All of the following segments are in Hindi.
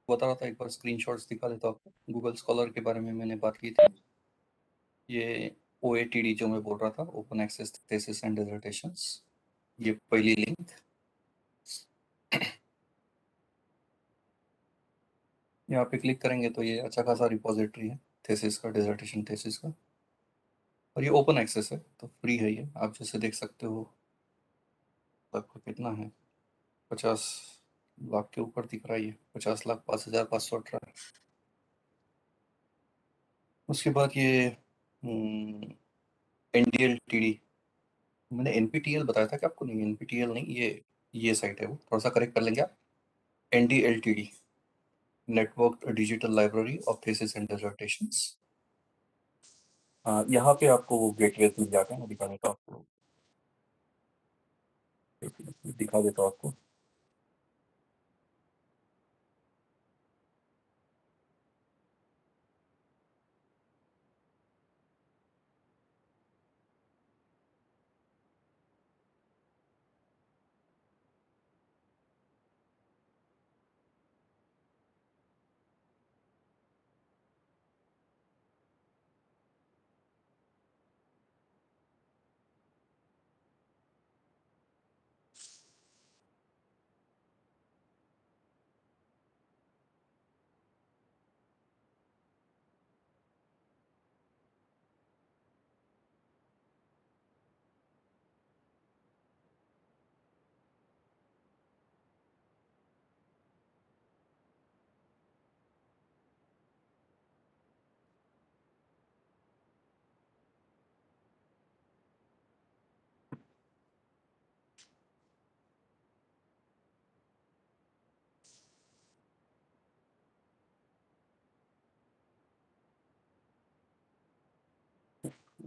बता रहा था, एक बार स्क्रीनशॉट्स दिखा देता हूँ आपको। गूगल स्कॉलर के बारे में मैंने बात की थी। ये OATD जो मैं बोल रहा था, ओपन एक्सेस थेसिस एंड डिसर्टेशंस, ये पहली लिंक। यहाँ पे क्लिक करेंगे तो ये अच्छा खासा रिपोजिटरी है थेसिस का, डिसर्टेशन थेसिस का, और ये ओपन एक्सेस है तो फ्री है। ये आप जैसे देख सकते हो, लगभग कितना है, 50 लाख के ऊपर दिख रहा है। ये 50,05,518। उसके बाद ये NDLTD, मैंने NPTEL बताया था कि आपको? नहीं, NPTEL नहीं, ये साइट है, वो थोड़ा सा करेक्ट कर लेंगे आप। NDLTD, network digital library of thesis and dissertations. यहाँ पे आपको वो गेटवे मिल जाते हैं। मैं दिखा देता हूँ आपको, दिखा देता हूँ आपको।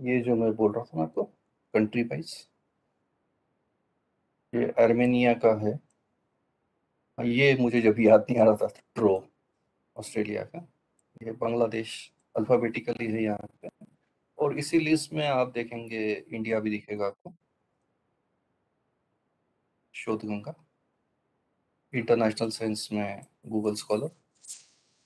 ये जो मैं बोल रहा था ना आपको, कंट्री वाइज, ये आर्मेनिया का है। ये मुझे जब याद नहीं आ रहा था, ट्रो, ऑस्ट्रेलिया का। ये बांग्लादेश अल्फाबेटिकली है यहाँ पे। और इसी लिस्ट में आप देखेंगे इंडिया भी दिखेगा आपको, शोध गंगा, इंटरनेशनल सेंस में गूगल स्कॉलर।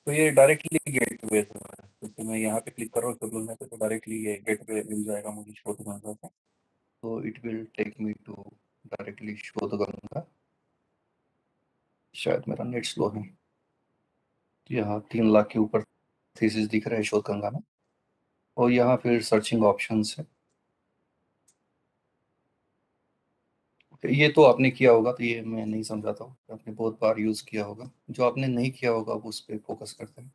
तो ये डायरेक्टली गेटवे है, क्योंकि मैं यहाँ पे क्लिक कर रहा हूँ शोध गंगा पे, तो डायरेक्टली ये गेटवे मिल जाएगा मुझे शोध गंगा का। तो it will take me to directly Shodh Ganga. शायद मेरा नेट स्लो है। यहाँ 3 लाख के ऊपर थीसिस दिख रहे हैं शोध गंगा में। और यहाँ फिर सर्चिंग ऑप्शंस है। ये तो आपने किया होगा, तो ये मैं नहीं समझाता हूँ, आपने बहुत बार यूज किया होगा। जो आपने नहीं किया होगा वो उस पर फोकस करते हैं।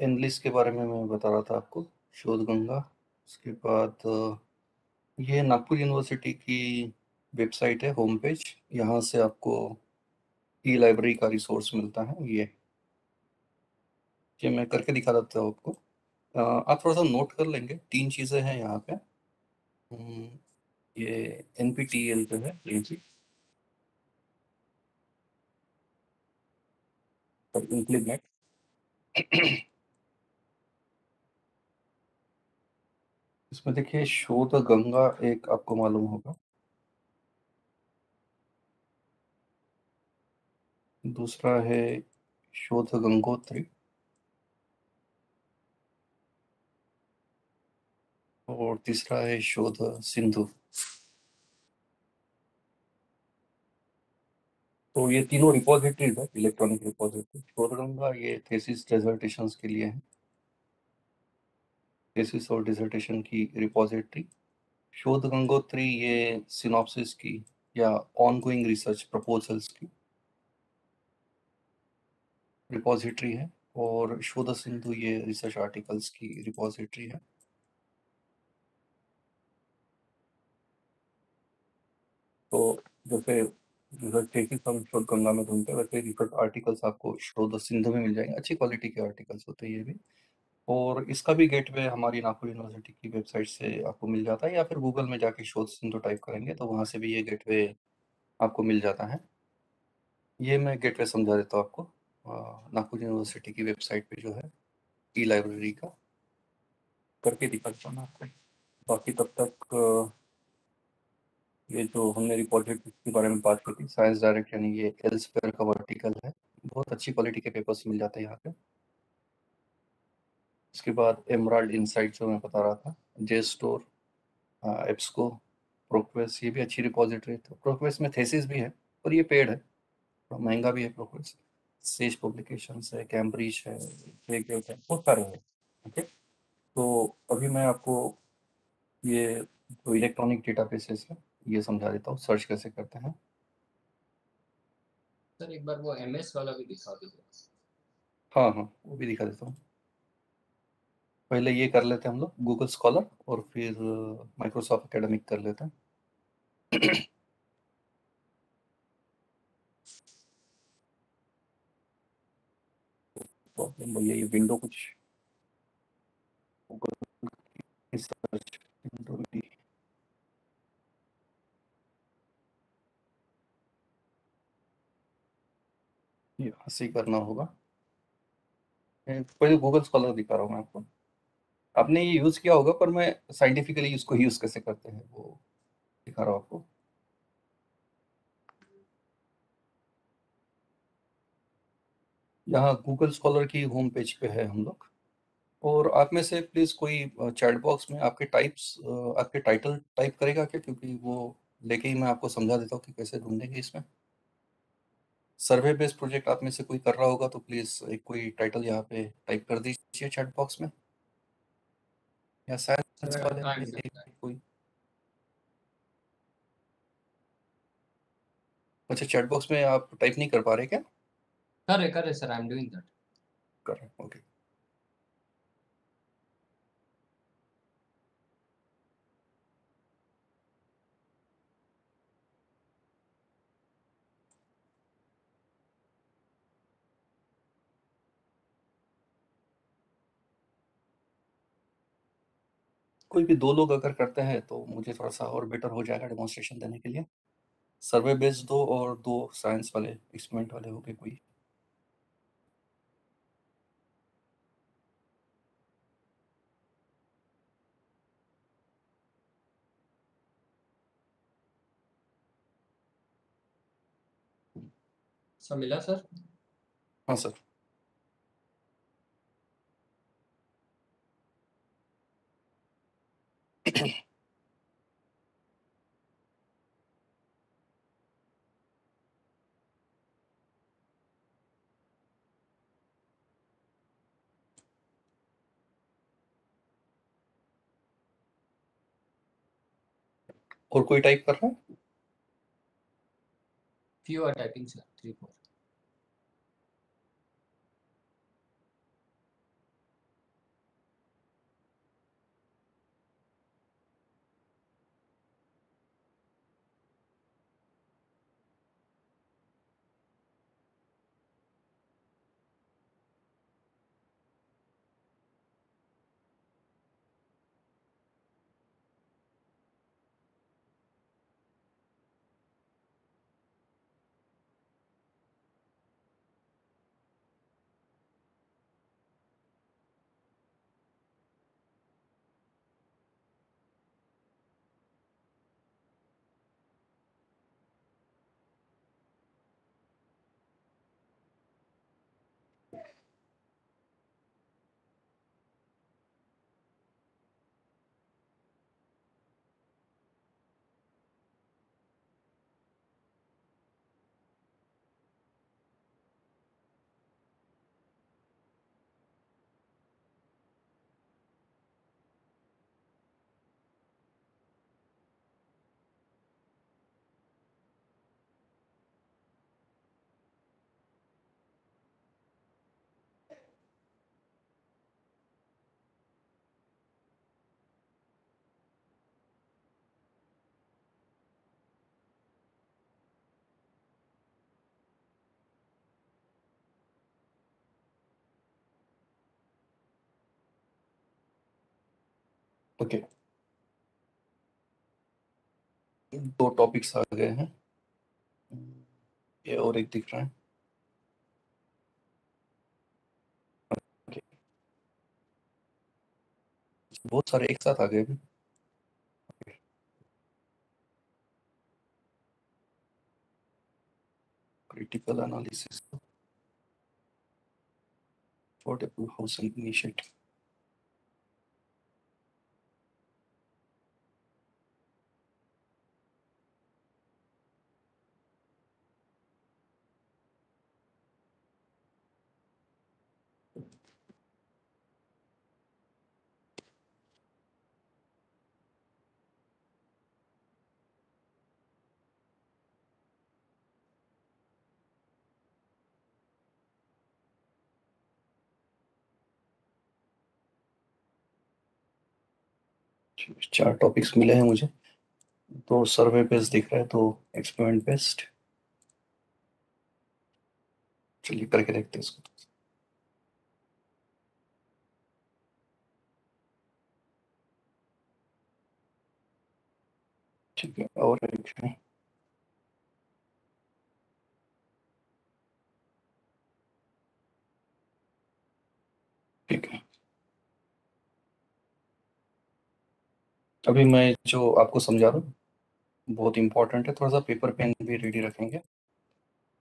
एनलिस्ट के बारे में मैं बता रहा था आपको, शोध गंगा। उसके बाद ये नागपुर यूनिवर्सिटी की वेबसाइट है, होम पेज। यहाँ से आपको ई लाइब्रेरी का रिसोर्स मिलता है। ये मैं करके दिखा देता हूँ आपको। आप थोड़ा सा नोट कर लेंगे, 3 चीज़ें हैं यहाँ पे। हम्म, ये NPTEL पे है ये चीज, और इम्प्लीमेंट। इसमें देखिए, शोध गंगा एक आपको मालूम होगा, दूसरा है शोध गंगोत्री, और तीसरा है शोध सिंधु। तो ये तीनों रिपोजिटरीज है, इलेक्ट्रॉनिक रिपोजिटरी। शोध गंगा ये थेसिस डिसर्टेशंस के लिए है, थेसिस और डिसर्टेशन की रिपोजिटरी। शोध गंगोत्री ये सिनॉप्सिस की या ऑनगोइंग रिसर्च प्रपोजल्स की रिपोजिटरी है। और शोध सिंधु ये रिसर्च आर्टिकल्स की रिपोजिटरी है। तो जैसे रिसर्च थीसिस हम शोध गंगा में ढूंढते हैं, वैसे रिसर्च आर्टिकल्स आपको शोध सिंधु में मिल जाएंगे। अच्छी क्वालिटी के आर्टिकल्स होते हैं ये भी। और इसका भी गेटवे हमारी नागपुर यूनिवर्सिटी की वेबसाइट से आपको मिल जाता है, या फिर गूगल में जाके शोध सिंधु टाइप करेंगे तो वहाँ से भी ये गेटवे आपको मिल जाता है। ये मैं गेटवे समझा देता हूँ आपको। नागपुर यूनिवर्सिटी की वेबसाइट पे जो है, ई लाइब्रेरी का करके दिखा देता हूँ मैं आपको। बाकी तब तक ये जो हमने रिपॉजिटरी के बारे में बात की थी, साइंस डायरेक्ट यानी ये एल्सेवियर का वर्टिकल है, बहुत अच्छी क्वालिटी के पेपर्स मिल जाते हैं यहाँ पे। इसके बाद एमराल्ड इनसाइट जो मैं बता रहा था, जे स्टोर, एब्सको, प्रोक्वेस, ये भी अच्छी रिपॉजिटरी है। तो प्रोक्वेस में थेसिस भी है और ये पेड है, थोड़ा महंगा भी है प्रोक्वेस। सेज पब्लिकेशंस है, कैम्ब्रिज है, जेगेट है, बहुत सारे हैं। ओके, तो अभी मैं आपको ये जो इलेक्ट्रॉनिक डेटाबेसेस है ये समझा देता हूँ, सर्च कैसे करते हैं। सर एक बार वो एमएस वाला भी दिखा दीजिए। हाँ हाँ, वो भी दिखा देता हूँ। पहले ये कर लेते हैं हम लोग गूगल स्कॉलर, और फिर माइक्रोसॉफ्ट एकेडमिक कर लेते हैं। प्रॉब्लम भैया, ये विंडो कुछ गूगल की सर्च विंडो भी यहाँ से ही करना होगा। पहले गूगल स्कॉलर दिखा रहा हूँ मैं आपको। आपने ये यूज़ किया होगा, पर मैं साइंटिफिकली इसको यूज़ कैसे करते हैं वो दिखा रहा हूँ आपको। यहाँ गूगल स्कॉलर की होम पेज पे है हम लोग। और आप में से प्लीज़ कोई चैट बॉक्स में आपके टाइटल टाइप करेगा क्या, क्योंकि वो लेके ही मैं आपको समझा देता हूँ कि कैसे ढूंढेंगे इसमें। सर्वे बेस्ड प्रोजेक्ट आप में से कोई कर रहा होगा तो प्लीज़ एक कोई टाइटल यहाँ पे टाइप कर दीजिए चैट बॉक्स में, या साइंस सर वाले आई में एम से डूइंग दैट। कोई। अच्छा, चैट बॉक्स में आप टाइप नहीं कर पा रहे क्या? करे sir, I am doing that. कर रहे हैं, ओके। कोई भी दो लोग अगर करते हैं तो मुझे थोड़ा सा और बेटर हो जाएगा डेमोन्स्ट्रेशन देने के लिए। सर्वे बेस्ड दो, और दो साइंस वाले एक्सपेरिमेंट वाले हो गए कोई। सर मिला सर। हाँ सर। और कोई टाइप कर रहा है? Few are typing sir, 3 4। Okay, दो टॉपिक्स आ गए हैं, ये और एक दिख रहा है। ओके, बहुत सारे एक साथ आ गए अभी। critical analysis, affordable housing initiative. चार टॉपिक्स मिले हैं मुझे, तो सर्वे बेस्ड दिख रहा है, तो एक्सपेरिमेंट बेस्ड। चलिए करके देखते हैं इसको। ठीक है, और एक है, ठीक है। अभी मैं जो आपको समझा रहा हूँ बहुत इंपॉर्टेंट है, थोड़ा सा पेपर पेन भी रेडी रखेंगे।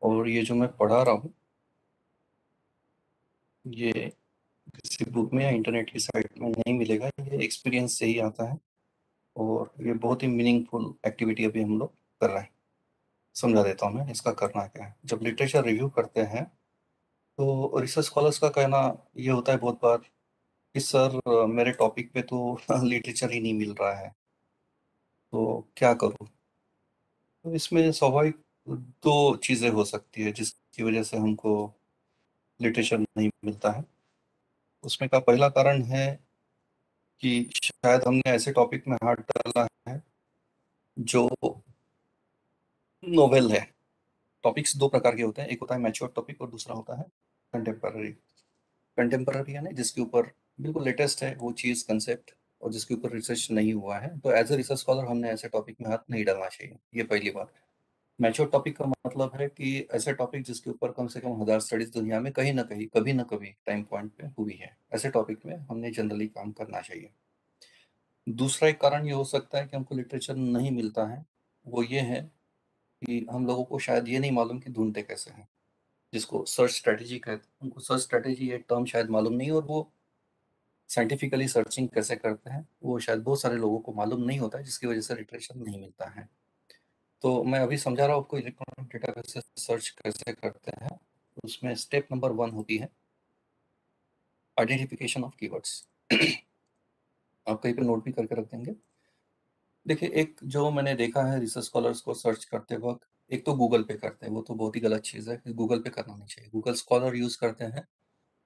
और ये जो मैं पढ़ा रहा हूँ ये किसी बुक में या इंटरनेट की साइट में नहीं मिलेगा, ये एक्सपीरियंस से ही आता है। और ये बहुत ही मीनिंगफुल एक्टिविटी अभी हम लोग कर रहे हैं। समझा देता हूँ मैं इसका करना क्या है। जब लिटरेचर रिव्यू करते हैं तो रिसर्च स्कॉलर्स का कहना ये होता है बहुत बार कि सर मेरे टॉपिक पे तो लिटरेचर ही नहीं मिल रहा है, तो क्या करूँ। तो इसमें स्वाभाविक दो चीज़ें हो सकती है जिसकी वजह से हमको लिटरेचर नहीं मिलता है। उसमें का पहला कारण है कि शायद हमने ऐसे टॉपिक में हाथ डाला है जो नोवेल है। टॉपिक्स दो प्रकार के होते हैं, एक होता है मैच्योर टॉपिक और दूसरा होता है कंटेम्पररी। कंटेम्पररी यानी जिसके ऊपर बिल्कुल लेटेस्ट है वो चीज़, कंसेप्ट, और जिसके ऊपर रिसर्च नहीं हुआ है। तो एज ए रिसर्च स्कॉलर हमने ऐसे टॉपिक में हाथ नहीं डालना चाहिए, ये पहली बात। मैच्योर टॉपिक का मतलब है कि ऐसे टॉपिक जिसके ऊपर कम से कम 1000 स्टडीज दुनिया में कहीं ना कहीं कभी ना कभी टाइम पॉइंट पे हुई है, ऐसे टॉपिक में हमने जनरली काम करना चाहिए। दूसरा एक कारण ये हो सकता है कि हमको लिटरेचर नहीं मिलता है, वो ये है कि हम लोगों को शायद ये नहीं मालूम कि ढूंढते कैसे हैं, जिसको सर्च स्ट्रेटेजी कहते हैं। उनको सर्च स्ट्रेटेजी ये टर्म शायद मालूम नहीं, और वो साइंटिफिकली सर्चिंग कैसे करते हैं वो शायद बहुत सारे लोगों को मालूम नहीं होता है, जिसकी वजह से लिटरेचर नहीं मिलता है। तो मैं अभी समझा रहा हूँ आपको इलेक्ट्रॉनिक डेटाबेस से सर्च कैसे करते हैं। उसमें स्टेप नंबर 1 होती है आइडेंटिफिकेशन ऑफ कीवर्ड्स। आप कहीं पे नोट भी करके रख देंगे। देखिए, एक जो मैंने देखा है रिसर्च स्कॉलर्स को सर्च करते वक्त, एक तो गूगल पे करते हैं, वो तो बहुत ही गलत चीज़ है कि गूगल पे करना नहीं चाहिए। गूगल स्कॉलर यूज़ करते हैं,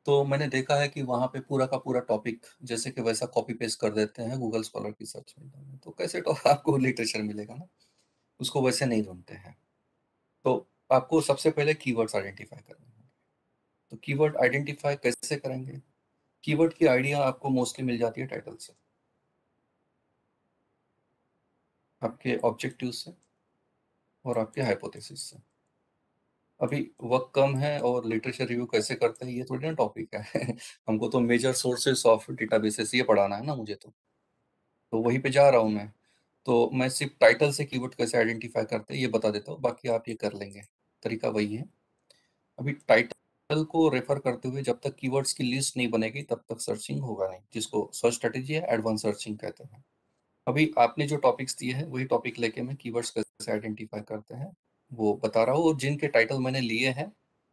तो मैंने देखा है कि वहाँ पे पूरा का पूरा टॉपिक जैसे कि वैसा कॉपी पेस्ट कर देते हैं गूगल स्कॉलर की सर्च में, तो कैसे तो आपको लिटरेचर मिलेगा ना, उसको वैसे नहीं ढूंढते हैं। तो आपको सबसे पहले कीवर्ड्स आइडेंटिफाई करने हैं। तो कीवर्ड आइडेंटिफाई कैसे करेंगे? कीवर्ड की आइडिया आपको मोस्टली मिल जाती है टाइटल से, आपके ऑब्जेक्टिव से और आपके हाइपोथेसिस से। अभी वक्त कम है और लिटरेचर रिव्यू कैसे करते हैं ये थोड़ी ना टॉपिक है। हमको तो मेजर सोर्सेस ऑफ डेटाबेसेस ये पढ़ाना है ना मुझे, तो वहीं पे जा रहा हूँ मैं। तो मैं सिर्फ टाइटल से कीवर्ड कैसे आइडेंटिफाई करते हैं ये बता देता हूँ, बाकी आप ये कर लेंगे। तरीका वही है। अभी टाइटल को रेफर करते हुए जब तक कीवर्ड्स की लिस्ट नहीं बनेगी तब तक सर्चिंग होगा नहीं, जिसको सर्च स्ट्रेटेजी है एडवांस सर्चिंग कहते हैं। अभी आपने जो टॉपिक्स दिए हैं वही टॉपिक लेके मैं कीवर्ड्स कैसे आइडेंटिफाई करते हैं वो बता रहा हूँ। और जिनके टाइटल मैंने लिए हैं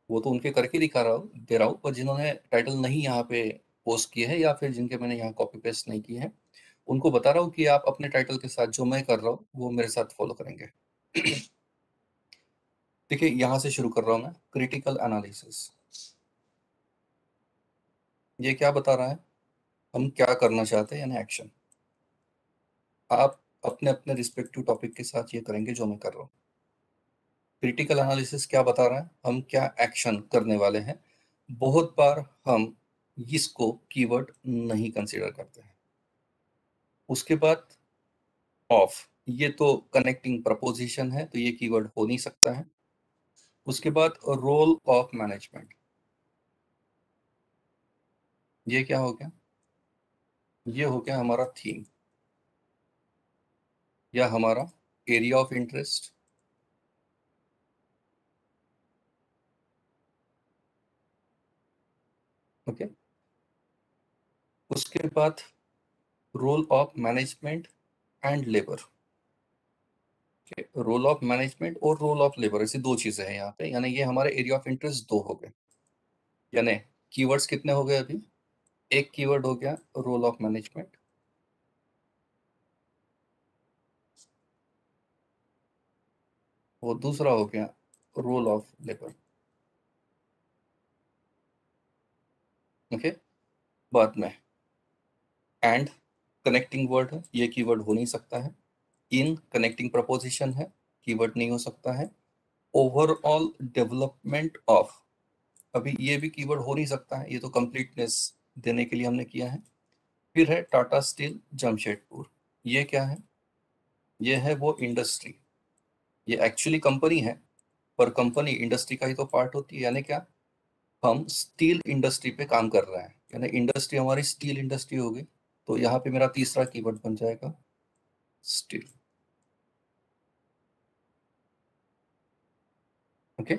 वो तो उनके करके दिखा रहा हूँ, दे रहा हूँ, पर जिन्होंने टाइटल नहीं यहाँ पे पोस्ट किए हैं या फिर जिनके मैंने यहाँ कॉपी पेस्ट नहीं किए हैं उनको बता रहा हूँ कि आप अपने टाइटल के साथ जो मैं कर रहा हूँ वो मेरे साथ फॉलो करेंगे। देखिए, यहाँ से शुरू कर रहा हूँ मैं। क्रिटिकल एनालिसिस ये क्या बता रहा है, हम क्या करना चाहते हैं, यानी एक्शन। आप अपने अपने रिस्पेक्टिव टॉपिक के साथ ये करेंगे जो मैं कर रहा हूँ। क्रिटिकल एनालिसिस क्या बता रहा है, हम क्या एक्शन करने वाले हैं। बहुत बार हम इसको कीवर्ड नहीं कंसीडर करते हैं। उसके बाद ऑफ, ये तो कनेक्टिंग प्रपोजिशन है तो ये कीवर्ड हो नहीं सकता है। उसके बाद रोल ऑफ मैनेजमेंट, ये क्या हो गया, ये हो गया हमारा थीम या हमारा एरिया ऑफ इंटरेस्ट। ओके, उसके बाद role of management and labour. Role of management और रोल ऑफ लेबर, ऐसी दो चीजें हैं यहाँ पे, यानी ये हमारे एरिया ऑफ इंटरेस्ट दो हो गए। यानी कीवर्ड्स कितने हो गए अभी? एक कीवर्ड हो गया रोल ऑफ मैनेजमेंट, और दूसरा हो गया रोल ऑफ लेबर। ओके, बाद में एंड कनेक्टिंग वर्ड है, ये कीवर्ड हो नहीं सकता है। इन कनेक्टिंग प्रपोजिशन है, कीवर्ड नहीं हो सकता है। ओवरऑल डेवलपमेंट ऑफ, अभी ये भी कीवर्ड हो नहीं सकता है, ये तो कंप्लीटनेस देने के लिए हमने किया है। फिर है टाटा स्टील जमशेदपुर, ये क्या है? ये है वो इंडस्ट्री, ये एक्चुअली कंपनी है, पर कंपनी इंडस्ट्री का ही तो पार्ट होती है। यानी क्या, हम स्टील इंडस्ट्री पे काम कर रहे हैं, यानी इंडस्ट्री हमारी स्टील इंडस्ट्री होगी। तो यहाँ पे मेरा तीसरा कीवर्ड बन जाएगा स्टील। ओके,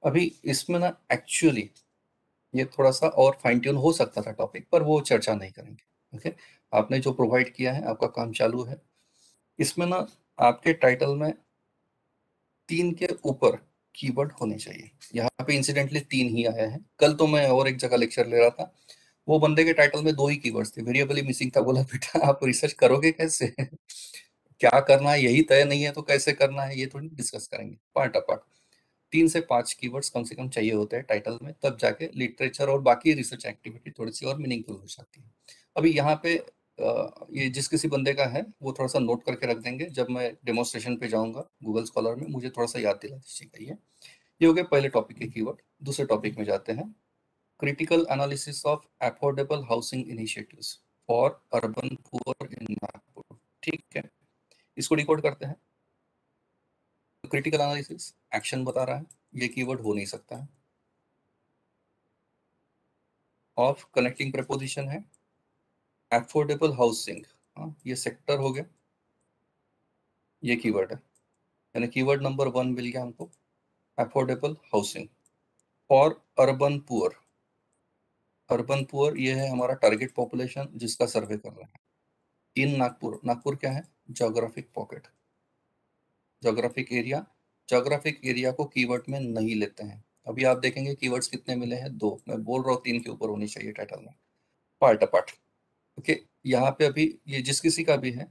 अभी इसमें ना एक्चुअली ये थोड़ा सा और फाइन ट्यून हो सकता था टॉपिक, पर वो चर्चा नहीं करेंगे। ओके, आपने जो प्रोवाइड किया है, आपका काम चालू है। इसमें ना आपके टाइटल में 3 के ऊपर कीवर्ड होने चाहिए। यहाँ पे इंसिडेंटली 3 ही आया है। कल तो मैं और एक जगह लेक्चर ले रहा था, वो बंदे के टाइटल में 2 ही कीवर्ड्स थे, वेरिएबल ही मिसिंग था। बोला बेटा आप रिसर्च करोगे कैसे? क्या करना है यही तय नहीं है तो कैसे करना है, ये थोड़ी डिस्कस करेंगे पार्ट अपार्ट। 3 से 5 कीवर्ड्स कम से कम चाहिए होते हैं टाइटल में, तब जाके लिटरेचर और बाकी रिसर्च एक्टिविटी थोड़ी सी और मीनिंगफुल हो जाती है। अभी यहाँ पे ये जिस किसी बंदे का है वो थोड़ा सा नोट करके रख देंगे, जब मैं डेमोन्स्ट्रेशन पे जाऊंगा गूगल स्कॉलर में, मुझे थोड़ा सा याद दिला दीजिएगा। ये हो गया पहले टॉपिक के कीवर्ड। दूसरे टॉपिक में जाते हैं, critical analysis of affordable housing initiatives for urban poor in Nagpur. ठीक है, इसको डिकोड करते हैं। क्रिटिकल एनालिसिस एक्शन बता रहा है, ये कीवर्ड हो नहीं सकता है। ऑफ कनेक्टिंग प्रपोजिशन है, अफोर्डेबल हाउसिंग, हाँ ये सेक्टर हो गया, ये कीवर्ड है। यानी कीवर्ड नंबर 1 मिल गया हमको, अफोर्डेबल हाउसिंग। और अर्बन पुअर, अर्बन पुअर ये है हमारा टारगेट पॉपुलेशन जिसका सर्वे कर रहे हैं। इन नागपुर, नागपुर क्या है? Geographic pocket, geographic area. Geographic area को कीवर्ड में नहीं लेते हैं। अभी आप देखेंगे कीवर्ड्स कितने मिले हैं, 2। मैं बोल रहा हूँ 3 के ऊपर होनी चाहिए टाइटल में, पार्ट अपार्ट। ओके, यहाँ पे अभी ये जिस किसी का भी है,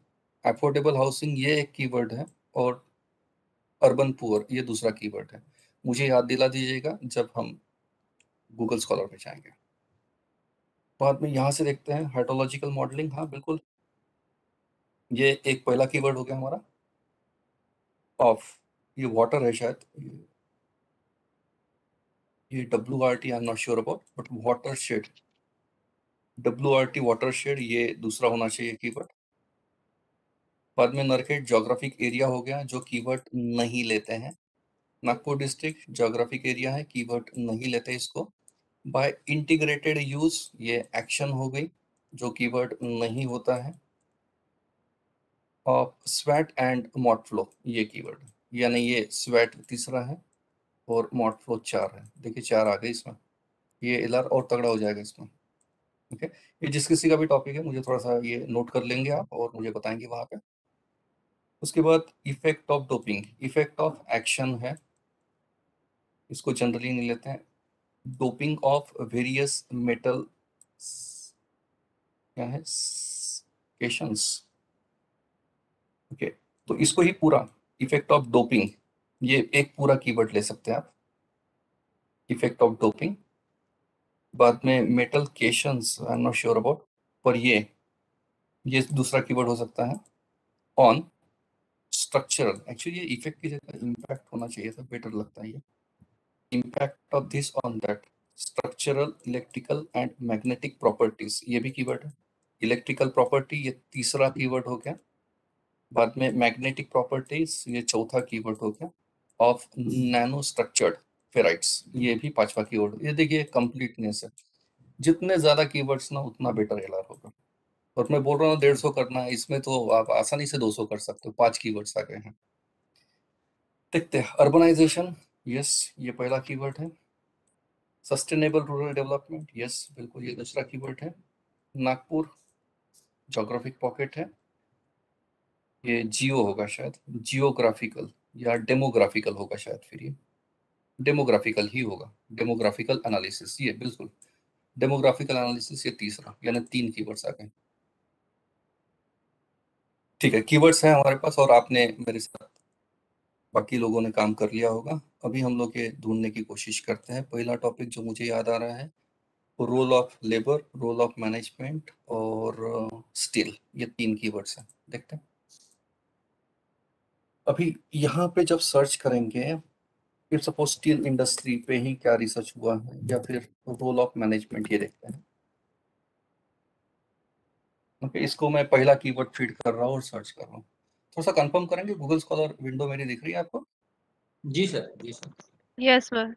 अफोर्डेबल हाउसिंग ये एक कीवर्ड है, और अर्बन पुअर ये दूसरा कीवर्ड है। मुझे याद दिला दीजिएगा जब हम गूगल स्कॉलर पे जाएंगे। बाद में यहाँ से देखते हैं हाइड्रोलॉजिकल मॉडलिंग, हाँ बिल्कुल, ये एक पहला कीवर्ड हो गया हमारा। ऑफ, ये वाटर है शायद, ये WRT I am not sure about, but water shade, WRT water shade, ये दूसरा होना चाहिए कीवर्ड। बाद में नरखेड़ जोग्राफिक एरिया हो गया, जो कीवर्ड नहीं लेते हैं। नागपुर डिस्ट्रिक्ट जोग्राफिक एरिया है, कीवर्ड नहीं लेते इसको। बाय इंटीग्रेटेड यूज, ये एक्शन हो गई, जो कीवर्ड नहीं होता है। और स्वेट एंड मॉड फ्लो, ये कीवर्ड, यानी ये स्वेट तीसरा है और मॉड फ्लो 4 है। देखिए 4 आ गए इसमें, ये एलआर और तगड़ा हो जाएगा इसमें। ओके, ये जिस किसी का भी टॉपिक है, मुझे थोड़ा सा ये नोट कर लेंगे आप और मुझे बताएंगे वहां पे। उसके बाद effect of doping, effect of action है, इसको जनरली नहीं लेते हैं। डोपिंग ऑफ वेरियस मेटल, क्या है, केशंस। ओके, तो इसको ही पूरा इफेक्ट ऑफ डोपिंग, ये एक पूरा कीवर्ड ले सकते हैं आप, इफेक्ट ऑफ डोपिंग। बाद में metal cations, I am not sure about, पर ये दूसरा कीवर्ड हो सकता है। ऑन स्ट्रक्चरल, एक्चुअली ये इफेक्ट की जगह इम्पैक्ट होना चाहिए था, बेटर लगता है ये। Impact of this on that structural electrical and magnetic properties, ये भी कीवर्ड है। इलेक्ट्रिकल प्रॉपर्टी ये तीसरा कीवर्ड हो गया। बाद में मैग्नेटिक प्रॉपर्टीज, ये चौथा कीवर्ड हो गया। ऑफ नैनो स्ट्रक्चर्ड फेराइट्स, ये भी पांचवा कीवर्ड। ये देखिए कंप्लीटनेस है, जितने ज्यादा कीवर्ड्स ना उतना बेटर एलआर होगा। और मैं बोल रहा हूँ 150 करना है, इसमें तो आप आसानी से 200 कर सकते हो, 5 कीवर्ड्स आ गए हैं। देखते हैं अर्बनाइजेशन, यस ये पहला कीवर्ड है। सस्टेनेबल रूरल डेवलपमेंट, यस बिल्कुल, ये दूसरा कीवर्ड है। नागपुर जोग्राफिक पॉकेट है, ये जियो होगा शायद, जियोग्राफिकल या डेमोग्राफिकल होगा शायद, फिर ये डेमोग्राफिकल ही होगा, डेमोग्राफिकल एनालिसिस, ये बिल्कुल डेमोग्राफिकल एनालिसिस, ये तीसरा, यानी 3 कीवर्ड्स आ गए। ठीक है, कीवर्ड्स हैं हमारे पास और आपने मेरे साथ बाकी लोगों ने काम कर लिया होगा। अभी हम लोग ये ढूंढने की कोशिश करते हैं। पहला टॉपिक जो मुझे याद आ रहा है, role of labour, role of management और स्टिल, ये 3 कीवर्ड्स हैं। देखते हैं अभी यहाँ पे जब सर्च करेंगे, फिर सपोज स्टील इंडस्ट्री पे ही क्या रिसर्च हुआ है या फिर रोल ऑफ मैनेजमेंट, ये देखते हैं। ओके, इसको मैं पहला कीवर्ड फीड कर रहा हूँ और सर्च कर रहा हूँ। थोड़ा सा कंफर्म करेंगे, गूगल स्कॉलर विंडो मेरी दिख रही है आपको? जी सर, जी सर। Yes sir.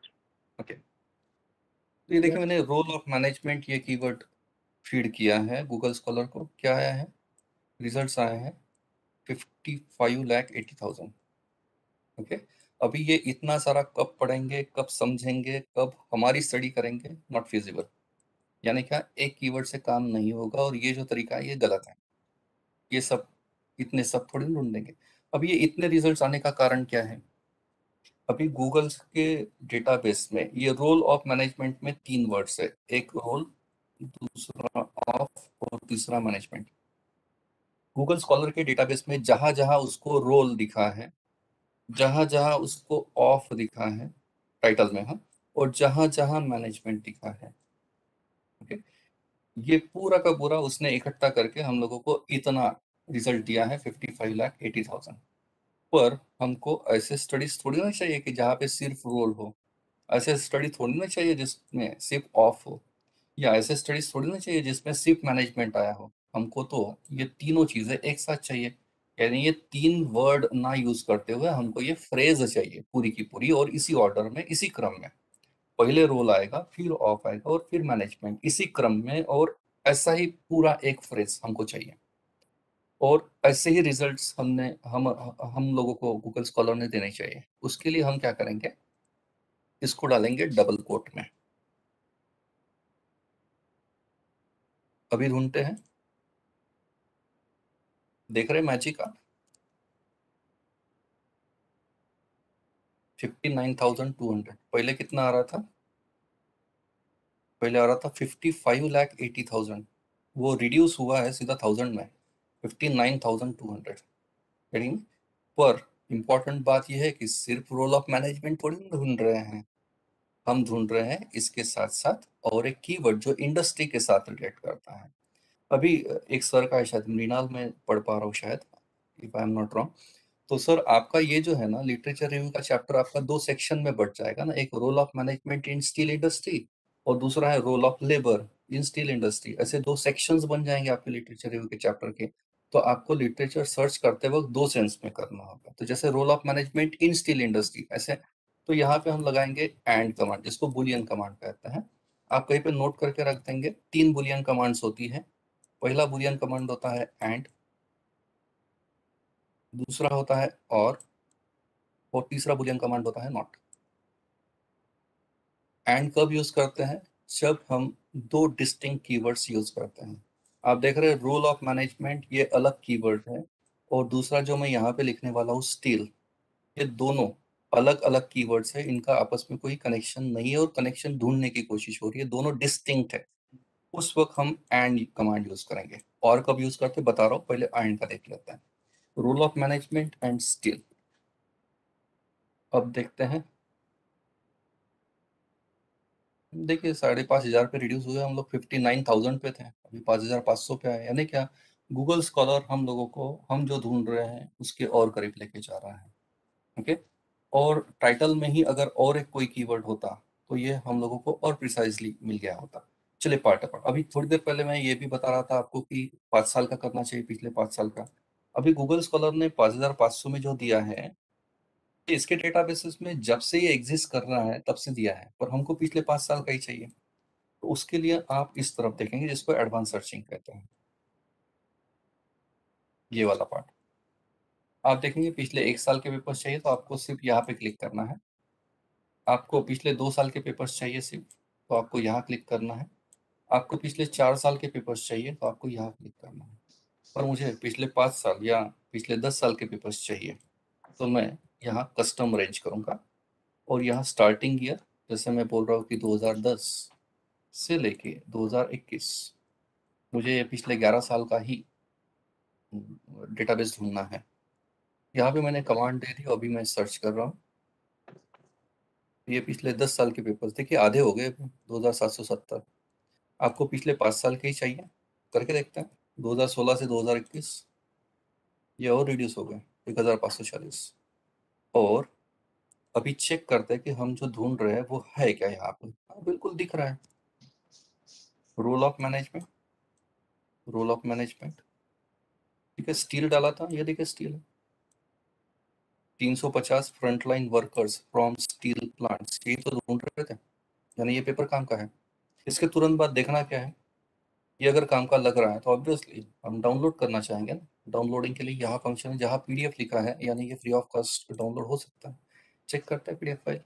ओके, तो ये देखिए मैंने रोल ऑफ मैनेजमेंट ये कीवर्ड फीड किया है गूगल स्कॉलर को। क्या आया है? रिजल्ट्स आए हैं 55,80,000। ओके, अभी ये इतना सारा कब पढ़ेंगे, कब समझेंगे, कब हमारी स्टडी करेंगे? Not feasible. यानी क्या, एक कीवर्ड से काम नहीं होगा और ये जो तरीका है ये गलत है। ये सब इतने सब थोड़ी ढूंढेंगे। अब ये इतने रिजल्ट्स आने का कारण क्या है? अभी गूगल के डेटाबेस में ये रोल ऑफ मैनेजमेंट में 3 वर्ड्स है, एक रोल, दूसरा ऑफ और तीसरा मैनेजमेंट। गूगल स्कॉलर के डेटाबेस में जहां जहां उसको रोल दिखा है, जहां जहां उसको ऑफ दिखा है टाइटल में, हाँ, और जहां जहां मैनेजमेंट दिखा है, ओके, ये पूरा का पूरा उसने इकट्ठा करके हम लोगों को इतना रिजल्ट दिया है 55,80,000। पर हमको ऐसे स्टडीज थोड़ी ना चाहिए कि जहाँ पे सिर्फ रोल हो, ऐसे स्टडी थोड़ी ना चाहिए जिसमें सिर्फ ऑफ हो, या ऐसे स्टडीज थोड़ी ना चाहिए जिसमें सिर्फ मैनेजमेंट आया हो। हमको तो ये तीनों चीजें एक साथ चाहिए। यानी ये 3 वर्ड ना यूज करते हुए हमको ये फ्रेज चाहिए पूरी की पूरी, और इसी ऑर्डर में, इसी क्रम में। पहले रोल आएगा, फिर ऑफ आएगा और फिर मैनेजमेंट, इसी क्रम में, और ऐसा ही पूरा एक फ्रेज हमको चाहिए। और ऐसे ही रिजल्ट्स हम लोगों को गूगल स्कॉलर ने देने चाहिए। उसके लिए हम क्या करेंगे, इसको डालेंगे डबल कोट में। अभी ढूंढते हैं, देख रहे मैजिक आप? 59,200। पहले कितना आ रहा था? पहले आ रहा था 55,80,000। वो रिड्यूस हुआ है सीधा 1000 में, 59,200। रेडी? पर इंपॉर्टेंट बात यह है कि सिर्फ रोल ऑफ मैनेजमेंट थोड़ी ना ढूंढ रहे हैं, हम ढूंढ रहे हैं इसके साथ साथ और एक कीवर्ड जो इंडस्ट्री के साथ रिलेट करता है। अभी एक सर का है, शायद मृणाल में पढ़ पा रहा हूँ शायद, if I am not wrong. तो सर आपका ये जो है ना लिटरेचर रिव्यू का चैप्टर आपका 2 सेक्शन में बढ़ जाएगा ना, एक role of management in steel industry और दूसरा है role of labour in steel industry. ऐसे 2 सेक्शंस बन जाएंगे आपके लिटरेचर रिव्यू के चैप्टर के। तो आपको लिटरेचर सर्च करते वक्त 2 सेंस में करना होगा। तो जैसे role of management in steel industry ऐसे, तो यहाँ पे हम लगाएंगे एंड कमांड, जिसको बुलियन कमांड कहते हैं। आप कहीं पे नोट करके रख देंगे, 3 बुलियन कमांड्स होती है। पहला बुलियन कमांड होता है एंड, दूसरा होता है और तीसरा बुलियन कमांड होता है नॉट। एंड कब यूज करते हैं? जब हम 2 डिस्टिंक्ट कीवर्ड्स यूज करते हैं। आप देख रहे हैं रूल ऑफ मैनेजमेंट ये अलग कीवर्ड है, और दूसरा जो मैं यहाँ पे लिखने वाला हूँ स्टील, ये दोनों अलग अलग कीवर्ड्स है। इनका आपस में कोई कनेक्शन नहीं है और कनेक्शन ढूंढने की कोशिश हो रही है, दोनों डिस्टिंक्ट है। उस वक्त हम एंड कमांड यूज करेंगे। और कब यूज करते बता रहा हूँ, पहले एंड का देख लेते हैं। Rule of management and steel. अब देखते हैं, देखिए 5,500 पे रिड्यूस हुए, हम लोग 59,000 पे थे, अभी 5,500 पे आए। यानी क्या, गूगल स्कॉलर हम लोगों को हम जो ढूंढ रहे हैं उसके और करीब लेके जा रहा है। ओके, और टाइटल में ही अगर और एक कोई कीवर्ड होता तो ये हम लोगों को और प्रिसाइजली मिल गया होता। चलिए पार्ट अपार्ट। अभी थोड़ी देर पहले मैं ये भी बता रहा था आपको कि 5 साल का करना चाहिए, पिछले 5 साल का। अभी गूगल स्कॉलर ने 5,500 में जो दिया है, इसके डेटाबेसेस में जब से ये एग्जिस्ट कर रहा है तब से दिया है, पर हमको पिछले 5 साल का ही चाहिए। तो उसके लिए आप इस तरफ देखेंगे जिसको एडवांस सर्चिंग कहते हैं, ये वाला पार्ट। आप देखेंगे पिछले 1 साल के पेपर्स चाहिए तो आपको सिर्फ यहाँ पे क्लिक करना है। आपको पिछले 2 साल के पेपर्स चाहिए सिर्फ, तो आपको यहाँ क्लिक करना है। आपको पिछले 4 साल के पेपर्स चाहिए तो आपको यहाँ क्लिक करना है, पर मुझे पिछले 5 साल या पिछले 10 साल के पेपर्स चाहिए तो मैं यहाँ कस्टम रेंज करूँगा और यहाँ स्टार्टिंग ईयर जैसे मैं बोल रहा हूँ कि 2010 से लेके 2021, मुझे ये पिछले 11 साल का ही डेटाबेस ढूंढना है। यहाँ पे मैंने कमांड दे दी, अभी मैं सर्च कर रहा हूँ। ये पिछले 10 साल के पेपर्स देखिए आधे हो गए, 2770। आपको पिछले 5 साल के ही चाहिए, करके देखते हैं। 2016 से 2021 ये और रिड्यूस हो गए 1540। और अभी चेक करते हैं कि हम जो ढूंढ रहे हैं वो है क्या यहाँ पे। हाँ, बिल्कुल दिख रहा है, role of management, role of management. ठीक है, स्टील डाला था, ये देखिए स्टील है। 350 frontline workers from steel plants, यही तो ढूंढ रहे थे, यानी ये पेपर काम का है। इसके तुरंत बाद देखना क्या है, ये अगर काम का लग रहा है तो ऑब्वियसली हम डाउनलोड करना चाहेंगे ना। डाउनलोडिंग के लिए यहाँ फंक्शन है जहाँ पीडीएफ लिखा है, यानी ये फ्री ऑफ कॉस्ट डाउनलोड हो सकता है। चेक करते हैं पीडीएफ फाइल।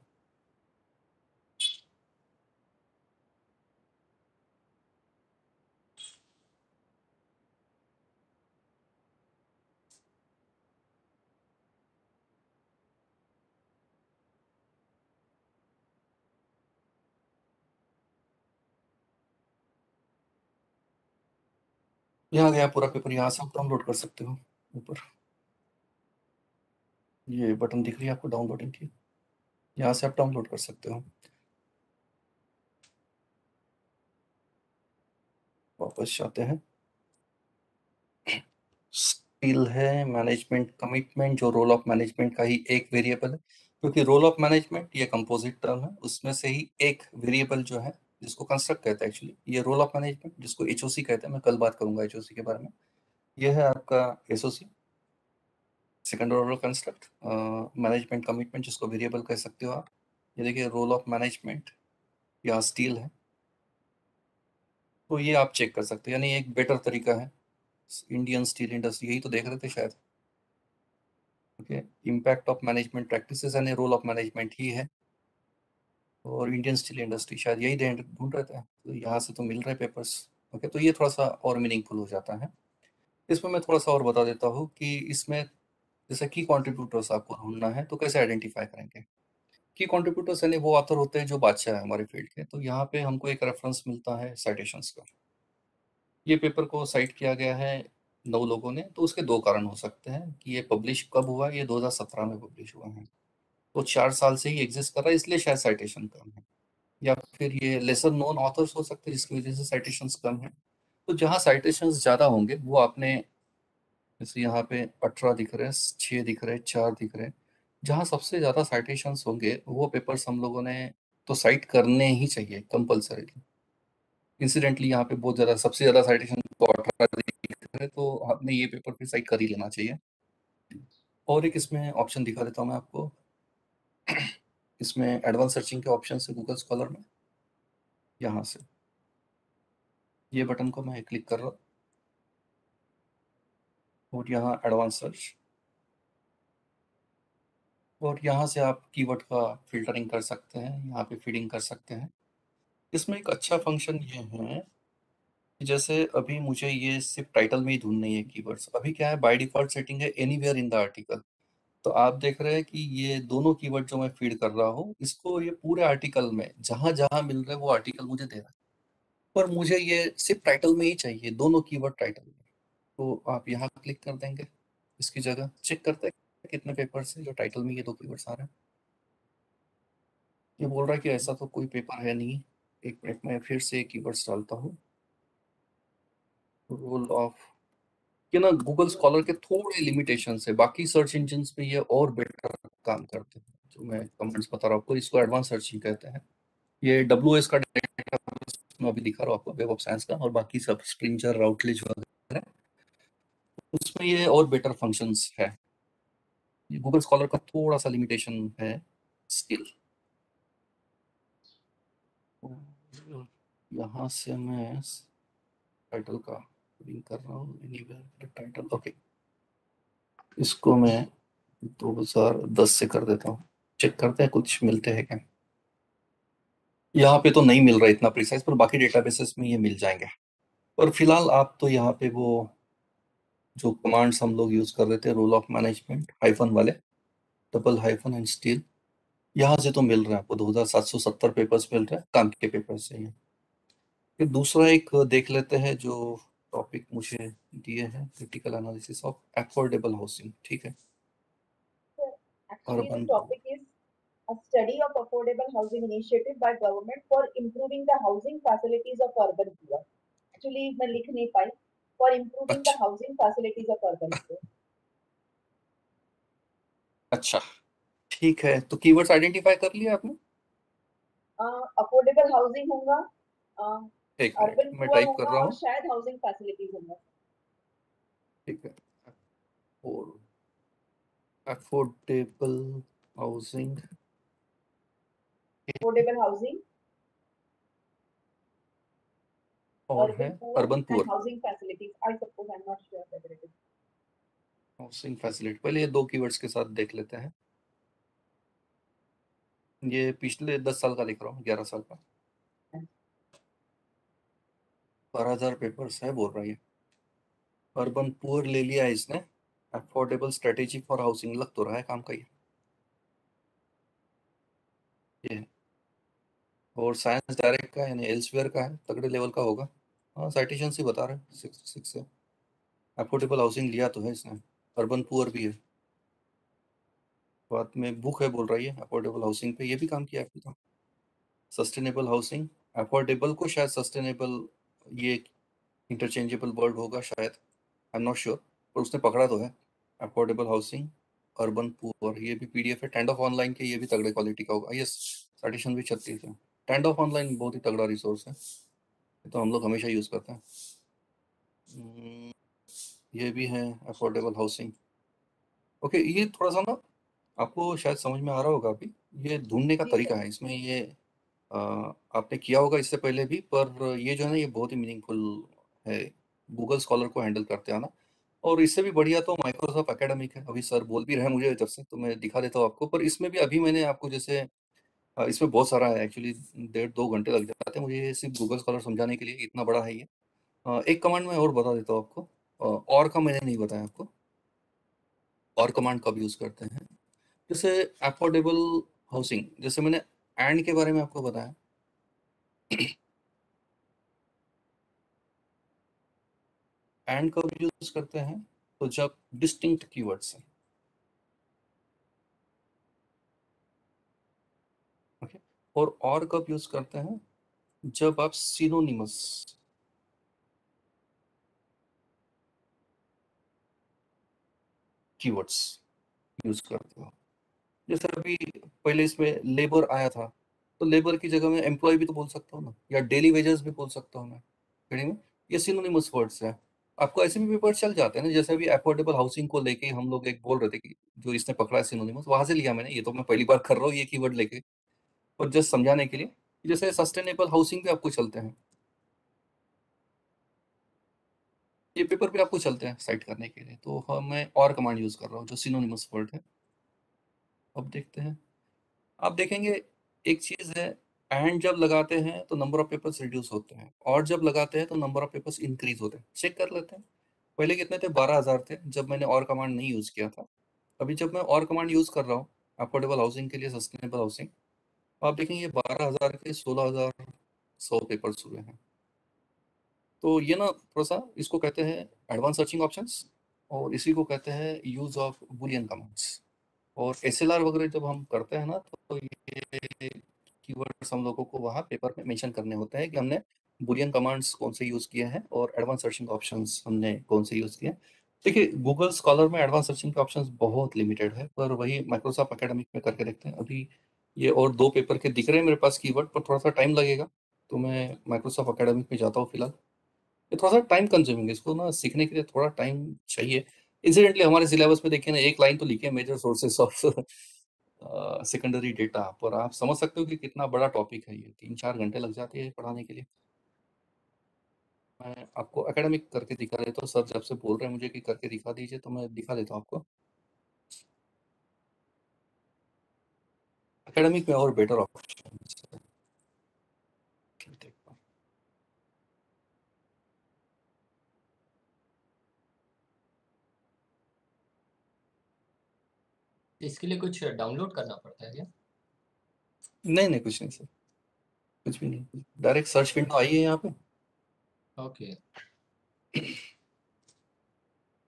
यहाँ गया पूरा पेपर, यहाँ से आप डाउनलोड कर सकते हो। ऊपर ये बटन दिख रही है आपको डाउनलोडिंग की, यहाँ से आप डाउनलोड कर सकते हो। वापस जाते हैं। स्टिल है मैनेजमेंट कमिटमेंट, जो रोल ऑफ मैनेजमेंट का ही एक वेरिएबल है, क्योंकि रोल ऑफ मैनेजमेंट ये कंपोजिट टर्म है, उसमें से ही एक वेरिएबल जो है जिसको कंस्ट्रक्ट कहते हैं एक्चुअली, ये रोल ऑफ मैनेजमेंट जिसको एचओसी कहते हैं। मैं कल बात करूंगा एचओसी के बारे में। ये है आपका SOC, second order construct. Management commitment जिसको वेरिएबल कह सकते हो आप। ये देखिए रोल ऑफ मैनेजमेंट, यहाँ स्टील है, तो ये आप चेक कर सकते हैं, यानी एक बेटर तरीका है। इंडियन स्टील इंडस्ट्री, यही तो देख रहे थे शायद। Okay, impact of management practices यानी रोल ऑफ मैनेजमेंट ही है, और इंडियन स्टील इंडस्ट्री शायद यही ढूंढ रहे थे, तो यहाँ से तो मिल रहे पेपर्स। ओके, तो ये थोड़ा सा और मीनिंगफुल हो जाता है। इसमें मैं थोड़ा सा और बता देता हूँ कि इसमें जैसे की कंट्रीब्यूटर्स आपको ढूंढना है तो कैसे आइडेंटिफाई करेंगे। की कंट्रीब्यूटर्स यानी वो ऑथर होते हैं जो बादशाह है हमारे फील्ड के। तो यहाँ पे हमको एक रेफरेंस मिलता है साइटेशंस का। ये पेपर को साइट किया गया है 9 लोगों ने, तो उसके 2 कारण हो सकते हैं कि ये पब्लिश कब हुआ। ये 2017 में पब्लिश हुआ है, तो 4 साल से ही एग्जिस्ट कर रहा है, इसलिए शायद साइटेशन कम है। या फिर ये लेसर नोन ऑथर्स हो सकते हैं जिसकी वजह से साइटेशंस कम है। तो जहाँ साइटेशंस ज़्यादा होंगे वो आपने, जैसे यहाँ पे 18 दिख रहे हैं, 6 दिख रहे हैं, 4 दिख रहे हैं, जहाँ सबसे ज़्यादा साइटेशंस होंगे वो पेपर्स हम लोगों ने तो साइट करने ही चाहिए कंपल्सरीली। इंसिडेंटली यहाँ पे बहुत ज़्यादा, सबसे ज़्यादा साइटेशन तो 18 दिख रहे हैं, तो आपने ये पेपर फिर साइट कर ही लेना चाहिए। और एक इसमें ऑप्शन दिखा देता हूँ मैं आपको। इसमें एडवांस सर्चिंग के ऑप्शन है गूगल स्कॉलर में, यहाँ से ये बटन को मैं क्लिक कर रहा हूँ और यहाँ एडवांस सर्च, और यहाँ से आप कीवर्ड का फिल्टरिंग कर सकते हैं, यहाँ पे फीडिंग कर सकते हैं। इसमें एक अच्छा फंक्शन ये है कि जैसे अभी मुझे ये सिर्फ टाइटल में ही ढूंढने है कीवर्ड्स। अभी क्या है, बाय डिफॉल्ट सेटिंग है एनीवेयर इन द आर्टिकल। तो आप देख रहे हैं कि ये दोनों कीवर्ड जो मैं फीड कर रहा हूँ, इसको ये पूरे आर्टिकल में जहां जहां मिल रहा है वो आर्टिकल मुझे दे रहा है, पर मुझे ये सिर्फ टाइटल में ही चाहिए, दोनों कीवर्ड टाइटल में। तो आप यहाँ क्लिक कर देंगे इसकी जगह। चेक करते हैं कितने पेपर्स हैं जो टाइटल में ये 2 कीवर्ड्स आ रहे हैं। ये बोल रहा है कि ऐसा तो कोई पेपर है नहीं। एक मिनट में फिर से कीवर्ड्स डालता हूँ। रोल ऑफ, ये ना गूगल स्कॉलर के थोड़े लिमिटेशन है, बाकी सर्च इंजिन पे ये और बेटर काम करते हैं। जो मैं कमेंट्स बता रहा हूँ आपको, इसको एडवांस सर्चिंग कहते हैं। ये डब्ल्यू का डेटा मैं अभी दिखा रहा हूँ आपको, वेब ऑफ साइंस का, और बाकी सब स्प्रिंजर राउटलेज वगैरह, उसमें ये और बेटर फंक्शंस है। ये गूगल स्कॉलर का थोड़ा सा लिमिटेशन है स्टिल। यहाँ से मैं टाइटल का लिंक कर रहा हूँ, एनीवेयर टाइटल। ओके, इसको मैं 2010 से कर देता हूँ। चेक करते हैं कुछ मिलते हैं क्या। यहाँ पे तो नहीं मिल रहा इतना प्रिसाइज, पर बाकी डेटाबेसेस में ये मिल जाएंगे। और फिलहाल आप तो यहाँ पे वो जो कमांड्स हम लोग यूज कर रहे थे, रूल ऑफ मैनेजमेंट हाइफन वाले, डबल हाइफन एंड स्टील, यहाँ से तो मिल रहा है आपको 2770 पेपर्स मिल रहे हैं, काम के पेपर्स से ही। फिर दूसरा एक देख लेते हैं जो टॉपिक मुझे दिए हैं, critical analysis of affordable housing, ठीक है। Actually, the urban topic is a study of affordable housing initiative by government for improving the housing facilities of urban poor. Actually, मैं लिख नहीं पाई, for improving the अच्छा housing facilities of urban poor. अच्छा, ठीक है। तो कीवर्ड्स आइडेंटिफाई कर लिया आपने? अफोर्डेबल हाउसिंग होगा, एक मिनट अर्बन मैं पुअर टाइप कर होगा रहा और हूँ। शायद हाउसिंग फैसिलिटीज होगा। ठीक है, और अफोर्डेबल हाउसिंग अफोर्डेबल हाउसिंग, और है urban poor urban and poor housing facilities. I suppose I'm not sure whether it is. Housing facility, पहले ये दो कीवर्ड्स के साथ देख लेते हैं। ये पिछले 10 साल का लिख रहा हूँ, 11 साल का, 12,000 पेपर्स है बोल रहा है। अर्बन पुअर ले लिया है इसने, अफोर्डेबल स्ट्रेटेजी फॉर हाउसिंग, लग तो रहा है काम का ये है। और साइंस डायरेक्ट का यानी एल्सवेयर का है, तगड़े लेवल का होगा। हाँ, साइटेशन ही बता रहे हैं 6 से। अफोर्डेबल हाउसिंग लिया तो है इसने, अर्बन पुअर भी है, बाद में बुक है बोल रही है अफोर्डेबल हाउसिंग पे, ये भी काम किया आपने तो। सस्टेनेबल हाउसिंग, अफोर्डेबल को शायद सस्टेनेबल, ये इंटरचेंजेबल वर्ड होगा शायद, आई एम नॉट श्योर, पर उसने पकड़ा तो है। अफोर्डेबल हाउसिंग, अर्बन पुअर, ये भी पीडीएफ है टैंड ऑफ ऑनलाइन के, ये भी तगड़े क्वालिटी का होगा। यस, साइटेशन भी 36 है। टैंड ऑफ ऑनलाइन बहुत ही तगड़ा रिसोर्स है, ये तो हम लोग हमेशा यूज करते हैं। ये भी है अफोर्डेबल हाउसिंग। ओके, ये थोड़ा सा ना आपको शायद समझ में आ रहा होगा अभी, ये ढूंढने का जी तरीका सर। है इसमें। ये आपने किया होगा इससे पहले भी, पर ये जो है ना ये बहुत ही मीनिंगफुल है, गूगल स्कॉलर को हैंडल करते आना। और इससे भी बढ़िया तो माइक्रोसॉफ्ट एकेडमिक है, अभी सर बोल भी रहे हैं मुझे जब से, तो मैं दिखा देता हूँ आपको। पर इसमें भी अभी मैंने आपको जैसे इसमें बहुत सारा है एक्चुअली, 1.5-2 घंटे लग जाते हैं मुझे ये सिर्फ गूगल स्कॉलर समझाने के लिए, इतना बड़ा है ये। एक कमांड में और बता देता हूँ आपको, और का मैंने नहीं बताया आपको, और कमांड कब यूज करते हैं। जैसे अफोर्डेबल हाउसिंग, जैसे मैंने एंड के बारे में आपको बताया, एंड कब यूज करते हैं, तो जब डिस्टिंक्ट कीवर्ड्स हैं, ओके। और कब यूज करते हैं, जब आप सिनोनिमस कीवर्ड्स यूज करते हो। जैसे अभी पहले इसमें लेबर आया था, तो लेबर की जगह में एम्प्लॉय भी तो बोल सकता हूँ ना, या डेली वेजेस भी बोल सकता हूँ मैं हेडिंग में। ये सिनोनिमस वर्ड्स है, आपको ऐसे भी पेपर चल जाते हैं ना। जैसे अभी अफोर्डेबल हाउसिंग को लेके हम लोग एक बोल रहे थे कि जो इसने पकड़ा है सिनोनिमस, वहां से लिया मैंने, ये तो मैं पहली बार कर रहा हूँ ये कीवर्ड लेके, और जस्ट समझाने के लिए। जैसे सस्टेनेबल हाउसिंग पे आपको चलते हैं, ये पेपर पे आपको चलते हैं साइट करने के लिए, तो हाँ मैं और कमांड यूज कर रहा हूँ जो सिनोनिमस वर्ड है। अब देखते हैं, आप देखेंगे एक चीज है, एंड जब लगाते हैं तो नंबर ऑफ पेपर्स रिड्यूस होते हैं, और जब लगाते हैं तो नंबर ऑफ पेपर्स इंक्रीज होते हैं। चेक कर लेते हैं, पहले कितने थे, 12,000 थे जब मैंने और कमांड नहीं यूज किया था। अभी जब मैं और कमांड यूज कर रहा हूँ अफोर्डेबल हाउसिंग के लिए, सस्टेनेबल हाउसिंग, तो आप देखेंगे 12,000 के 16,100 पेपर्स हुए हैं। तो ये ना थोड़ा सा इसको कहते हैं एडवांस सर्चिंग ऑप्शंस, और इसी को कहते हैं यूज ऑफ बुलियन कमांड्स। और एसएलआर वगैरह जब हम करते हैं ना, तो ये कीवर्ड्स हम लोगों को वहाँ पेपर में मेंशन करने होते हैं कि हमने बुलियन कमांड्स कौन से यूज किए हैं और एडवांस सर्चिंग ऑप्शंस हमने कौन से यूज किए हैं। देखिए गूगल स्कॉलर में एडवांस सर्चिंग के ऑप्शंस बहुत लिमिटेड है, पर वही माइक्रोसॉफ्ट एकेडमिक में करके देखते हैं। अभी ये और दो पेपर के दिख रहे हैं मेरे पास कीवर्ड, पर थोड़ा सा टाइम लगेगा, तो मैं माइक्रोसॉफ्ट एकेडमिक में जाता हूँ फिलहाल। ये थोड़ा सा टाइम कंज्यूमिंग है, इसको ना सीखने के लिए थोड़ा टाइम चाहिए। इंसिडेंटली हमारे सिलेबस में देखिए ना, एक लाइन तो लिखी है major sources of secondary data, पर आप समझ सकते हो कि कितना बड़ा टॉपिक है ये, 3-4 घंटे लग जाते हैं पढ़ाने के लिए। मैं आपको एकेडमिक करके दिखा देता हूँ, सर जब से बोल रहे हैं मुझे कि करके दिखा दीजिए, तो मैं दिखा देता हूँ आपको। एकेडमिक में और बेटर ऑप्शन, इसके लिए कुछ डाउनलोड करना पड़ता है क्या? नहीं कुछ नहीं सर, कुछ भी नहीं, डायरेक्ट सर्च विंडो आई है यहाँ पे। ओके।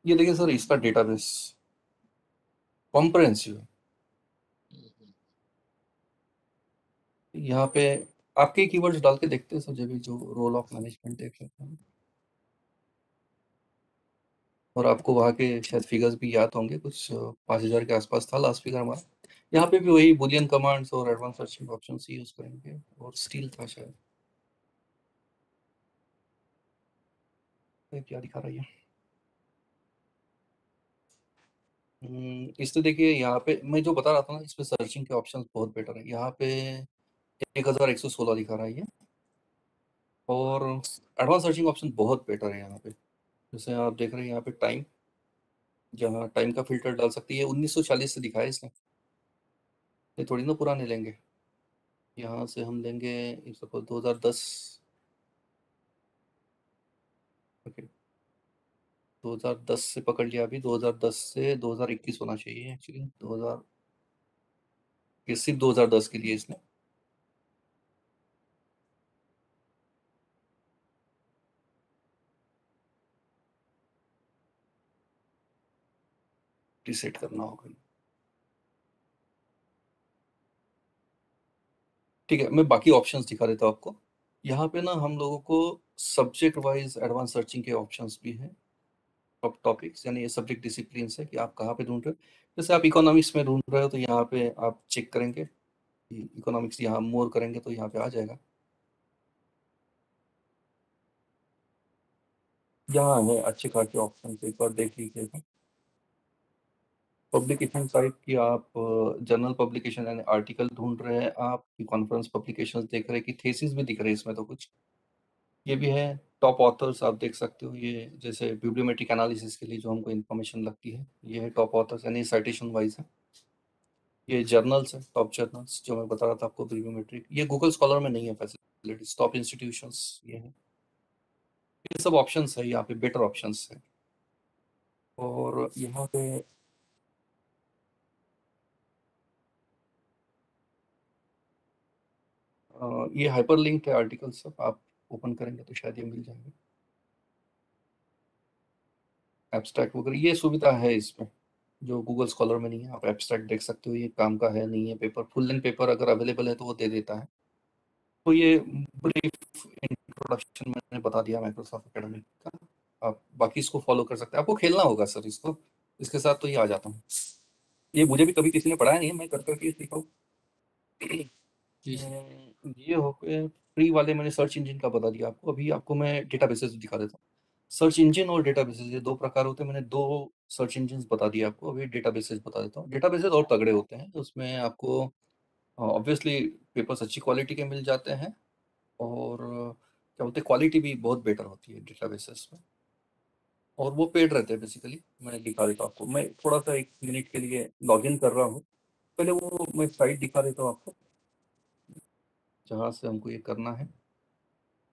ये देखिए सर, इसका डेटाबेस कॉम्प्रहेंसिव है। यहाँ पे आपके कीवर्ड्स डाल के देखते हैं सर, जब भी जो रोल ऑफ मैनेजमेंट देख लेते हैं, और आपको वहाँ के शायद फिगर्स भी याद होंगे, कुछ 5,000 के आसपास था लास्ट फिगर हमारा। यहाँ पे भी वही बुलियन कमांड्स और एडवांस सर्चिंग ऑप्शंस यूज करेंगे, और स्टील था शायद। ये क्या दिखा रही है? इस तो देखिए, यहाँ पे मैं जो बता रहा था ना, इस पे सर्चिंग के ऑप्शंस बहुत बेटर है। यहाँ पे 1116 दिखा रहा है ये, और एडवांस सर्चिंग ऑप्शन बहुत बेटर है यहाँ पे। जैसे आप देख रहे हैं यहाँ पे टाइम, जहाँ टाइम का फिल्टर डाल सकती है, 1940 से दिखाया इसने, ये थोड़ी ना पुराने लेंगे। यहाँ से हम लेंगे सपोज 2010, ओके 2010 से पकड़ लिया, अभी 2010 से 2021 होना चाहिए एक्चुअली, 2000, ये सिर्फ 2010 के लिए इसने। रीसेट करना होगा। ठीक है, मैं बाकी ऑप्शंस दिखा देता हूँ आपको। यहाँ पे ना हम लोगों को सब्जेक्ट वाइज एडवांस सर्चिंग के ऑप्शंस भी हैं, टॉपिक्स, यानी ये सब्जेक्ट डिसिप्लिन है कि आप कहाँ पे ढूंढ रहे हो। जैसे आप इकोनॉमिक्स में ढूंढ रहे हो तो यहाँ पे आप चेक करेंगे, इकोनॉमिक्स यहाँ मोर करेंगे तो यहाँ पे आ जाएगा। यहाँ है अच्छे खासे ऑप्शन, एक बार देख लीजिएगा। पब्लिकेशन टाइप की आप जर्नल पब्लिकेशन यानी आर्टिकल ढूंढ रहे हैं, आप कॉन्फ्रेंस पब्लिकेशंस देख रहे हैं कि थेसिस भी दिख रहे हैं इसमें तो कुछ, ये भी है। टॉप ऑथर्स आप देख सकते हो, ये जैसे बिब्लियोमेट्रिक एनालिसिस के लिए जो हमको इन्फॉर्मेशन लगती है, ये है टॉप ऑथर्स, यानी साइटेशन वाइज है। ये जर्नल्स है, टॉप जर्नल्स जो मैं बता रहा था आपको बिब्लियोमेट्रिक, ये गूगल स्कॉलर में नहीं है फैसिलिटीज, टॉप इंस्टीट्यूशंस ये है। ये सब ऑप्शंस है, यहाँ पे बेटर ऑप्शंस है। और यहाँ पे ये हाइपर लिंक है आर्टिकल, सब आप ओपन करेंगे तो शायद ये मिल जाएंगे, एब्स्ट्रैक्ट वगैरह, ये सुविधा है इसमें जो गूगल स्कॉलर में नहीं है। आप एब्स्ट्रैक्ट देख सकते हो, ये काम का है नहीं है पेपर, फुल लेंथ पेपर अगर अवेलेबल है तो वो दे देता है। तो ये ब्रीफ इंट्रोडक्शन मैंने बता दिया माइक्रोसॉफ्ट एकेडमिक का, आप बाकी इसको फॉलो कर सकते हैं। आपको खेलना होगा सर इसको, इसके साथ तो ये आ जाता हूँ। ये मुझे भी कभी किसी ने पढ़ाया नहीं है, मैं कर करके सीखा हूँ। जी सर। ये हो गए फ्री वाले, मैंने सर्च इंजन का बता दिया आपको। अभी आपको मैं डेटाबेसेस दिखा देता हूँ। सर्च इंजन और डेटाबेसेस ये दो प्रकार होते हैं, मैंने दो सर्च इंजन बता दिया आपको, अभी डेटाबेसेस बता देता हूँ। डेटाबेसेस और तगड़े होते हैं, उसमें आपको ऑब्वियसली पेपर्स अच्छी क्वालिटी के मिल जाते हैं, और क्या बोलते हैं, क्वालिटी भी बहुत बेटर होती है डेटाबेसेस में, और वो पेड रहते हैं बेसिकली। मैं दिखा देता हूँ आपको, मैं थोड़ा सा 1 मिनट के लिए लॉग इन कर रहा हूँ, पहले वो मैं साइट दिखा देता हूँ आपको जहाँ से हमको ये करना है।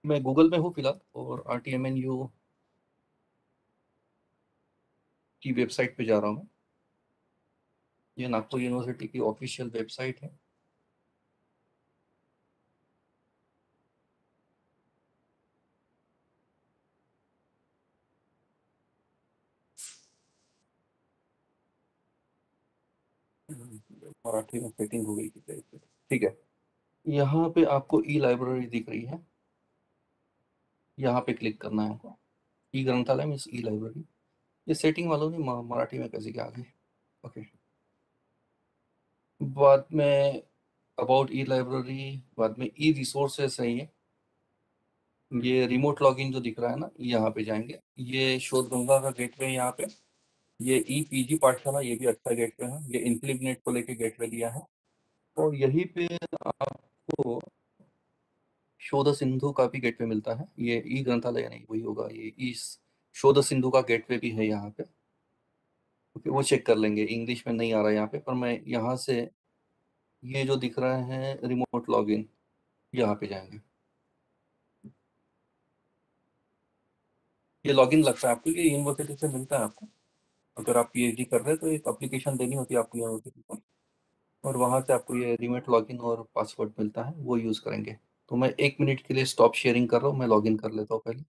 मैं गूगल में हूँ फिलहाल, और RTMNU की वेबसाइट पे जा रहा हूँ। ये नागपुर यूनिवर्सिटी की ऑफिशियल वेबसाइट है। मराठी में सेटिंग हो गई थी, ठीक है। यहाँ पे आपको ई लाइब्रेरी दिख रही है, यहाँ पे क्लिक करना है आपको। ई ग्रंथालय मीन्स ई लाइब्रेरी। ये सेटिंग वालों ने मराठी में कैसे क्या आ गई, ओके। बाद में अबाउट ई लाइब्रेरी, बाद में ई रिसोर्सेस है ये रिमोट लॉगिन जो दिख रहा है ना, यहाँ पे जाएंगे। ये शोध गंगा का गेटवे है यहाँ पे। ये ई पीजी पाठशाला, ये भी अच्छा गेटवे है। ये इनक्लिबनेट को लेके गेटवे दिया है, और यहीं पे आपको शोध सिंधु का भी गेटवे मिलता है। ये ई ग्रंथालय नहीं, वही होगा, ये ई शोध सिंधु का गेटवे भी है यहाँ पे, ओके। वो चेक कर लेंगे, इंग्लिश में नहीं आ रहा है यहाँ पे, पर मैं यहाँ से ये जो दिख रहा है रिमोट लॉगिन, यहाँ पे जाएंगे। ये लॉगिन लगता है आपको, ये यूनिवर्सिटी से मिलता है आपको, अगर आप पीएचडी कर रहे हैं तो एक एप्लीकेशन देनी होती है आपको यूनिवर्सिटी को, और वहाँ से आपको ये रिमोट लॉगिन और पासवर्ड मिलता है, वो यूज़ करेंगे। तो मैं 1 मिनट के लिए स्टॉप शेयरिंग कर रहा हूँ, मैं लॉगिन कर लेता हूँ पहले।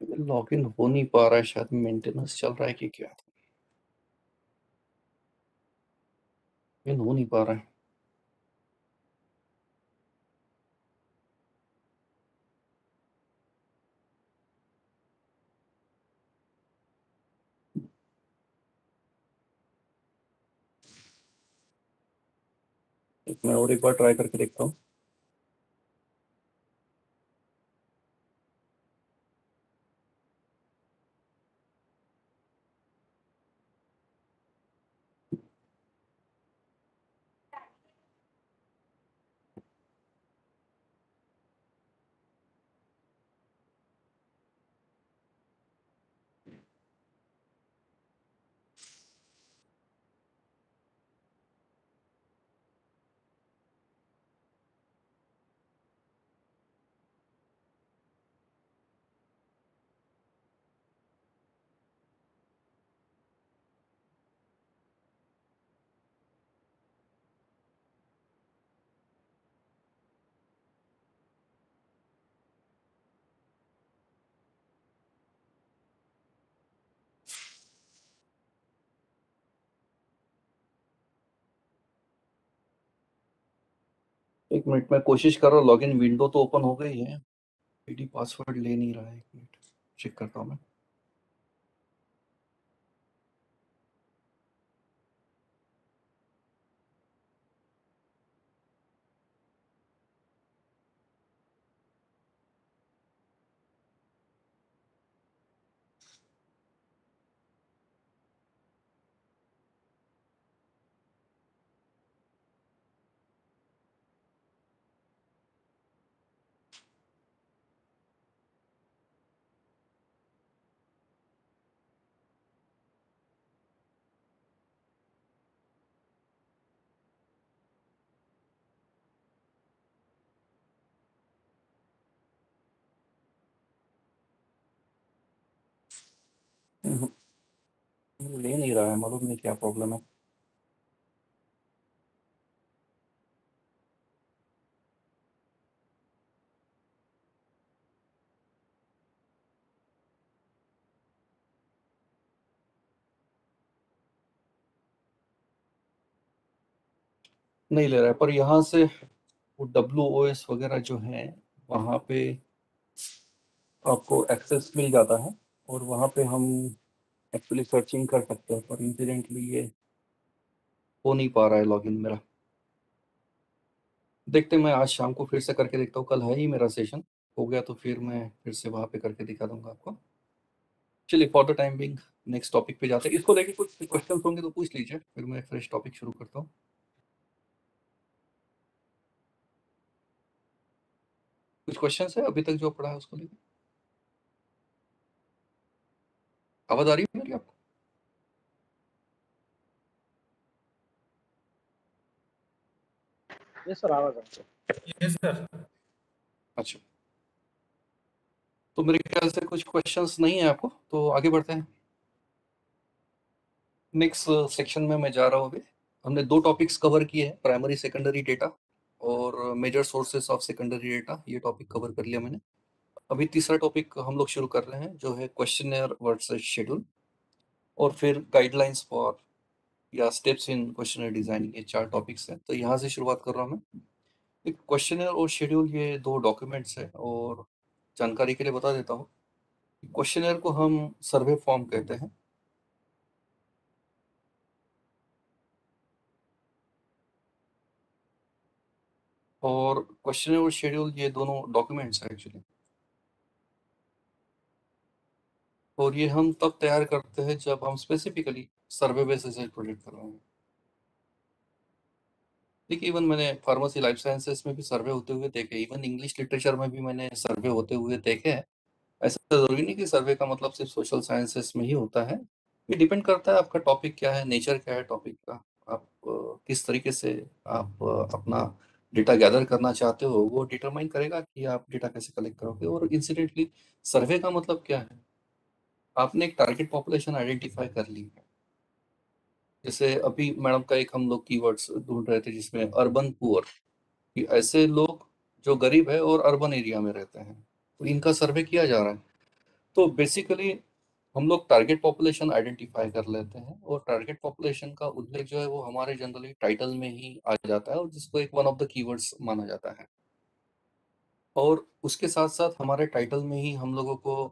लॉगिन हो नहीं पा रहा है, शायद मेंटेनेंस चल रहा है कि क्या, लॉगिन हो नहीं पा रहा है। मैं और एक बार ट्राई करके देखता हूँ। एक मिनट में कोशिश कर रहा हूँ, लॉगिन विंडो तो ओपन हो गई है, आईडी पासवर्ड ले नहीं रहा है। एक मिनट चेक करता हूँ मैं। ले नहीं रहा है, मालूम नहीं क्या प्रॉब्लम है। नहीं ले रहा है, पर यहाँ से वो WOS वगैरह जो है वहाँ पे आपको एक्सेस मिल जाता है, और वहाँ पे हम एक्चुअली सर्चिंग कर सकते हैं, पर इंसिडेंटली ये हो नहीं पा रहा है लॉगिन मेरा। देखते हैं, मैं आज शाम को फिर से करके देखता हूँ, कल है ही मेरा सेशन, हो गया तो फिर मैं फिर से वहाँ पे करके दिखा दूंगा आपको। चलिए, for the time being next topic पे जाते हैं। इसको लेके कुछ क्वेश्चन होंगे तो पूछ लीजिए, फिर मैं फ्रेश टॉपिक शुरू करता हूँ। कुछ क्वेश्चन है अभी तक जो पढ़ा है उसको लेके? आवाज आ रही है मेरी आपको? यस सर, आवाज आ रही है। Yes sir. अच्छा, तो मेरे ख्याल से कुछ क्वेश्चंस नहीं है आपको, तो आगे बढ़ते हैं। नेक्स्ट सेक्शन में मैं जा रहा हूँ अभी। हमने 2 टॉपिक्स कवर किए हैं, प्राइमरी सेकेंडरी डेटा और major sources of secondary data, ये टॉपिक कवर कर लिया मैंने। अभी तीसरा टॉपिक हम लोग शुरू कर रहे हैं, जो है क्वेश्चनर वर्सेस शेड्यूल, और फिर गाइडलाइंस फॉर या स्टेप्स इन क्वेश्चनर डिजाइनिंग। ये 4 टॉपिक्स हैं, तो यहाँ से शुरुआत कर रहा हूँ मैं। एक क्वेश्चनर और शेड्यूल ये 2 डॉक्यूमेंट्स हैं, और जानकारी के लिए बता देता हूँ। क्वेश्चनर को हम सर्वे फॉर्म कहते हैं। और क्वेश्चनर और शेड्यूल ये दोनों डॉक्यूमेंट्स हैं एक्चुअली। और ये हम तब तैयार करते हैं जब हम स्पेसिफिकली सर्वे बेसिस प्रोजेक्ट कर रहे हैं। देखिए, इवन मैंने फार्मेसी लाइफ साइंसेस में भी सर्वे होते हुए देखे, इवन इंग्लिश लिटरेचर में भी मैंने सर्वे होते हुए देखे हैं। ऐसा जरूरी नहीं कि सर्वे का मतलब सिर्फ सोशल साइंसेस में ही होता है। ये डिपेंड करता है आपका टॉपिक क्या है, नेचर क्या है टॉपिक का, आप किस तरीके से आप अपना डेटा गैदर करना चाहते हो, वो डिटरमाइन करेगा कि आप डेटा कैसे कलेक्ट करोगे। और इंसिडेंटली सर्वे का मतलब क्या है, आपने एक टारगेट पॉपुलेशन आइडेंटिफाई कर ली है। जैसे अभी मैडम का एक हम लोग कीवर्ड्स ढूंढ रहे थे जिसमें अर्बन पुअर, कि ऐसे लोग जो गरीब है और अर्बन एरिया में रहते हैं, तो इनका सर्वे किया जा रहा है। तो बेसिकली हम लोग टारगेट पॉपुलेशन आइडेंटिफाई कर लेते हैं, और टारगेट पॉपुलेशन का उल्लेख जो है वो हमारे जनरली टाइटल में ही आ जाता है, और जिसको एक वन ऑफ द कीवर्ड्स माना जाता है। और उसके साथ साथ हमारे टाइटल में ही हम लोगों को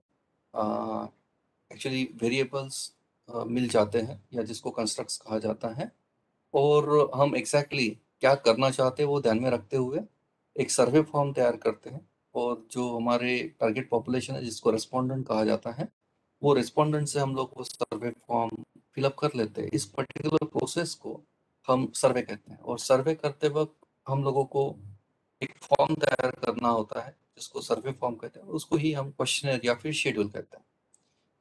एक्चुअली वेरिएबल्स मिल जाते हैं, या जिसको कंस्ट्रक्ट्स कहा जाता है। और हम एग्जैक्टली क्या करना चाहते हैं वो ध्यान में रखते हुए एक सर्वे फॉर्म तैयार करते हैं। और जो हमारे टारगेट पॉपुलेशन है जिसको रेस्पोंडेंट कहा जाता है, वो रेस्पोंडेंट से हम लोग वो सर्वे फॉर्म फिलअप कर लेते हैं। इस पर्टिकुलर प्रोसेस को हम सर्वे कहते हैं। और सर्वे करते वक्त हम लोगों को एक फॉर्म तैयार करना होता है जिसको सर्वे फॉर्म कहते हैं, उसको ही हम क्वेश्चनर या फिर शेड्यूल कहते हैं।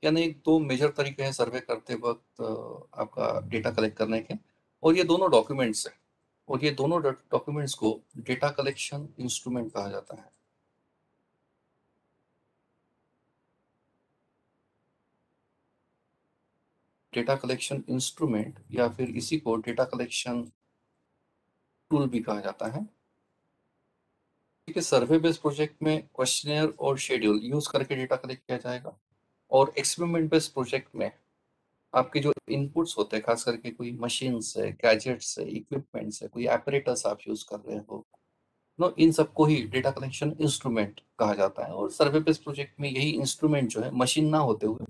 यानी 2 मेजर तरीके हैं सर्वे करते वक्त आपका डेटा कलेक्ट करने के। और ये दोनों डॉक्यूमेंट्स हैं, और ये दोनों डॉक्यूमेंट्स को डेटा कलेक्शन इंस्ट्रूमेंट कहा जाता है। डेटा कलेक्शन इंस्ट्रूमेंट या फिर इसी को डेटा कलेक्शन टूल भी कहा जाता है। ठीक है, सर्वे बेस्ड प्रोजेक्ट में क्वेश्चनर और शेड्यूल यूज करके डेटा कलेक्ट किया जाएगा। और एक्सपेरिमेंट बेस्ड प्रोजेक्ट में आपके जो इनपुट्स होते हैं, खास करके कोई मशीन्स है, गैजेट्स है, इक्विपमेंट्स है, कोई एपरेटस आप यूज कर रहे हो, नो, इन सबको ही डेटा कलेक्शन इंस्ट्रूमेंट कहा जाता है। और सर्वे बेस्ड प्रोजेक्ट में यही इंस्ट्रूमेंट जो है मशीन ना होते हुए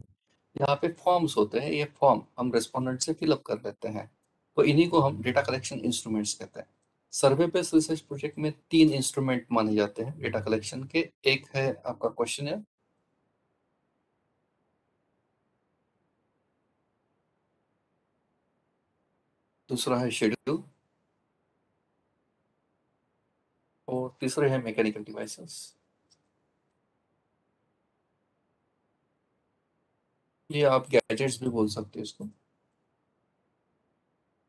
यहाँ पे फॉर्म्स होते हैं, ये फॉर्म हम रेस्पोंडेंट से फिलअप कर लेते हैं। तो इन्हीं को हम डेटा कलेक्शन इंस्ट्रूमेंट्स कहते हैं। सर्वे बेस्ड रिसर्च प्रोजेक्ट में 3 इंस्ट्रूमेंट माने जाते हैं डेटा कलेक्शन के। एक है आपका क्वेश्चनर, दूसरा है शेड्यूल, और तीसरे है मैकेनिकल डिवाइसेस। ये आप गैजेट्स भी बोल सकते हो इसको।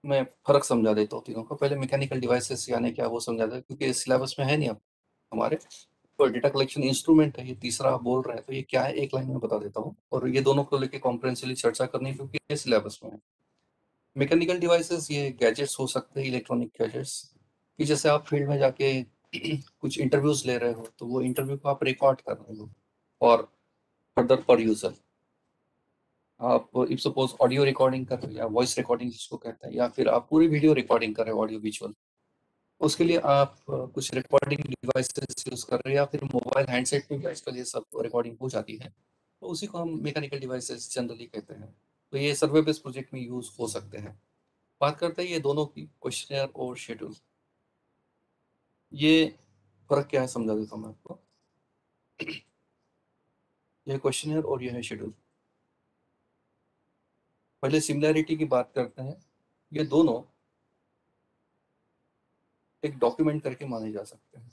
मैं फर्क समझा देता हूँ तीनों का। पहले मैकेनिकल डिवाइसेस यानी क्या वो समझा दें, क्योंकि सिलेबस में है नहीं अब हमारे। तो डेटा कलेक्शन इंस्ट्रूमेंट है, ये तीसरा आप बोल रहे हैं, तो ये क्या है एक लाइन में बता देता हूँ। और ये दोनों को लेकर कॉम्प्रिहेंसिवली चर्चा करनी है क्योंकि ये सिलेबस में है। मैकेनिकल डिवाइसेस ये गैजेट्स हो सकते हैं, इलेक्ट्रॉनिक गैजेट्स, कि जैसे आप फील्ड में जाके कुछ इंटरव्यूज ले रहे हो, तो वो इंटरव्यू को आप रिकॉर्ड कर रहे हो और फर्दर पर यूजर। आप इफ सपोज ऑडियो रिकॉर्डिंग कर रहे हो, या वॉइस रिकॉर्डिंग जिसको कहते हैं, या फिर आप पूरी वीडियो रिकॉर्डिंग कर रहे हो, ऑडियो विजुअल, उसके लिए आप कुछ रिकॉर्डिंग डिवाइसेस यूज कर रहे हो, या फिर मोबाइल हैंडसेट में भी आजकल ये सब रिकॉर्डिंग हो जाती है, तो उसी को हम मैकेनिकल डिवाइसेस जनरली कहते हैं। तो ये सर्वे बेस्ड प्रोजेक्ट में यूज हो सकते हैं। बात करते हैं ये दोनों की, क्वेश्चनर और शेड्यूल। ये फर्क क्या है समझा देता हूँ मैं आपको। यह क्वेश्चनर और यह है शेड्यूल। पहले सिमिलैरिटी की बात करते हैं। ये दोनों एक डॉक्यूमेंट करके माने जा सकते हैं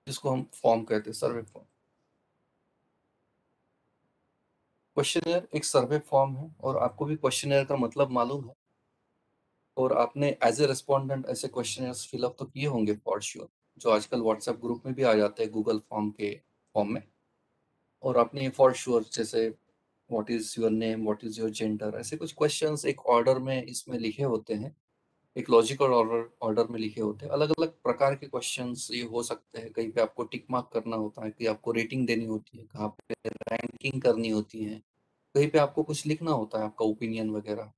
जिसको हम फॉर्म कहते हैं, सर्वे फॉर्म। क्वेश्चनर एक सर्वे फॉर्म है, और आपको भी क्वेश्चनर का मतलब मालूम है, और आपने एज ए रेस्पोंडेंट ऐसे क्वेश्चनर्स फिलअप तो किए होंगे फॉर श्योर, जो आजकल व्हाट्सएप ग्रुप में भी आ जाते हैं गूगल फॉर्म के फॉर्म में। और आपने फॉर श्योर जैसे what is your name, what is your gender, ऐसे कुछ क्वेश्चंस एक ऑर्डर में इसमें लिखे होते हैं, एक लॉजिकल ऑर्डर में लिखे होते हैं। अलग अलग प्रकार के क्वेश्चंस ये हो सकते हैं। कहीं पे आपको टिक मार्क करना होता है, कहीं आपको रेटिंग देनी होती है, कहाँ पे रैंकिंग करनी होती है, कहीं पे आपको कुछ लिखना होता है, आपका ओपिनियन वगैरह।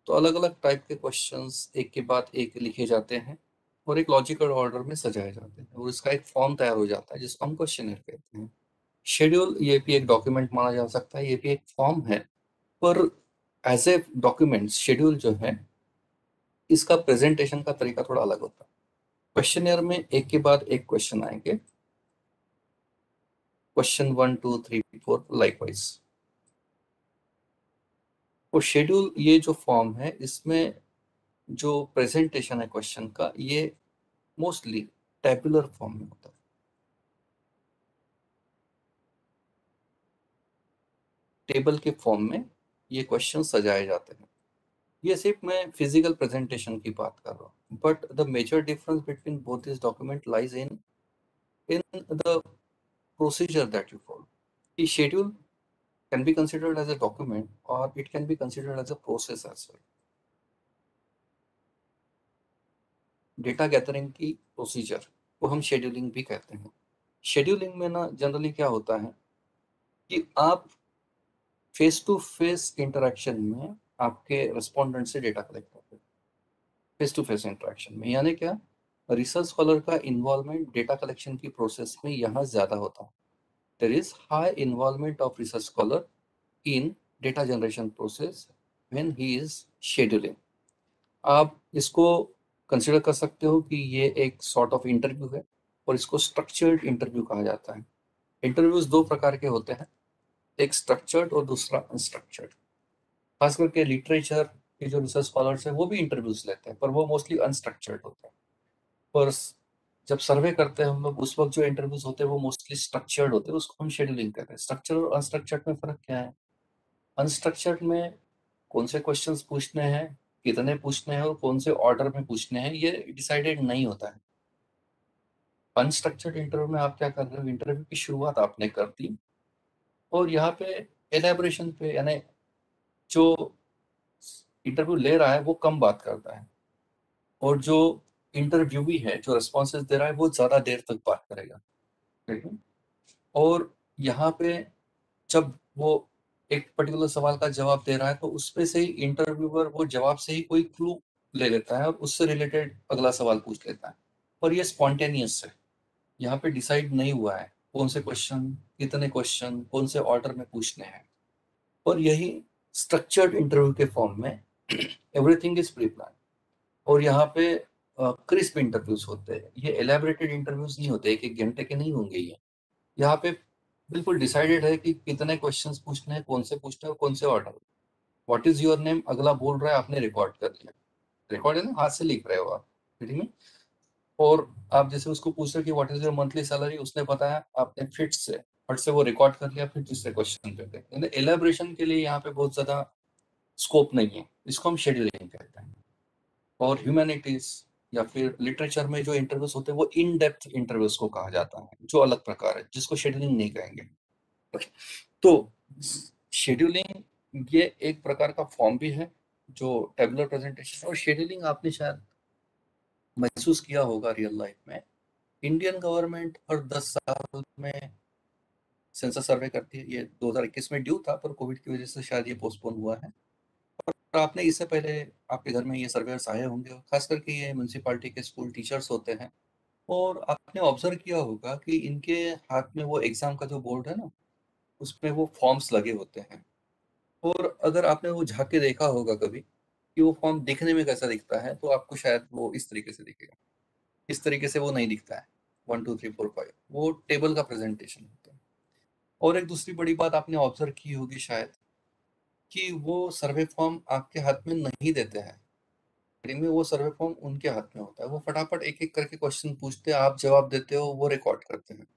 तो अलग अलग टाइप के क्वेश्चंस एक के बाद एक लिखे जाते हैं और एक लॉजिकल ऑर्डर में सजाए जाते हैं और इसका एक फॉर्म तैयार हो जाता है जिसको हम क्वेश्चनर कहते हैं। शेड्यूल ये भी एक डॉक्यूमेंट माना जा सकता है, ये भी एक फॉर्म है, पर एज ए डॉक्यूमेंट शेड्यूल जो है इसका प्रेजेंटेशन का तरीका थोड़ा अलग होता है। क्वेश्चनर में एक के बाद एक क्वेश्चन आएंगे, क्वेश्चन 1 2 3 4 लाइकवाइज। और शेड्यूल ये जो फॉर्म है इसमें जो प्रेजेंटेशन है क्वेश्चन का ये मोस्टली टेबुलर फॉर्म में होता है। टेबल के फॉर्म में ये क्वेश्चन सजाए जाते हैं। ये सिर्फ मैं फिजिकल प्रेजेंटेशन की बात कर रहा हूँ, but the major difference between both this document lies in the procedure that you follow. The schedule can be considered as a document or it can be considered as a process as well. Data gathering की प्रोसीजर को हम शेड्यूलिंग भी कहते हैं। शेड्यूलिंग में ना जनरली क्या होता है कि आप फेस टू फेस इंटरेक्शन में आपके रेस्पोंडेंट से डेटा कलेक्ट करते हैं। फेस टू फेस इंटरेक्शन में यानी क्या, रिसर्च स्कॉलर का इन्वॉल्वमेंट डेटा कलेक्शन की प्रोसेस में यहाँ ज़्यादा होता है। There is high involvement of research scholar in data generation process when he is scheduling। आप इसको कंसिडर कर सकते हो कि ये एक सॉर्ट ऑफ इंटरव्यू है और इसको स्ट्रक्चर्ड इंटरव्यू कहा जाता है। इंटरव्यूज दो प्रकार के होते हैं, एक स्ट्रक्चर्ड और दूसरा अनस्ट्रक्चर्ड। खास करके लिटरेचर के जो रिसर्च स्कॉलर्स हैं वो भी इंटरव्यूज लेते हैं, पर वो मोस्टली अनस्ट्रक्चर्ड होते हैं। पर जब सर्वे करते हैं हम लोग उस वक्त जो इंटरव्यूज होते हैं वो मोस्टली स्ट्रक्चर्ड होते हैं, उसको हम शेड्यूलिंग कहते हैं। स्ट्रक्चर और अनस्ट्रक्चर्ड में फर्क क्या है? अनस्ट्रक्चर्ड में कौन से क्वेश्चंस पूछने हैं, कितने पूछने हैं और कौन से ऑर्डर में पूछने हैं ये डिसाइडेड नहीं होता है। अनस्ट्रक्चर्ड इंटरव्यू में आप क्या कर रहे हो, इंटरव्यू की शुरुआत आपने कर दी और यहाँ पे एलेबोरेशन पे यानी जो इंटरव्यू ले रहा है वो कम बात करता है और जो इंटरव्यूवी है जो रिस्पॉन्सेज दे रहा है वो ज़्यादा देर तक बात करेगा, ठीक है। और यहाँ पे जब वो एक पर्टिकुलर सवाल का जवाब दे रहा है तो उसमें से ही इंटरव्यूअर वो जवाब से ही कोई क्लू ले लेता है और उससे रिलेटेड अगला सवाल पूछ लेता है। पर ये स्पॉन्टेनियस है, यहाँ पे डिसाइड नहीं हुआ है कौन से क्वेश्चन, कितने क्वेश्चन, कौन से ऑर्डर में पूछने हैं। और यही स्ट्रक्चर्ड इंटरव्यू के फॉर्म में एवरीथिंग इज प्री प्लान और यहाँ पे क्रिस्प इंटरव्यूज होते हैं। ये एलैबोरेटेड इंटरव्यूज नहीं होते, एक एक घंटे के नहीं होंगे ये। यहाँ पे बिल्कुल डिसाइडेड है कि कितने क्वेश्चंस पूछने हैं, कौन से पूछने हैं और कौन से order. What is your name, अगला बोल रहा है, आपने रिकॉर्ड कर लिया। रिकॉर्ड है ना, हाथ से लिख रहे हो आप, ठीक है। और आप जैसे उसको पूछ रहे कि what is your monthly salary, उसने बताया, आपने फिट से वो रिकॉर्ड कर लिया, फिर दूसरे क्वेश्चन पे गए। एलेबोरेशन के लिए यहाँ पे बहुत ज्यादा स्कोप नहीं है, इसको हम शेड्यूलिंग कहते हैं। और ह्यूमैनिटीज या फिर लिटरेचर में जो इंटरव्यूज होते हैं वो इन डेप्थ इंटरव्यूज को कहा जाता है, जो अलग प्रकार है, जिसको शेड्यूलिंग नहीं कहेंगे। तो शेड्यूलिंग ये एक प्रकार का फॉर्म भी है जो टेबुलर प्रेजेंटेशन। और शेड्यूलिंग आपने शायद महसूस किया होगा रियल लाइफ में, इंडियन गवर्नमेंट हर 10 साल में सेंसस सर्वे करती है। ये 2021 में ड्यू था पर कोविड की वजह से शायद ये पोस्टपोन हुआ है। और आपने इससे पहले आपके घर में ये सर्वेयर्स आए होंगे, खास करके ये म्यूनसिपालिटी के स्कूल टीचर्स होते हैं। और आपने ऑब्जर्व किया होगा कि इनके हाथ में वो एग्जाम का जो बोर्ड है ना, उसमें वो फॉर्म्स लगे होते हैं। और अगर आपने वो झाँक के देखा होगा कभी कि वो फॉर्म दिखने में कैसा दिखता है, तो आपको शायद वो इस तरीके से दिखेगा। इस तरीके से वो नहीं दिखता है 1 2 3 4 5, वो टेबल का प्रेजेंटेशन होता है। और एक दूसरी बड़ी बात आपने ऑब्जर्व की होगी शायद कि वो सर्वे फॉर्म आपके हाथ में नहीं देते हैं, में वो सर्वे फॉर्म उनके हाथ में होता है। वो फटाफट एक एक करके क्वेश्चन पूछते हैं, आप जवाब देते हो, वो रिकॉर्ड करते हैं।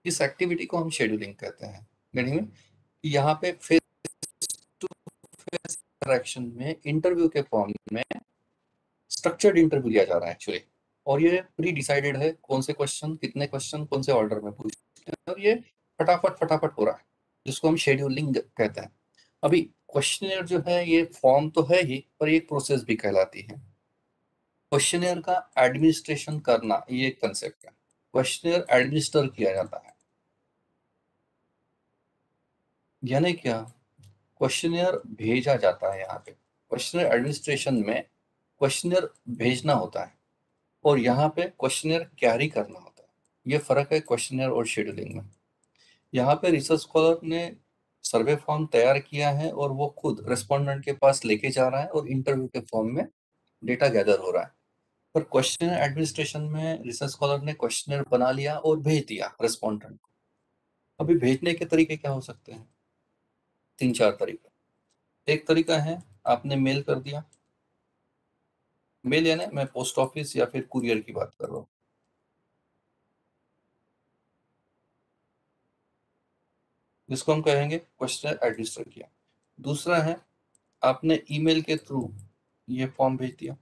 इस एक्टिविटी को हम शेड्यूलिंग कहते हैं। मीनिंग यहाँ पे फेस टू फेस इंटरेक्शन में इंटरव्यू के फॉर्म में स्ट्रक्चर्ड इंटरव्यू लिया जा रहा है एक्चुअली। और ये प्री डिसाइडेड है कौन से क्वेश्चन, कितने क्वेश्चन, कौन से ऑर्डर में पूछते हैं, और ये फटाफट हो रहा है, जिसको हम शेड्यूलिंग कहते हैं। अभी क्वेश्चनियर जो है ये फॉर्म तो है ही, पर ये प्रोसेस भी कहलाती है। क्वेश्चनियर का एडमिनिस्ट्रेशन करना ये एक कंसेप्ट है। क्वेश्चनियर एडमिनिस्टर किया जाता है, यानी क्या, क्वेश्चनियर भेजा जाता है यहाँ पे क्वेश्चनर एडमिनिस्ट्रेशन में क्वेश्चनर भेजना होता है और यहाँ पे क्वेश्चनर कैरी करना होता है। ये फर्क है क्वेश्चनर और शेड्यूलिंग में। यहाँ पे रिसर्च स्कॉलर ने सर्वे फॉर्म तैयार किया है और वो खुद रेस्पोंडेंट के पास लेके जा रहा है और इंटरव्यू के फॉर्म में डेटा गैदर हो रहा है। पर क्वेश्चनर एडमिनिस्ट्रेशन में रिसर्च स्कॉलर ने क्वेश्चनर बना लिया और भेज दिया रेस्पोंडेंट को। अभी भेजने के तरीके क्या हो सकते हैं? 3-4 तरीके। एक तरीका है आपने मेल कर दिया। मेल यानी मैं पोस्ट ऑफिस या फिर कुरियर की बात कर रहा हूँ। जिसको हम कहेंगे क्वेश्चनर एडमिनिस्टर किया। दूसरा है आपने ईमेल के थ्रू ये फॉर्म भेज दिया।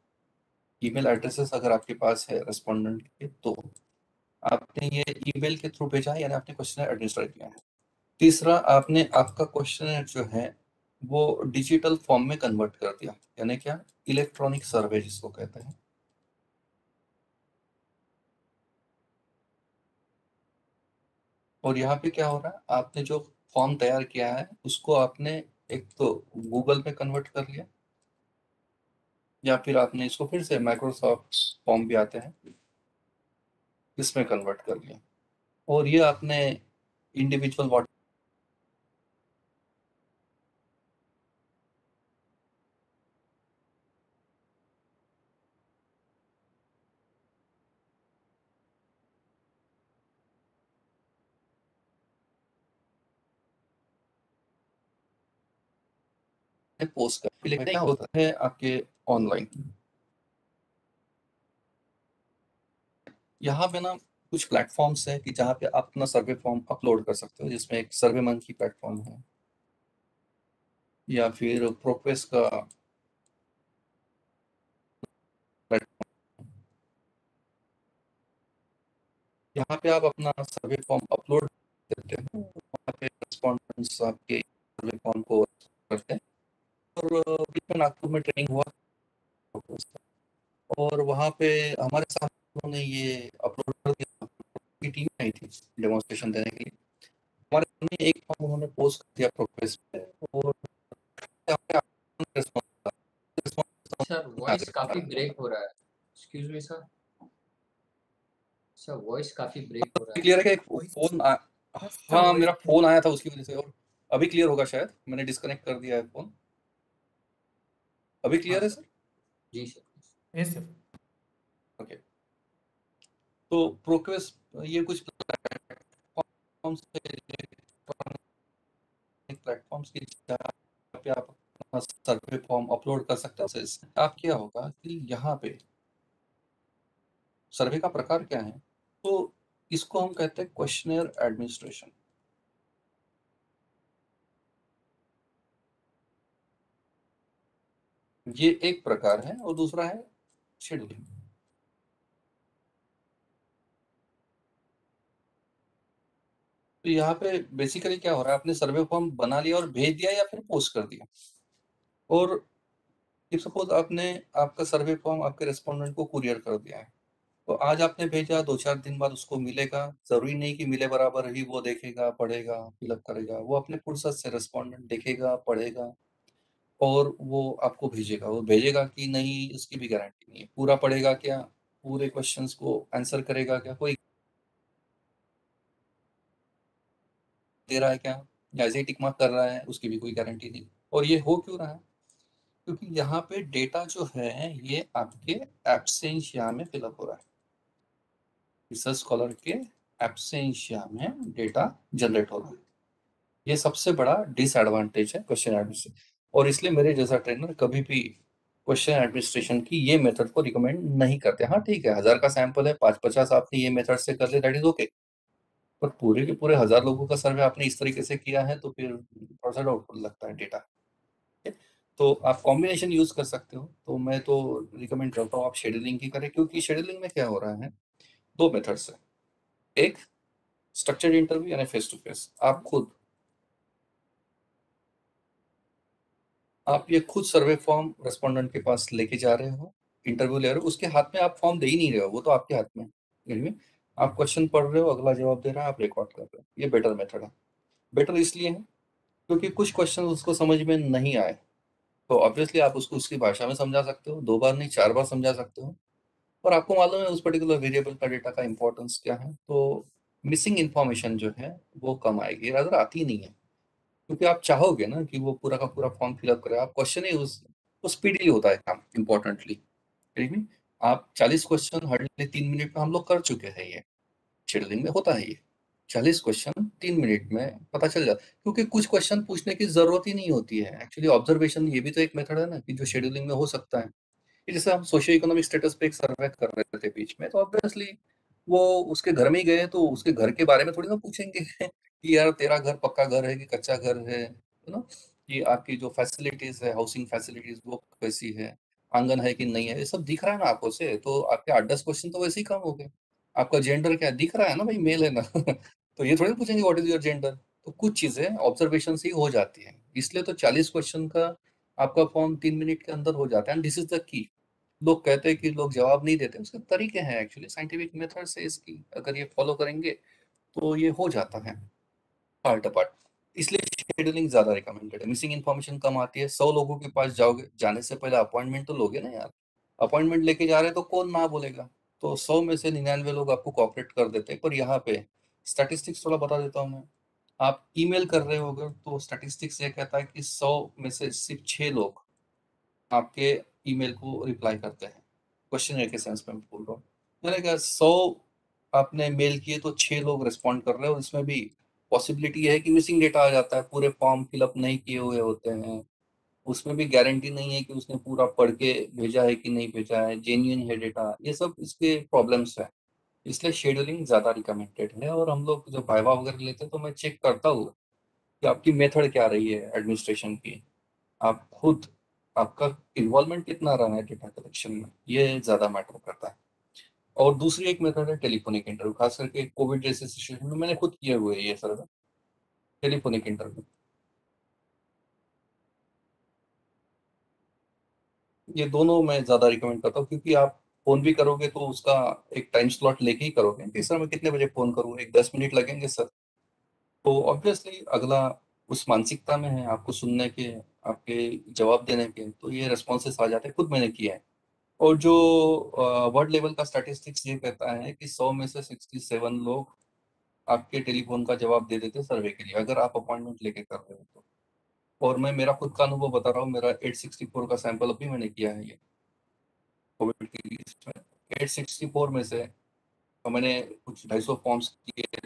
ईमेल एड्रेसेस अगर आपके पास है रेस्पोंडेंट के तो आपने ये ईमेल के थ्रू भेजा है यानी आपने क्वेश्चनर एडमिनिस्टर किया है। तीसरा आपने आपका क्वेश्चनर जो है वो डिजिटल फॉर्म में कन्वर्ट कर दिया यानी क्या? इलेक्ट्रॉनिक सर्वे जिसको कहते हैं। और यहाँ पे क्या हो रहा है? आपने जो फॉर्म तैयार किया है उसको आपने एक तो गूगल पे कन्वर्ट कर लिया या फिर आपने इसको फिर से माइक्रोसॉफ्ट फॉर्म भी आते हैं इसमें कन्वर्ट कर लिया और ये आपने इंडिविजुअल पोस्ट कर लिखते क्या होता है आपके ऑनलाइन। यहाँ पे ना कुछ प्लेटफॉर्म्स है कि जहाँ पे आप अपना सर्वे फॉर्म अपलोड कर सकते हो जिसमें एक सर्वे मंकी प्लेटफॉर्म है या फिर प्रोक्वेस का प्लेटफॉर्म। यहाँ पे आप अपना सर्वे फॉर्म अपलोड करते हो वहाँ पे रिस्पॉन्डेंट्स आपके सर्वे फॉर्म को करते हैं। और बीच में नागपुर में ट्रेनिंग हुआ और वहाँ पे हमारे साथ उन्होंने ये अपलोड कर दिया। की टीम आई थी डेमोन्स्ट्रेशन देने के लिए। हमारे सामने एक फॉर्म उन्होंने पोस्ट कर दिया प्रोग्रेस पे और सर वॉइस काफी ब्रेक हो रहा है। Excuse me sir. Sir voice काफी ब्रेक हो रहा है। क्लियर है कि एक फोन हाँ मेरा फोन आया था उसकी वजह से। और अभी क्लियर होगा शायद, मैंने डिस्कनेक्ट कर दिया है फोन। अभी क्लियर है सर? जी सर। Yes sir. ओके, तो प्रोक्वेस ये कुछ प्लेटफॉर्म्स की जहाँ पे आप अपना सर्वे फॉर्म अपलोड कर सकते हो। आप क्या होगा कि यहाँ पे सर्वे का प्रकार क्या है, तो इसको हम कहते हैं क्वेश्चनर एडमिनिस्ट्रेशन। ये एक प्रकार है और दूसरा है शेड्यूलिंग। तो यहाँ पे बेसिकली क्या हो रहा है, आपने सर्वे फॉर्म बना लिया और भेज दिया या फिर पोस्ट कर दिया। और इफ सपोज आपने आपका सर्वे फॉर्म आपके रेस्पोंडेंट को कुरियर कर दिया है, तो आज आपने भेजा 2-4 दिन बाद उसको मिलेगा। जरूरी नहीं कि मिले बराबर ही वो देखेगा, पढ़ेगा, फिलअप करेगा। वो अपने फुर्सत से रेस्पोंडेंट देखेगा, पढ़ेगा और वो आपको भेजेगा। वो भेजेगा कि नहीं इसकी भी गारंटी नहीं है। पूरा पढ़ेगा क्या, पूरे क्वेश्चंस को आंसर करेगा क्या, कोई दे रहा है क्या, या ऐसे ही टिक मार्क कर रहा है, उसकी भी कोई गारंटी नहीं। और ये हो क्यों रहा है? क्योंकि यहाँ पे डेटा जो है ये आपके एब्सेंशिया में फिलअप हो रहा है। रिसर्च स्कॉलर के एब्सेंशिया में डेटा जनरेट हो रहा है। ये सबसे बड़ा डिसएडवांटेज है क्वेश्चन एडमिनिस्ट्रेशन। और इसलिए मेरे जैसा ट्रेनर कभी भी क्वेश्चन एडमिनिस्ट्रेशन की ये मेथड को रिकमेंड नहीं करते। हाँ ठीक है, 1000 का सैंपल है, 5-50 आपने ये मेथड से कर लिया, दैट इज ओके। पर पूरे के पूरे 1000 लोगों का सर्वे आपने इस तरीके से किया है तो फिर थोड़ा सा डाउटफुल लगता है डेटा। तो आप कॉम्बिनेशन यूज कर सकते हो। तो मैं तो रिकमेंड करता हूँ आप शेड्यूलिंग की करें, क्योंकि शेड्यूलिंग में क्या हो रहा है, 2 मेथड्स है। एक स्ट्रक्चर्ड इंटरव्यू यानी फेस टू फेस। आप ये खुद सर्वे फॉर्म रेस्पोंडेंट के पास लेके जा रहे हो, इंटरव्यू ले रहे हो, उसके हाथ में आप फॉर्म दे ही नहीं रहे हो, वो तो आपके हाथ में है। आप क्वेश्चन पढ़ रहे हो, अगला जवाब दे रहा है, आप रिकॉर्ड कर रहे हो। ये बेटर मेथड है। बेटर इसलिए है क्योंकि कुछ क्वेश्चन उसको समझ में नहीं आए तो ऑब्वियसली आप उसको उसकी भाषा में समझा सकते हो, 2 बार नहीं 4 बार समझा सकते हो, और आपको मालूम है उस पर्टिकुलर वेरिएबल का डेटा का इम्पोर्टेंस क्या है, तो मिसिंग इन्फॉर्मेशन जो है वो कम आएगी, रादर आती नहीं है, क्योंकि आप चाहोगे ना कि वो पूरा का पूरा फॉर्म फिलअप करे, आप क्वेश्चन ही उस वो स्पीडली होता है काम, इम्पोर्टेंटली ठीक है। आप 40 क्वेश्चन हार्डली 3 मिनट में हम लोग कर चुके हैं, ये शेड्यूलिंग में होता है, ये 40 क्वेश्चन 3 मिनट में पता चल जाता है, क्योंकि कुछ क्वेश्चन पूछने की जरूरत ही नहीं होती है एक्चुअली। ऑब्जर्वेशन ये भी तो एक मेथड है ना, कि जो शेड्यूलिंग में हो सकता है, कि जैसे हम सोशियो इकोनॉमिक स्टेटस पे एक सर्वे कर रहे थे बीच में, तो ऑब्वियसली वो उसके घर में ही गए तो उसके घर के बारे में थोड़ी ना पूछेंगे कि यार तेरा घर पक्का घर है कि कच्चा घर है, यू नो, कि आपकी जो फैसिलिटीज है, हाउसिंग फैसिलिटीज वो कैसी है, आंगन है कि नहीं है, ये सब दिख रहा है ना आंखों से, तो आपके 8-10 क्वेश्चन तो वैसे ही कम हो गए। आपका जेंडर क्या है दिख रहा है ना भाई, मेल है ना तो ये थोड़ी ना पूछेंगे व्हाट इज योर जेंडर। तो कुछ चीजें ऑब्जर्वेशन से ही हो जाती हैं, इसलिए तो 40 क्वेश्चन का आपका फॉर्म 3 मिनट के अंदर हो जाता है, and this is the key. लोग कहते हैं कि लोग जवाब नहीं देते, उसके तरीके हैं एक्चुअली, साइंटिफिक मेथड से इसकी अगर ये फॉलो करेंगे तो ये हो जाता है पार्ट अपार्ट। इसलिए शेड्यूलिंग ज्यादा रिकमेंडेड है, मिसिंग इन्फॉर्मेशन कम आती है। 100 लोगों के पास जाओगे, जाने से पहले अपॉइंटमेंट तो लोगे ना यार, अपॉइंटमेंट लेके जा रहे हैं तो कौन ना बोलेगा, तो 100 में से 99 लोग आपको कॉपरेट कर देते हैं। पर यहाँ पे स्टैटिस्टिक्स थोड़ा बता देता हूँ मैं। आप ईमेल कर रहे होगे तो स्टैटिस्टिक्स ये कहता है कि 100 में से सिर्फ 6 लोग आपके ईमेल को रिप्लाई करते हैं, क्वेश्चन के सेंस में मैं बोल रहा हूँ। मैंने कहा 100 आपने मेल किए तो 6 लोग रिस्पॉन्ड कर रहे हो, इसमें भी पॉसिबिलिटी है कि मिसिंग डेटा आ जाता है, पूरे फॉर्म फिलअप नहीं किए हुए होते हैं, उसमें भी गारंटी नहीं है कि उसने पूरा पढ़ के भेजा है कि नहीं भेजा है, जेन्युइन है डेटा, ये सब इसके प्रॉब्लम्स है। इसलिए शेड्यूलिंग ज्यादा रिकमेंडेड है। और हम लोग जब वाइवा वगैरह लेते हैं तो मैं चेक करता हूँ कि आपकी मेथड क्या रही है एडमिनिस्ट्रेशन की, आप खुद आपका इन्वॉल्वमेंट कितना रहा है डेटा कलेक्शन में, ये ज्यादा मैटर करता है। और दूसरी एक मेथड है टेलीफोनिक इंटरव्यू, खास करके कोविड जैसे सिचुएशन में मैंने खुद किए हुए हैं ये सर्वे, टेलीफोनिक इंटरव्यू। ये दोनों मैं ज्यादा रिकमेंड करता हूँ, क्योंकि आप फोन भी करोगे तो उसका एक टाइम स्लॉट लेके ही करोगे कि सर मैं कितने बजे फोन करूँ, एक 10 मिनट लगेंगे सर, तो ऑब्वियसली अगला उस मानसिकता में है आपको सुनने के, आपके जवाब देने के, तो ये रेस्पॉन्सेस आ जाते हैं, खुद मैंने किया है। और जो वर्ल्ड लेवल का स्टैटिस्टिक्स ये कहता है कि 100 में से 67 लोग आपके टेलीफोन का जवाब दे देते सर्वे के लिए, अगर आप अपॉइंटमेंट लेके कर रहे हो तो। और मैं मेरा खुद का अनुभव बता रहा हूँ, मेरा 864 का सैंपल अभी मैंने किया है ये कोविड की लिस्ट में। 864 में से तो मैंने कुछ 250 फॉर्म्स किए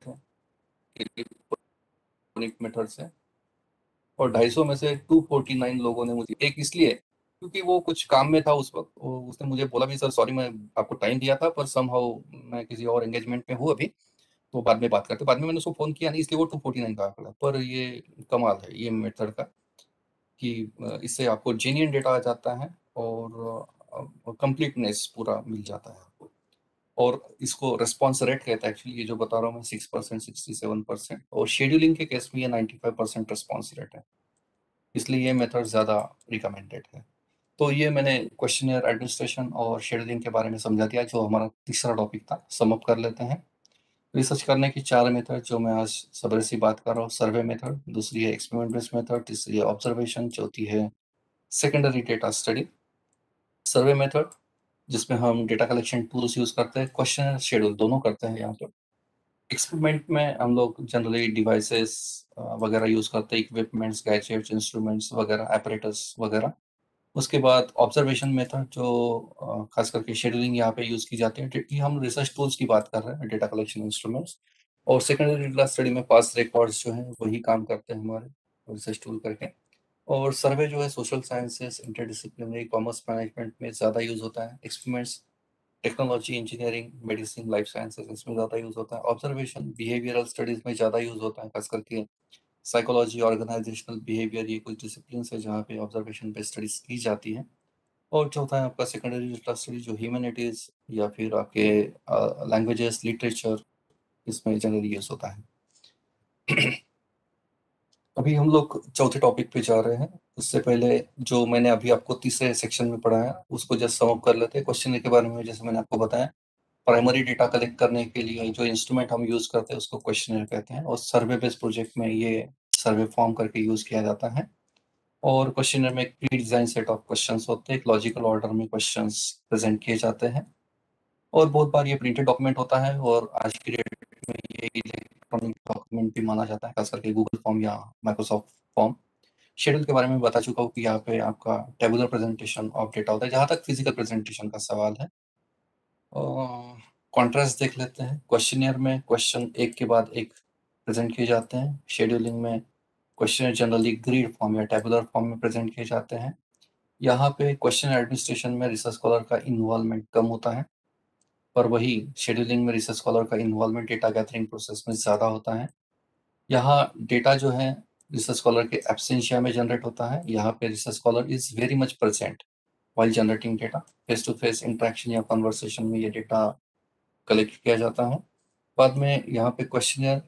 थे टेलीफोनिक मेथड से, और 250 में से 249 लोगों ने मुझे, एक इसलिए क्योंकि वो कुछ काम में था उस वक्त, उसने मुझे बोला भी सर सॉरी मैं आपको टाइम दिया था पर समहाउ मैं किसी और एंगेजमेंट में हूँ अभी, तो बाद में बात करते। बाद में मैंने उसको फोन किया नहीं, इसलिए वो 249 का आंकड़ा। पर ये कमाल है ये मेथड का, कि इससे आपको जेन्युइन डेटा आ जाता है और कंप्लीटनेस पूरा मिल जाता है आपको। और इसको रेस्पॉन्स रेट कहता है एक्चुअली, ये जो बता रहा हूँ मैं 6%, 67%, और शेड्यूलिंग के केस में ये 95% रेस्पॉन्स रेट है, इसलिए ये मेथड ज़्यादा रिकमेंडेड है। तो ये मैंने क्वेश्चनियर एडमिनिस्ट्रेशन और शेड्यूलिंग के बारे में समझा दिया, जो हमारा तीसरा टॉपिक था। सम अप कर लेते हैं। रिसर्च करने की 4 मेथड जो मैं आज सबरे से बात कर रहा हूँ, सर्वे मेथड, दूसरी है एक्सपेरिमेंट बेस्ड मेथड, तीसरी है ऑब्जर्वेशन, चौथी है secondary data study. Survey method जिसमें हम डेटा कलेक्शन टूल्स यूज करते हैं, क्वेश्चन शेड्यूल दोनों करते हैं यहाँ पे। एक्सपेरिमेंट में हम लोग जनरली डिवाइसेस वगैरह यूज करते हैं, इक्विपमेंट्स, गैजेट्स, इंस्ट्रूमेंट्स वगैरह, एपरेटस वगैरह। उसके बाद ऑब्जर्वेशन मेथड जो खास करके शेड्यूलिंग यहाँ पे यूज की जाती है, कि हम रिसर्च टूल्स की बात कर रहे हैं, डेटा कलेक्शन इंस्ट्रूमेंट्स। और सेकेंडरी डेटा स्टडी में पास्ट रिकॉर्ड्स जो हैं वही काम करते हैं हमारे रिसर्च टूल करके। और सर्वे जो है social sciences, interdisciplinary, commerce management में ज़्यादा यूज होता है। Experiments technology, engineering, medicine, life sciences इसमें ज़्यादा यूज होता है। ऑब्जर्वेशन बिहेवियरल स्टडीज में ज़्यादा यूज होता है, खास करके साइकोलॉजी, ऑर्गेनाइजेशनल बिहेवियर, ये कुछ डिसिप्लिन है जहाँ पे ऑब्जर्वेशन पे स्टडीज की जाती है। और चौथा है आपका सेकेंडरी डेटा स्टडी, जो ह्यूमैनिटीज या फिर आपके लैंग्वेजेस, लिटरेचर, इसमें जनरली यूज होता है। अभी हम लोग चौथे टॉपिक पे जा रहे हैं। उससे पहले जो मैंने अभी आपको तीसरे सेक्शन में पढ़ाया उसको जस्ट सम अप कर लेते हैं। क्वेश्चन के बारे में जैसे मैंने आपको बताया, प्राइमरी डेटा कलेक्ट करने के लिए जो इंस्ट्रूमेंट हम यूज करते हैं उसको क्वेश्चनर कहते हैं, और सर्वे बेस्ड प्रोजेक्ट में ये सर्वे फॉर्म करके यूज किया जाता है। और क्वेश्चनर में एक pre design set of questions होते हैं, एक लॉजिकल ऑर्डर में क्वेश्चंस प्रेजेंट किए जाते हैं, और बहुत बार ये प्रिंटेड डॉक्यूमेंट होता है, और आज की डेट में ये इलेक्ट्रॉनिक डॉक्यूमेंट भी माना जाता है, खास करके गूगल फॉर्म या माइक्रोसॉफ्ट फॉर्म। शेड्यूल के बारे में बता चुका हूँ कि यहाँ पे आपका टेबुलर प्रेजेंटेशन ऑफ डेटा होता है, जहाँ तक फिजिकल प्रेजेंटेशन का सवाल है। कॉन्ट्रास्ट देख लेते हैं। क्वेश्चनियर में क्वेश्चन एक के बाद एक प्रेजेंट किए जाते हैं। शेड्यूलिंग में क्वेश्चन जनरली ग्रिड फॉर्म या टेबुलर फॉर्म में प्रेजेंट किए जाते हैं। यहाँ पे क्वेश्चन एडमिनिस्ट्रेशन में रिसर्च स्कॉलर का इन्वॉल्वमेंट कम होता है, पर वही शेड्यूलिंग में रिसर्च स्कॉलर का इन्वॉल्वमेंट डेटा गैदरिंग प्रोसेस में ज़्यादा होता है। यहाँ डेटा जो है रिसर्च स्कॉलर के एब्सेंशिया में जनरेट होता है। यहाँ पे research scholar is very much present while generating data. Face to face interaction या कन्वर्सेशन में ये डेटा कलेक्ट किया जाता है। बाद में यहाँ पे क्वेश्चनर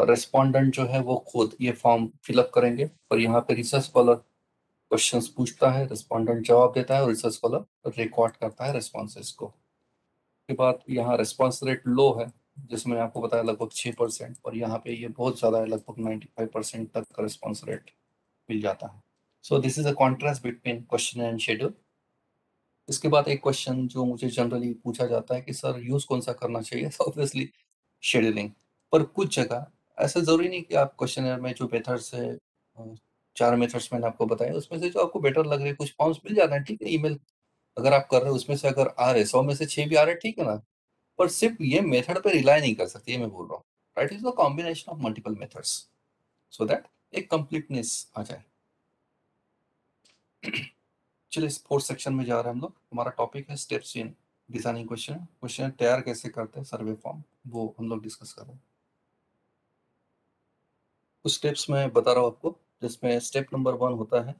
रेस्पोंडेंट जो है वो खुद ये फॉर्म फिलअप करेंगे, पर यहाँ पे रिसर्च स्कॉलर क्वेश्चंस पूछता है, रेस्पोंडेंट जवाब देता है, और रिसर्च स्कॉलर रिकॉर्ड करता है रेस्पॉन्सेस को। के बाद यहाँ रेस्पॉन्स रेट लो है, जिसमें आपको बताया लगभग 6%, और यहाँ पे ये बहुत ज़्यादा है, लगभग 95% तक का रेस्पॉन्स रेट मिल जाता है। So this is a contrast between question and schedule. इसके बाद एक क्वेश्चन जो मुझे जनरली पूछा जाता है कि सर यूज कौन सा करना चाहिए, तो ऑब्वियसली शेड्यूलिंग। पर कुछ जगह ऐसा जरूरी नहीं कि आप क्वेश्चनर में जो मेथड्स है, 4 मेथड्स मैंने आपको बताया, उसमें से जो आपको बेटर लग रहे हैं, कुछ फॉर्म्स मिल जाते हैं, ठीक है। ईमेल अगर आप कर रहे हो, उसमें से अगर आ रहे 100 में से 6 भी आ रहे, ठीक है ना। पर सिर्फ ये मेथड पे रिलाई नहीं कर सकते, ये मैं बोल रहा हूँ। Right is the combination of multiple methods, so that एक कंप्लीटनेस आ जाए। चलिए इस फोर्थ सेक्शन में जा रहे हैं हम लोग। हमारा टॉपिक है steps in designing question. Question तैयार कैसे करते हैं, सर्वे फॉर्म, वो हम लोग डिस्कस कर रहे हैं। कुछ स्टेप्स मैं बता रहा हूँ आपको, जिसमें स्टेप नंबर 1 होता है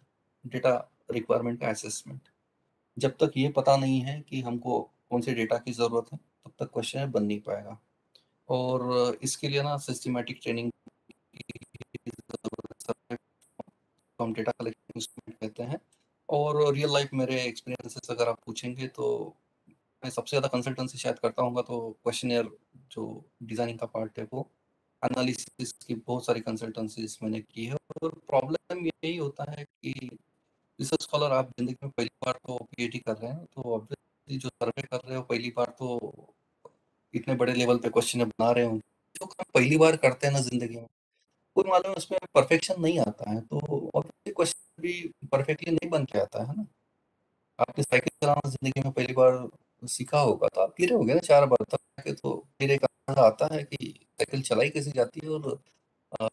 डेटा रिक्वायरमेंट का असेसमेंट। जब तक ये पता नहीं है कि हमको कौन से डेटा की ज़रूरत है, तब तक क्वेश्चन बन नहीं पाएगा। और इसके लिए ना सिस्टमैटिक ट्रेनिंग की ज़रूरत है, हम डेटा कलेक्शन इंस्ट्रूमेंट कहते हैं। और रियल लाइफ मेरे एक्सपीरियंसेस अगर आप पूछेंगे, तो मैं सबसे ज़्यादा कंसल्टेंसी शायद करता हूँ तो क्वेश्चनियर जो डिज़ाइनिंग का पार्ट है वो। एनालिसिस की बहुत सारी कंसल्टेंसीज मैंने की है, और प्रॉब्लम यही होता है कि रिसर्च स्कॉलर आप जिंदगी में पहली बार तो पीएचडी कर रहे हैं, तो ऑब्वियसली जो सर्वे कर रहे हो पहली बार, तो इतने बड़े लेवल पे क्वेश्चन बना रहे हो, जो काम पहली बार करते हैं ना जिंदगी में, कोई मालूम है उसमें परफेक्शन नहीं आता है, तो ऑब्वियसली क्वेश्चन भी परफेक्टली नहीं बन के आता है ना। आपने साइकिल चलाना जिंदगी में पहली बार सीखा होगा, तो आप गिरे होगे ना 4 बार, तब जाके तो फिर एक अंदाजा आता है कि साइकिल चलाई कैसे जाती है, और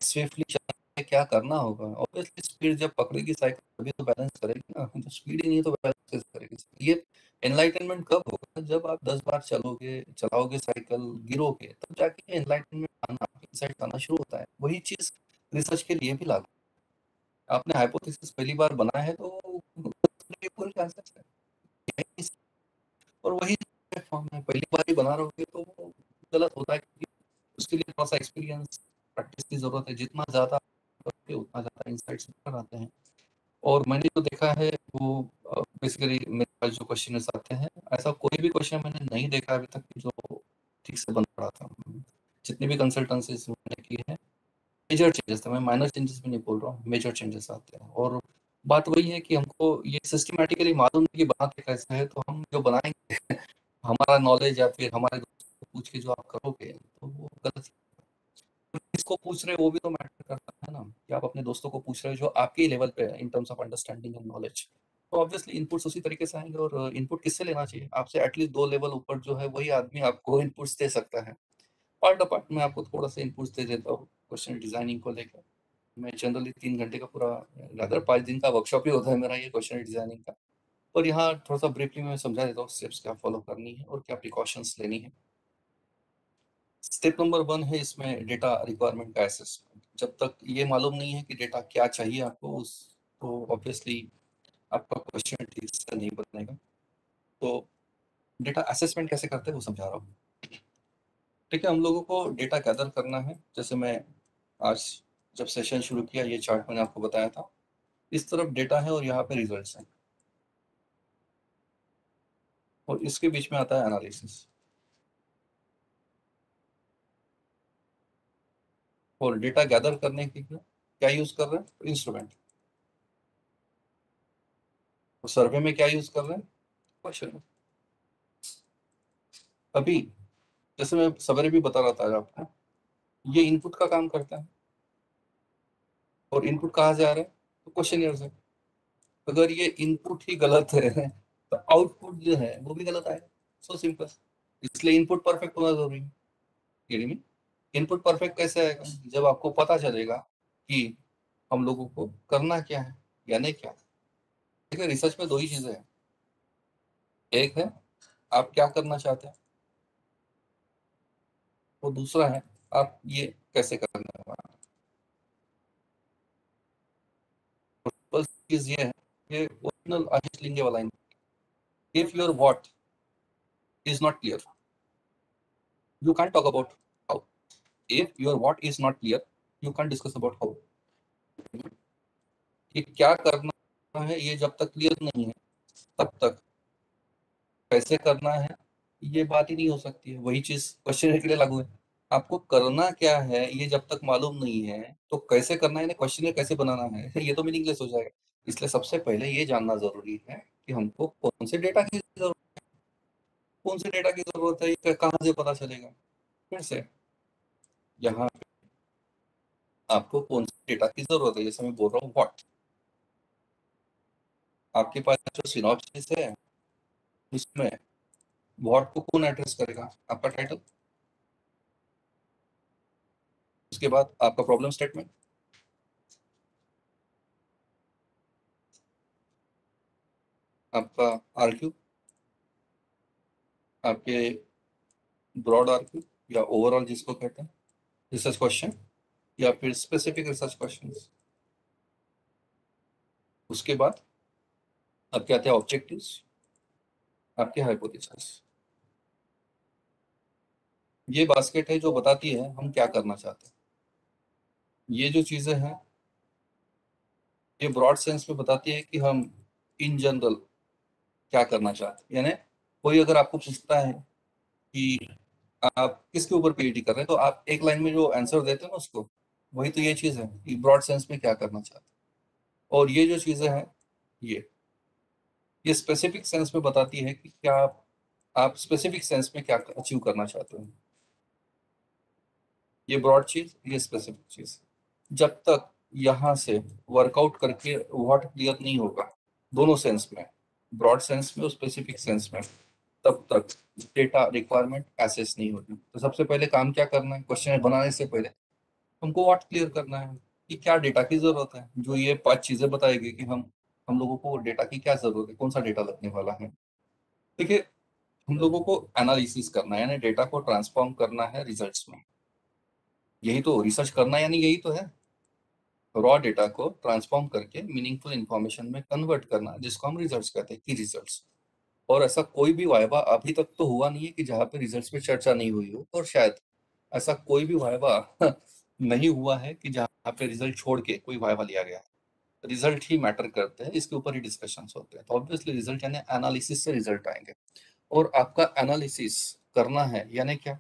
स्विफ्टली चलाने में क्या करना होगा। ऑब्वियसली स्पीड जब पकड़ेगी साइकिल, तभी तो बैलेंस करेगी ना, जब स्पीड ही नहीं है तो बैलेंस कैसे करेगी। ये एनलाइटनमेंट कब होगा, जब आप 10 बार चलाओगे साइकिल, गिरोगे, तब जाके एनलाइटनमेंट आना, इंसाइट आना शुरू होता है। वही चीज रिसर्च के लिए भी लागू। आपने हाइपोथेसिस पहली बार बनाया है, तो पूरे चांसेस है। और वही फॉर्म में पहली बार ही बना रहोगे तो वो गलत होता है, क्योंकि उसके लिए थोड़ा सा एक्सपीरियंस, प्रैक्टिस की जरूरत है। जितना ज़्यादा करोगे उतना ज़्यादा इंसाइट्स निकल आते हैं। और मैंने जो देखा है वो बेसिकली मेरे पास जो क्वेश्चन आते हैं, ऐसा कोई भी क्वेश्चन मैंने नहीं देखा अभी तक जो ठीक से बन पड़ा था। जितनी भी कंसल्टेंसीज मैंने की है, मेजर चेंजेस थे, मैं माइनर चेंजेस भी नहीं बोल रहा हूँ, मेजर चेंजेस आते हैं। और बात वही है कि हमको ये सिस्टमैटिकली मालूम नहीं कि बनाते कैसे है, तो हम जो बनाएंगे हमारा नॉलेज या फिर हमारे दोस्तों को पूछ के जो आप करोगे, तो वो गलत। किसको पूछ रहे हो वो भी तो मैटर करता है ना, कि आप अपने दोस्तों को पूछ रहे हो जो आपके लेवल पे है in terms of understanding and knowledge. तो ऑब्वियसली इनपुट्स उसी तरीके से आएंगे। और इनपुट किससे लेना चाहिए, आपसे एटलीस्ट 2 लेवल ऊपर जो है वही आदमी आपको इनपुट्स दे सकता है। पार्ट बाय पार्ट मैं आपको थोड़ा सा इनपुट्स दे देता हूँ क्वेश्चन डिजाइनिंग को लेकर। मैं जनरली 3 घंटे का पूरा, रादर 5 दिन का वर्कशॉप ही होता है मेरा ये क्वेश्चन डिजाइनिंग का। और यहाँ थोड़ा सा ब्रीफली मैं समझा देता हूँ स्टेप्स क्या फॉलो करनी है और क्या प्रिकॉशंस लेनी है। स्टेप नंबर 1 है इसमें डेटा रिक्वायरमेंट का असेसमेंट। जब तक ये मालूम नहीं है कि डेटा क्या चाहिए आपको, उस तो ऑब्वियसली आपका क्वेश्चन ठीक से नहीं बनेगा। तो डेटा असेसमेंट कैसे करते हैं वो समझा रहा हूँ। ठीक है, हम लोगों को डेटा गैदर करना है। जैसे मैं आज जब सेशन शुरू किया, ये चार्ट मैंने आपको बताया था, इस तरफ डेटा है और यहाँ पे रिजल्ट्स हैं, और इसके बीच में आता है एनालिसिस। और डेटा गैदर करने के लिए क्या यूज कर रहे हैं, इंस्ट्रूमेंट। तो सर्वे में क्या यूज कर रहे हैं? क्वेश्चन। अभी जैसे मैं सवेरे भी बता रहा था आपको, ये इनपुट का काम करता है और इनपुट कहाँ से आ रहा है? तो क्वेश्चन से। अगर ये इनपुट ही गलत है तो आउटपुट जो है वो भी गलत आएगा। So simple. इसलिए इनपुट परफेक्ट होना जरूरी है। इनपुट परफेक्ट कैसे आएगा? जब आपको पता चलेगा कि हम लोगों को करना क्या है, यानी क्या। देखिए, रिसर्च में दो ही चीजें हैं। एक है आप क्या करना चाहते हैं, और दूसरा है आप ये कैसे करने वाले हैं। बस चीज ये है कि ओरिजिनल आशीष लिंगे वाला, if your what is not clear you can't talk about how. If your what is not clear, you can't discuss about how. कि क्या करना है ये जब तक क्लियर नहीं है तब तक कैसे करना है ये बात ही नहीं हो सकती है। वही चीज क्वेश्चन के लिए लागू है। आपको करना क्या है ये जब तक मालूम नहीं है तो कैसे करना है, क्वेश्चन कैसे बनाना है ये तो मीनिंगलेस हो जाएगा। इसलिए सबसे पहले ये जानना जरूरी है कि हमको कौन से डेटा की जरूरत, कौन से डेटा की जरूरत है, ये कहाँ से पता चलेगा। फिर से यहाँ आपको कौन से डेटा की जरूरत है, जैसे मैं बोल रहा हूँ व्हाट। आपके पास जो सिनॉप्सिस है उसमें व्हाट को कौन एड्रेस करेगा? आपका टाइटल, उसके बाद आपका प्रॉब्लम स्टेटमेंट, आपका आरक्यू, आपके ब्रॉड आरक्यू या ओवरऑल जिसको कहते हैं रिसर्च क्वेश्चन, या फिर स्पेसिफिक रिसर्च क्वेश्चंस। उसके बाद आपके आते हैं ऑब्जेक्टिव्स, आपके हाइपोथेसिस। ये बास्केट है जो बताती है हम क्या करना चाहते हैं। ये जो चीजें हैं ये ब्रॉड सेंस में बताती है कि हम इन जनरल क्या करना चाहते हैं। यानी कोई अगर आपको पूछता है कि आप किसके ऊपर पीएचडी कर रहे हैं तो आप एक लाइन में जो आंसर देते हैं ना उसको, वही तो ये चीज है कि ब्रॉड सेंस में क्या करना चाहते हैं। और ये जो चीजें हैं ये स्पेसिफिक सेंस में बताती है कि क्या आप स्पेसिफिक सेंस में क्या अचीव करना चाहते हो। ये ब्रॉड चीज, ये स्पेसिफिक चीज। जब तक यहाँ से वर्कआउट करके व्हाट क्लियर नहीं होगा दोनों सेंस में, ब्रॉड सेंस में और स्पेसिफिक सेंस में, तब तक डेटा रिक्वायरमेंट एसेस नहीं होगी। तो सबसे पहले काम क्या करना है, क्वेश्चन बनाने से पहले हमको व्हाट क्लियर करना है कि क्या डेटा की जरूरत है। जो ये 5 चीजें बताएगी कि हम लोगों को डेटा की क्या जरूरत है, कौन सा डेटा लगने वाला है। देखिए, हम लोगों को एनालिसिस करना है, यानी डेटा को ट्रांसफॉर्म करना है रिजल्ट्स में। यही तो रिसर्च करना, यानी यही तो है। रॉ डेटा को ट्रांसफॉर्म करके मीनिंगफुल इंफॉर्मेशन में कन्वर्ट करना, जिसको हम रिजल्ट्स कहते हैं, की रिजल्ट्स। और ऐसा कोई भी वायवा अभी तक तो हुआ नहीं है कि जहाँ पे रिजल्ट्स पे चर्चा नहीं हुई हो, और शायद ऐसा कोई भी वायवा नहीं हुआ है कि जहाँ पे रिजल्ट छोड़ के कोई वायवा लिया गया है। रिजल्ट ही मैटर करते हैं, इसके ऊपर ही डिस्कशन होते हैं। तो ऑब्वियसली रिजल्ट यानी एनालिसिस से रिजल्ट आएंगे। और आपका एनालिसिस करना है यानी क्या?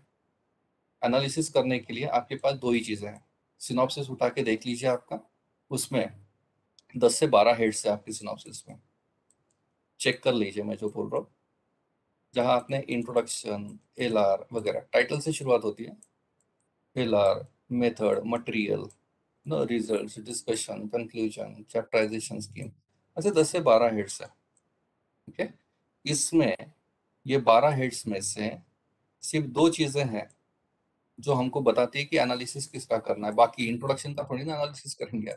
एनालिसिस करने के लिए आपके पास दो ही चीजें हैं। सिनॉप्सिस उठा के देख लीजिए, आपका उसमें 10 से 12 हेड्स है आपकी सिनॉप्सिस में। चेक कर लीजिए मैं जो बोल रहा हूँ। जहाँ आपने इंट्रोडक्शन, एलआर वगैरह, टाइटल से शुरुआत होती है। LR, method, material, no results, discussion, conclusion, chapterization scheme, ऐसे 10 से 12 हेड्स है। ठीक है। इसमें ये 12 हेड्स में से सिर्फ दो चीजें हैं जो हमको बताती है कि एनालिसिस किसका करना है। बाकी इंट्रोडक्शन का थोड़ी ना एनालिसिस करेंगे,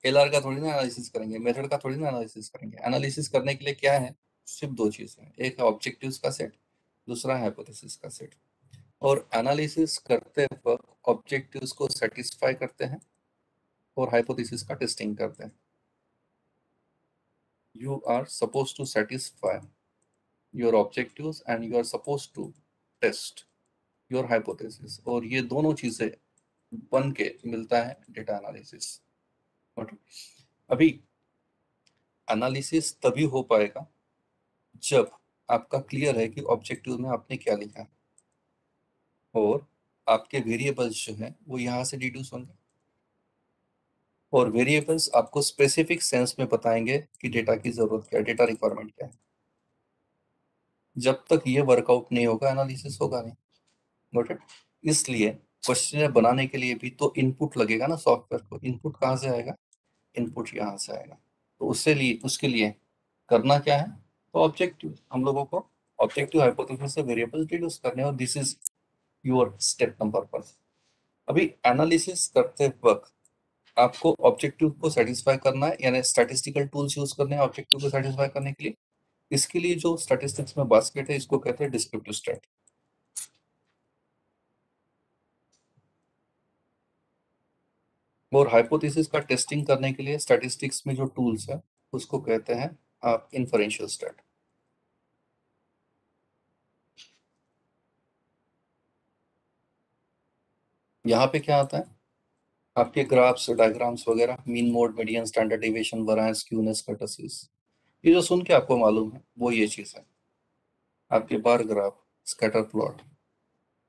एलआर का थोड़ी ना एनालिसिस करेंगे, मेथड का थोड़ी ना एनालिसिस करेंगे। एनालिसिस करने के लिए क्या है? सिर्फ दो चीजें, एक है ऑब्जेक्टिव्स का सेट, दूसरा है हाइपोथेसिस का सेट। और एनालिसिस करते वक्त ऑब्जेक्टिव्स को सेटिस्फाई करते हैं और हाइपोथेसिस का टेस्टिंग करते हैं। You are suppose to satisfy your objectives and you are suppose to test your hypothesis, और ये दोनों चीजें बन के मिलता है डेटा एनालिसिस। अभी एनालिसिस तभी हो पाएगा जब आपका क्लियर है कि ऑब्जेक्टिव में आपने क्या लिखा है और आपके वेरिएबल्स जो हैं वो यहाँ से डिड्यूस होंगे और वेरिएबल्स आपको स्पेसिफिक सेंस में बताएंगे कि डेटा की जरूरत क्या है, डेटा रिक्वायरमेंट क्या है। जब तक ये वर्कआउट नहीं होगा एनालिसिस होगा नहीं। Got it? इसलिए क्वेश्चन बनाने के लिए भी तो इनपुट लगेगा ना सॉफ्टवेयर को। इनपुट कहाँ से आएगा? इनपुट यहाँ से आएगा। तो उसके लिए करना क्या है? तो ऑब्जेक्टिव हम लोगों को ऑब्जेक्टिव हाइपोथेसिस से वेरिएबल डिड्यूस करने और this is your step number 1। अभी एनालिसिस करते वक्त आपको ऑब्जेक्टिव को सेटिस्फाई करना है, यानी स्टैटिस्टिकल टूल्स यूज करने हैं ऑब्जेक्टिव को सेटिस्फाई करने के लिए। इसके लिए जो स्टैटिस्टिक्स में बास्केट है इसको कहते हैं डिस्क्रिप्टिव स्टैट। और हाइपोथेसिस का टेस्टिंग करने के लिए स्टैटिस्टिक्स में जो टूल्स है उसको कहते हैं इन्फरेंशियल स्टैट। यहाँ पे क्या आता है? आपके ग्राफ्स, डायग्राम्स वगैरह, mean, mode, median, standard deviation, variance, skewness, kurtosis, ये जो सुन के आपको मालूम है वो ये चीज है। आपके bar graph, scatter plot,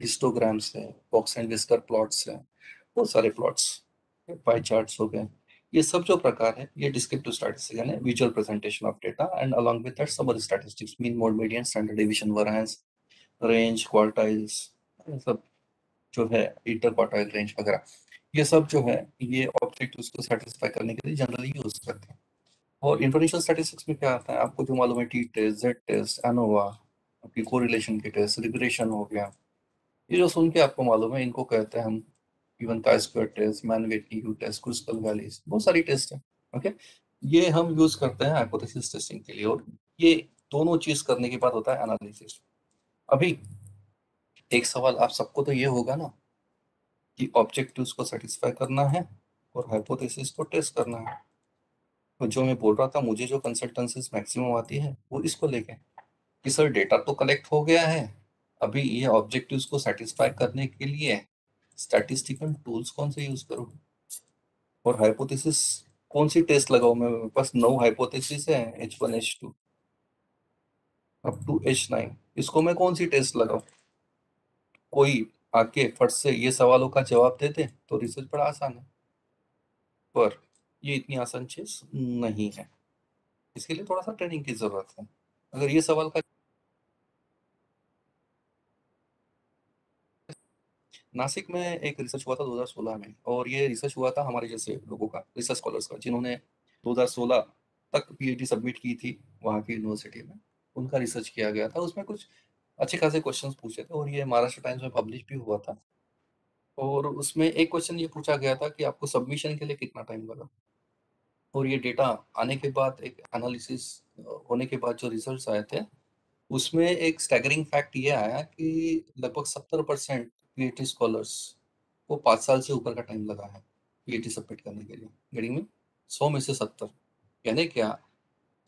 histograms है, बॉक्स एंड विस्कर प्लॉट्स है, बहुत सारे प्लॉट्स, पाई चार्ट्स हो गए, ये सब जो प्रकार है ये डिस्क्रिप्टिव स्टैटिस्टिक्स यानी visual presentation of data and along with that some other statistics, mean, mode, median, standard deviation, variance, range, quartiles, ये सब जो है, इंटर क्वार्टाइल रेंज वगैरह, ये सब जो है ये ऑब्जेक्टिव्स को सेटिस्फाई करने के लिए जनरली यूज करते हैं। और इंफॉर्मेशन स्टैटिस्टिक्स में क्या आता है? आपको जो मालूम है, T test, Z test, ANOVA, आपकी कोरिलेशन के टेस्ट, रिग्रेशन हो गया, ये जो सुन के आपको मालूम है इनको कहते हैं हम इवन का square test, Mann Whitney U test, Kruskal Wallis, बहुत सारी टेस्ट है। ओके, ये हम यूज करते हैं हाइपोथेसिस टेस्टिंग के लिए। और ये दोनों चीज करने के बाद होता है एनालिसिस। अभी एक सवाल आप सबको तो ये होगा ना कि ऑब्जेक्टिव्स को सेटिस्फाई करना है और हाइपोथेसिस को टेस्ट करना है। तो जो मैं बोल रहा था, मुझे जो कंसल्टेंसीज मैक्सिमम आती है वो इसको लेके कि सर डेटा तो कलेक्ट हो गया है, अभी ये ऑब्जेक्टिव्स को सेटिस्फाई करने के लिए स्टैटिस्टिकल टूल्स कौन से यूज करूँ और हाइपोथेसिस कौन सी टेस्ट लगाऊं मैं? मेरे पास 9 हाइपोथेसिस है, H1 H2 up to H9, इसको मैं कौन सी टेस्ट लगाऊं? कोई आके फट से ये सवालों का जवाब दे दे तो रिसर्च बड़ा आसान है, पर ये इतनी आसान चीज नहीं है। इसके लिए थोड़ा सा ट्रेनिंग की जरूरत है। अगर ये सवाल का नासिक में एक रिसर्च हुआ था 2016 में, और ये रिसर्च हुआ था हमारे जैसे लोगों का, रिसर्च स्कॉलर्स का, जिन्होंने 2016 तक पीएचडी सबमिट की थी वहाँ की यूनिवर्सिटी में। उनका रिसर्च किया गया था, उसमें कुछ अच्छे खासे क्वेश्चंस पूछे थे और ये महाराष्ट्र टाइम्स में पब्लिश भी हुआ था। और उसमें एक क्वेश्चन ये पूछा गया था कि आपको सबमिशन के लिए कितना टाइम लगा। और ये डेटा आने के बाद, एक एनालिसिस होने के बाद जो रिजल्ट्स आए थे, उसमें एक स्टैगरिंग फैक्ट ये आया कि लगभग 70% पीएचडी स्कॉलर्स को 5 साल से ऊपर का टाइम लगा है पीएचडी सबमिट करने के लिए। गेटिंग में 100 में से 70, यानी क्या,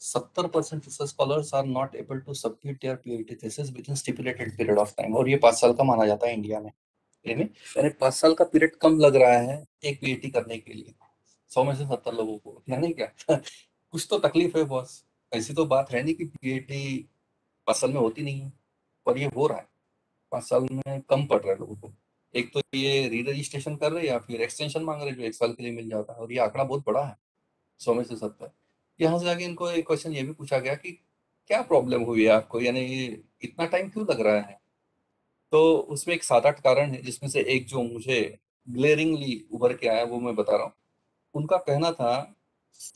70% research scholars are not able to submit their PhD thesis within stipulated period of time. और ये 5 साल का माना जाता है इंडिया में। यानी 5 साल का पीरियड कम लग रहा है एक पीएचडी करने के लिए 100 में से 70 लोगों को, यानी क्या कुछ तो तकलीफ है बॉस। ऐसी तो बात है नहीं कि पीएचडी 5 साल में होती नहीं है, पर ये हो रहा है। 5 साल में कम पड़ रहा है लोगों को। एक तो ये री रजिस्ट्रेशन कर रहे हैं या फिर एक्सटेंशन मांग रहे हैं जो 1 साल के लिए मिल जाता है, और ये आंकड़ा बहुत बड़ा है, 100 में से 70। यहाँ से आगे इनको एक क्वेश्चन ये भी पूछा गया कि क्या प्रॉब्लम हुई है आपको, यानी ये इतना टाइम क्यों लग रहा है? तो उसमें एक 7-8 कारण है, जिसमें से एक जो मुझे ग्लेरिंगली उभर के आया वो मैं बता रहा हूँ। उनका कहना था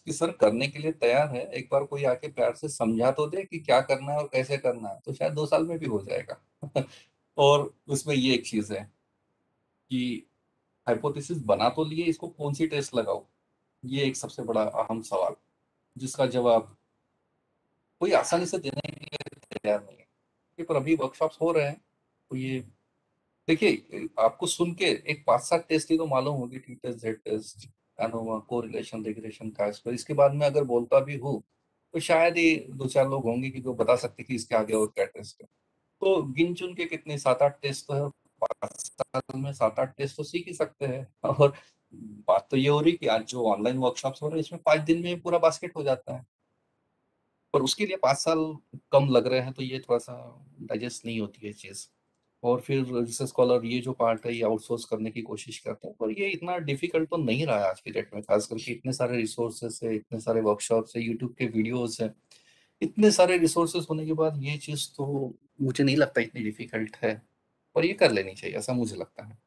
कि सर करने के लिए तैयार है, एक बार कोई आके प्यार से समझा तो दे कि क्या करना है और कैसे करना है, तो शायद 2 साल में भी हो जाएगा और उसमें ये एक चीज है कि हाइपोथेसिस बना तो लिए, इसको कौन सी टेस्ट लगाओ, ये एक सबसे बड़ा अहम सवाल, जिसका जवाब कोई आसानी से देने के लिए तैयार नहीं है। पर अभी वर्कशॉप्स हो रहे हैं, तो ये देखिए, आपको सुन के एक 5-7 टेस्ट ही तो मालूम होगी, T test, Z test, ANOVA, correlation, regression, कास्पर। इसके बाद में अगर बोलता भी हूँ तो शायद ही 2-4 लोग होंगे कि जो बता सकते कि इसके आगे और क्या टेस्ट है। तो गिन चुन के कितने 7-8 टेस्ट तो है, 5 साल में 7-8 टेस्ट तो सीख ही सकते हैं। और बात तो ये हो रही कि आज जो ऑनलाइन वर्कशॉप्स हो रहे हैं इसमें 5 दिन में पूरा बास्केट हो जाता है, पर उसके लिए 5 साल कम लग रहे हैं, तो ये थोड़ा सा डाइजेस्ट नहीं होती है चीज। और फिर रिसर्च स्कॉलर ये जो पार्ट है ये आउटसोर्स करने की कोशिश करते हैं, पर ये इतना डिफिकल्ट तो नहीं रहा आज की डेट में, खास करके इतने सारे रिसोर्सेस है, इतने सारे वर्कशॉप्स है, यूट्यूब के वीडियोस है, इतने सारे रिसोर्सेस होने के बाद ये चीज़ तो मुझे नहीं लगता इतनी डिफिकल्ट है, और ये कर लेनी चाहिए, ऐसा मुझे लगता है।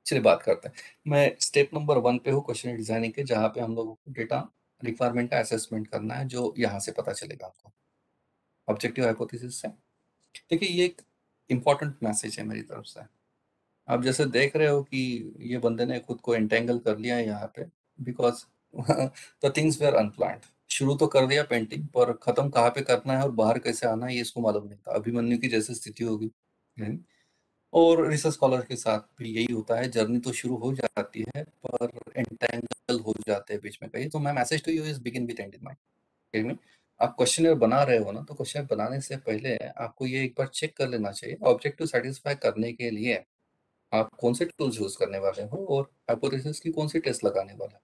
चलिए बात करते हैं। मैं स्टेप नंबर 1 पे हूँ क्वेश्चन डिजाइनिंग के, जहाँ पे हम लोगों को डेटा रिक्वायरमेंट का असेसमेंट करना है, जो यहाँ से पता चलेगा आपको ऑब्जेक्टिव हाइपोथेसिस से। देखिए ये एक इम्पॉर्टेंट मैसेज है मेरी तरफ से। आप जैसे देख रहे हो कि ये बंदे ने खुद को एंटेंगल कर लिया है यहाँ पे, because the things were unplanned. शुरू तो कर दिया पेंटिंग, पर खत्म कहाँ पे करना है और बाहर कैसे आना है ये इसको मालूम नहीं था। अभिमन्यु की जैसी स्थिति होगी। और रिसर्च स्कॉलर के साथ भी यही होता है, जर्नी तो शुरू हो जाती है पर एंटेंगल हो जाते हैं बीच में कहीं। तो my message to you is begin with end in mind. आप क्वेश्चनर बना रहे हो ना, तो क्वेश्चन बनाने से पहले आपको ये एक बार चेक कर लेना चाहिए ऑब्जेक्टिव सेटिस्फाई करने के लिए आप कौन से टूल्स यूज करने वाले हो और हाइपोथेसिस की कौन सी टेस्ट लगाने वाले हो।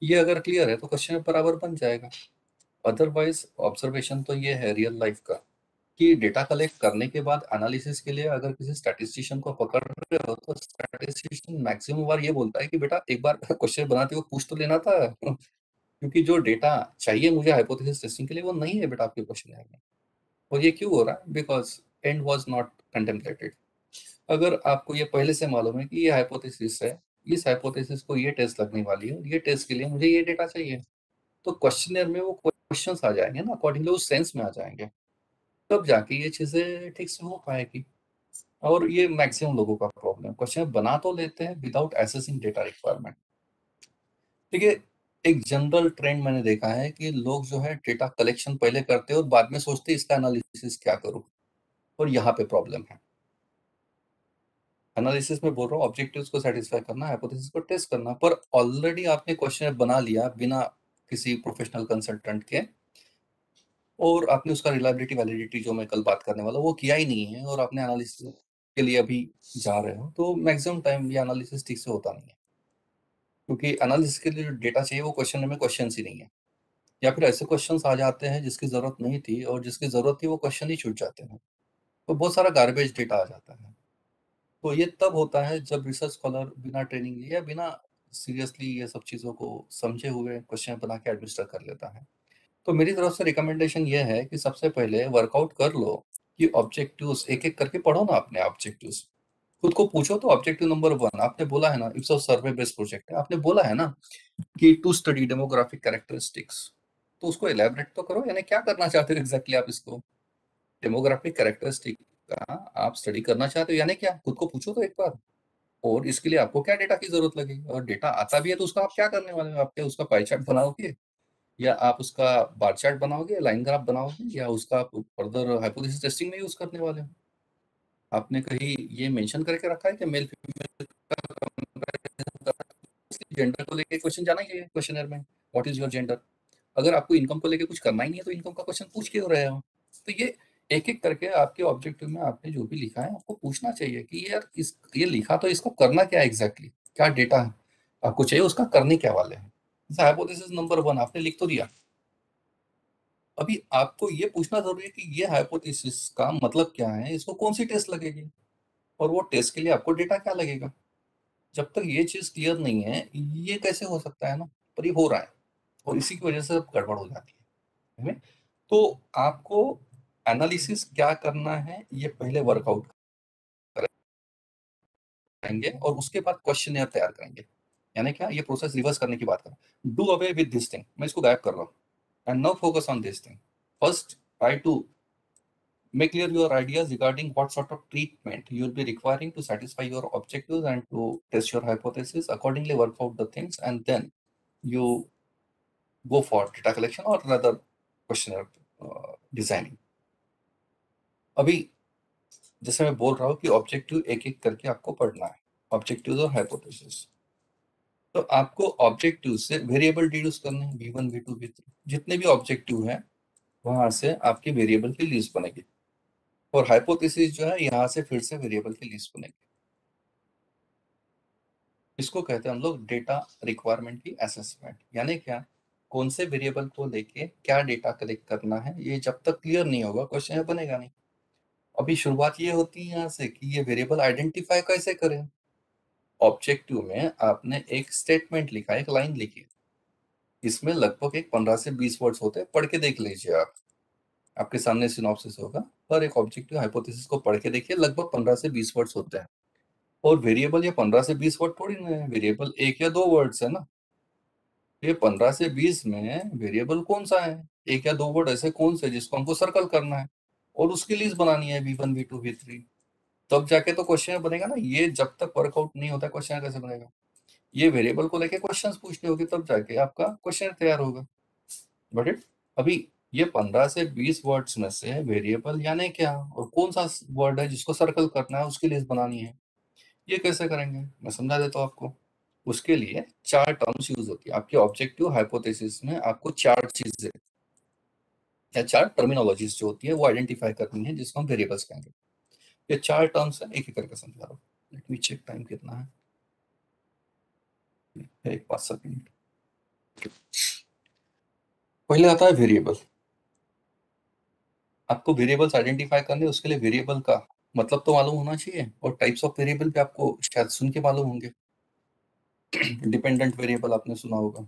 ये अगर क्लियर है तो क्वेश्चन बराबर बन जाएगा। अदरवाइज ऑब्जर्वेशन तो ये है रियल लाइफ का कि डेटा कलेक्ट करने के बाद एनालिसिस के लिए अगर किसी स्टैटिस्टिशियन को पकड़ रहे हो तो स्टैटिस्टिशियन मैक्सिमम बार ये बोलता है कि बेटा एक बार क्वेश्चन बनाते हुए पूछ तो लेना था क्योंकि जो डेटा चाहिए मुझे हाइपोथेसिस टेस्टिंग के लिए वो नहीं है बेटा आपके क्वेश्चन में। और ये क्यों हो रहा है? Because and was not contemplated. अगर आपको ये पहले से मालूम है कि ये हाइपोथेसिस है, इस हाइपोथेसिस को ये टेस्ट लगने वाली है, ये टेस्ट के लिए मुझे ये डेटा चाहिए, तो क्वेश्चनर में वो क्वेश्चंस आ जाएंगे ना, अकॉर्डिंगली उस सेंस में आ जाएंगे, तब जाके ये चीजें ठीक से हो पाएगी। और ये मैक्सिमम लोगों का प्रॉब्लम, क्वेश्चन बना तो लेते हैं विदाउट एसेसिंग डेटा रिक्वायरमेंट। देखिए एक जनरल ट्रेंड मैंने देखा है कि लोग जो है डेटा कलेक्शन पहले करते हैं और बाद में सोचते हैं इसका एनालिसिस क्या करूं, और यहाँ पे प्रॉब्लम है। एनालिसिस में बोल रहा हूँ ऑब्जेक्टिव्स को सेटिस्फाई करना, हाइपोथेसिस को टेस्ट करना, पर ऑलरेडी आपने क्वेश्चन बना लिया बिना किसी प्रोफेशनल कंसल्टेंट के, और आपने उसका रिलायबिलिटी वैलिडिटी जो मैं कल बात करने वाला वो किया ही नहीं है, और आपने एनालिसिस के लिए अभी जा रहे हो, तो मैक्सिमम टाइम ये एनालिसिस ठीक से होता नहीं है, क्योंकि एनालिसिस के लिए जो डेटा चाहिए वो क्वेश्चन में क्वेश्चन ही नहीं है, या फिर ऐसे क्वेश्चन आ जाते हैं जिसकी जरूरत नहीं थी, और जिसकी जरूरत थी वो क्वेश्चन ही छूट जाते हैं, तो बहुत सारा गार्बेज डेटा आ जाता है। तो ये तब होता है जब रिसर्च स्कॉलर बिना ट्रेनिंग लिए, बिना सीरियसली ये सब चीज़ों को समझे हुए क्वेश्चन बना के एडमिनिस्टर कर लेता है। तो मेरी तरफ से रिकमेंडेशन ये है कि सबसे पहले वर्कआउट कर लो कि ऑब्जेक्टिव्स एक एक करके पढ़ो ना, अपने ऑब्जेक्टिव्स खुद को पूछो। तो ऑब्जेक्टिव नंबर 1 आपने बोला है ना, it's a survey based project है, आपने बोला है ना कि टू स्टडी डेमोग्राफिक कैरेक्टरिस्टिक्स, तो उसको एलैबोरेट तो करो, यानी क्या करना चाहते हो एग्जैक्टली आप इसको, डेमोग्राफिक कैरेक्टरिस्टिक का आप स्टडी करना चाहते हो, यानी क्या, खुद को पूछो तो एक बार। और इसके लिए आपको क्या डेटा की जरूरत लगेगी, और डेटा आता भी है तो उसका आप क्या करने वाले हो, आप क्या उसका पाई चार्ट बनाओगे, या आप उसका बार चार्ट बनाओगे, लाइन ग्राफ बनाओगे, या उसका आप फर्दर हाइपोथेसिस टेस्टिंग में यूज करने वाले हो। आपने कहीं ये मेंशन करके रखा है कि मेल फीमेल का जेंडर को लेके क्वेश्चन जाना ही है क्वेश्चनर में, व्हाट इज योर जेंडर। अगर आपको इनकम को लेके कुछ करना ही नहीं है तो इनकम का क्वेश्चन पूछ क्यों रहे हो। तो ये एक एक करके आपके ऑब्जेक्टिव में आपने जो भी लिखा है आपको पूछना चाहिए कि यार इस ये लिखा तो इसको करना क्या है एग्जैक्टली, क्या डेटा है आपको चाहिए, उसका करने क्या वाले हैं। जैसे हाइपोथेसिस नंबर 1 आपने लिख तो दिया, अभी आपको ये पूछना जरूरी है कि ये हाइपोथेसिस का मतलब क्या है, इसको कौन सी टेस्ट लगेगी, और वो टेस्ट के लिए आपको डेटा क्या लगेगा। जब तक ये चीज क्लियर नहीं है ये कैसे हो सकता है ना, पर ये हो रहा है, और इसी की वजह से गड़बड़ हो जाती है। तो आपको एनालिसिस क्या करना है ये पहले वर्कआउट करेंगे, और उसके बाद क्वेश्चन तैयार करेंगे। यानी क्या, ये प्रोसेस रिवर्स करने की बात कर, do away with this thing, मैं इसको गायब कर रहा हूँ, and now focus on this thing. First try to make clear your ideas regarding what sort of treatment you will be requiring to satisfy your objectives and to test your hypothesis. Accordingly work out the things and then you go for data collection or rather questionnaire designing. अभी जैसे मैं बोल रहा हूँ कि ऑब्जेक्टिव एक एक करके आपको पढ़ना है, ऑब्जेक्टिव और हाइपोथेसिस। तो आपको ऑब्जेक्टिव से वेरिएबल डिड्यूस करने हैं, v1 v2 v3, जितने भी ऑब्जेक्टिव है वहां से आपकी वेरिएबल की लिस्ट बनेगी, और हाइपोथेसिस जो है यहाँ से फिर से वेरिएबल की लिस्ट बनेगी। इसको कहते हैं हम लोग डेटा रिक्वायरमेंट की असेसमेंट। यानी क्या, कौन से वेरिएबल को लेके क्या डेटा कलेक्ट करना है, ये जब तक क्लियर नहीं होगा क्वेश्चन बनेगा नहीं। अभी शुरुआत ये होती है यहाँ से कि ये वेरिएबल आइडेंटिफाई कैसे करें। ऑब्जेक्टिव में आपने एक स्टेटमेंट लिखा, एक लाइन लिखी, इसमें लगभग एक 15 से 20 वर्ड्स होते हैं, पढ़ के देख लीजिए आप, आपके सामने सिनॉप्सिस होगा, पर एक ऑब्जेक्टिव हाइपोथेसिस को पढ़ के देखिए, लगभग 15 से 20 वर्ड्स होते हैं। और वेरिएबल ये 15 से 20 वर्ड थोड़ी ना है, वेरिएबल 1 या 2 वर्ड्स है ना। ये 15 से 20 में वेरिएबल कौन सा है, 1 या 2 वर्ड ऐसे कौन से जिसको हमको सर्कल करना है और उसकी लिस्ट बनानी है V1 V2 V3, तब जाके तो क्वेश्चन बनेगा ना। ये जब तक वर्कआउट नहीं होता क्वेश्चन कैसे बनेगा। ये वेरिएबल को लेके क्वेश्चंस पूछने होगी तब जाके आपका क्वेश्चन तैयार होगा। बट इट अभी ये 15 से 20 वर्ड्स में से वेरिएबल यानी क्या और कौन सा वर्ड है जिसको सर्कल करना है, उसकी लिस्ट बनानी है, ये कैसे करेंगे मैं समझा देता हूँ आपको। उसके लिए 4 टर्म्स यूज होती है आपके ऑब्जेक्टिव हाइपोथेसिस में। आपको 4 चीजें या 4 टर्मिनोलॉजीज जो होती है वो आइडेंटिफाई करनी है, जिसको हम वेरिएबल्स कहेंगे। ये 4 टर्म्स है, एक एक करके समझा रहा हूँ। लेट मी चेक टाइम कितना है, एक 5 सेकंड। पहले आता है वेरिएबल। आपको वेरिएबल्स आइडेंटिफाई करने, उसके लिए वेरिएबल का मतलब तो मालूम होना चाहिए, और टाइप्स ऑफ वेरिएबल भी आपको शायद सुन के मालूम होंगे। डिपेंडेंट वेरिएबल आपने सुना होगा,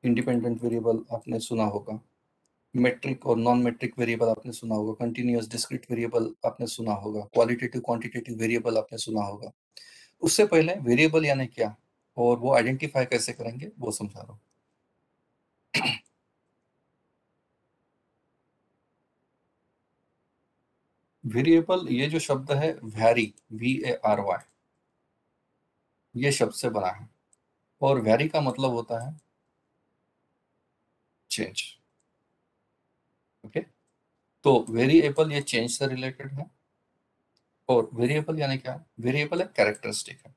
इंडिपेंडेंट वेरिएबल आपने सुना होगा, मेट्रिक और नॉन मेट्रिक वेरिएबल आपने सुना होगा, कंटिन्यूअस डिस्क्रीट वेरिएबल आपने सुना होगा, क्वालिटेटिव क्वांटिटेटिव वेरिएबल आपने सुना होगा। उससे पहले वेरिएबल यानी क्या और वो आइडेंटिफाई कैसे करेंगे वो समझा रहा हूँ। वेरिएबल ये जो शब्द है वैरी, VARY, ये शब्द से बना है, और वैरी का मतलब होता है चेंज। ओके, तो वेरिएबल ये चेंज से रिलेटेड है। और वेरिएबल यानी क्या, वेरिएबल एक कैरेक्टरिस्टिक है।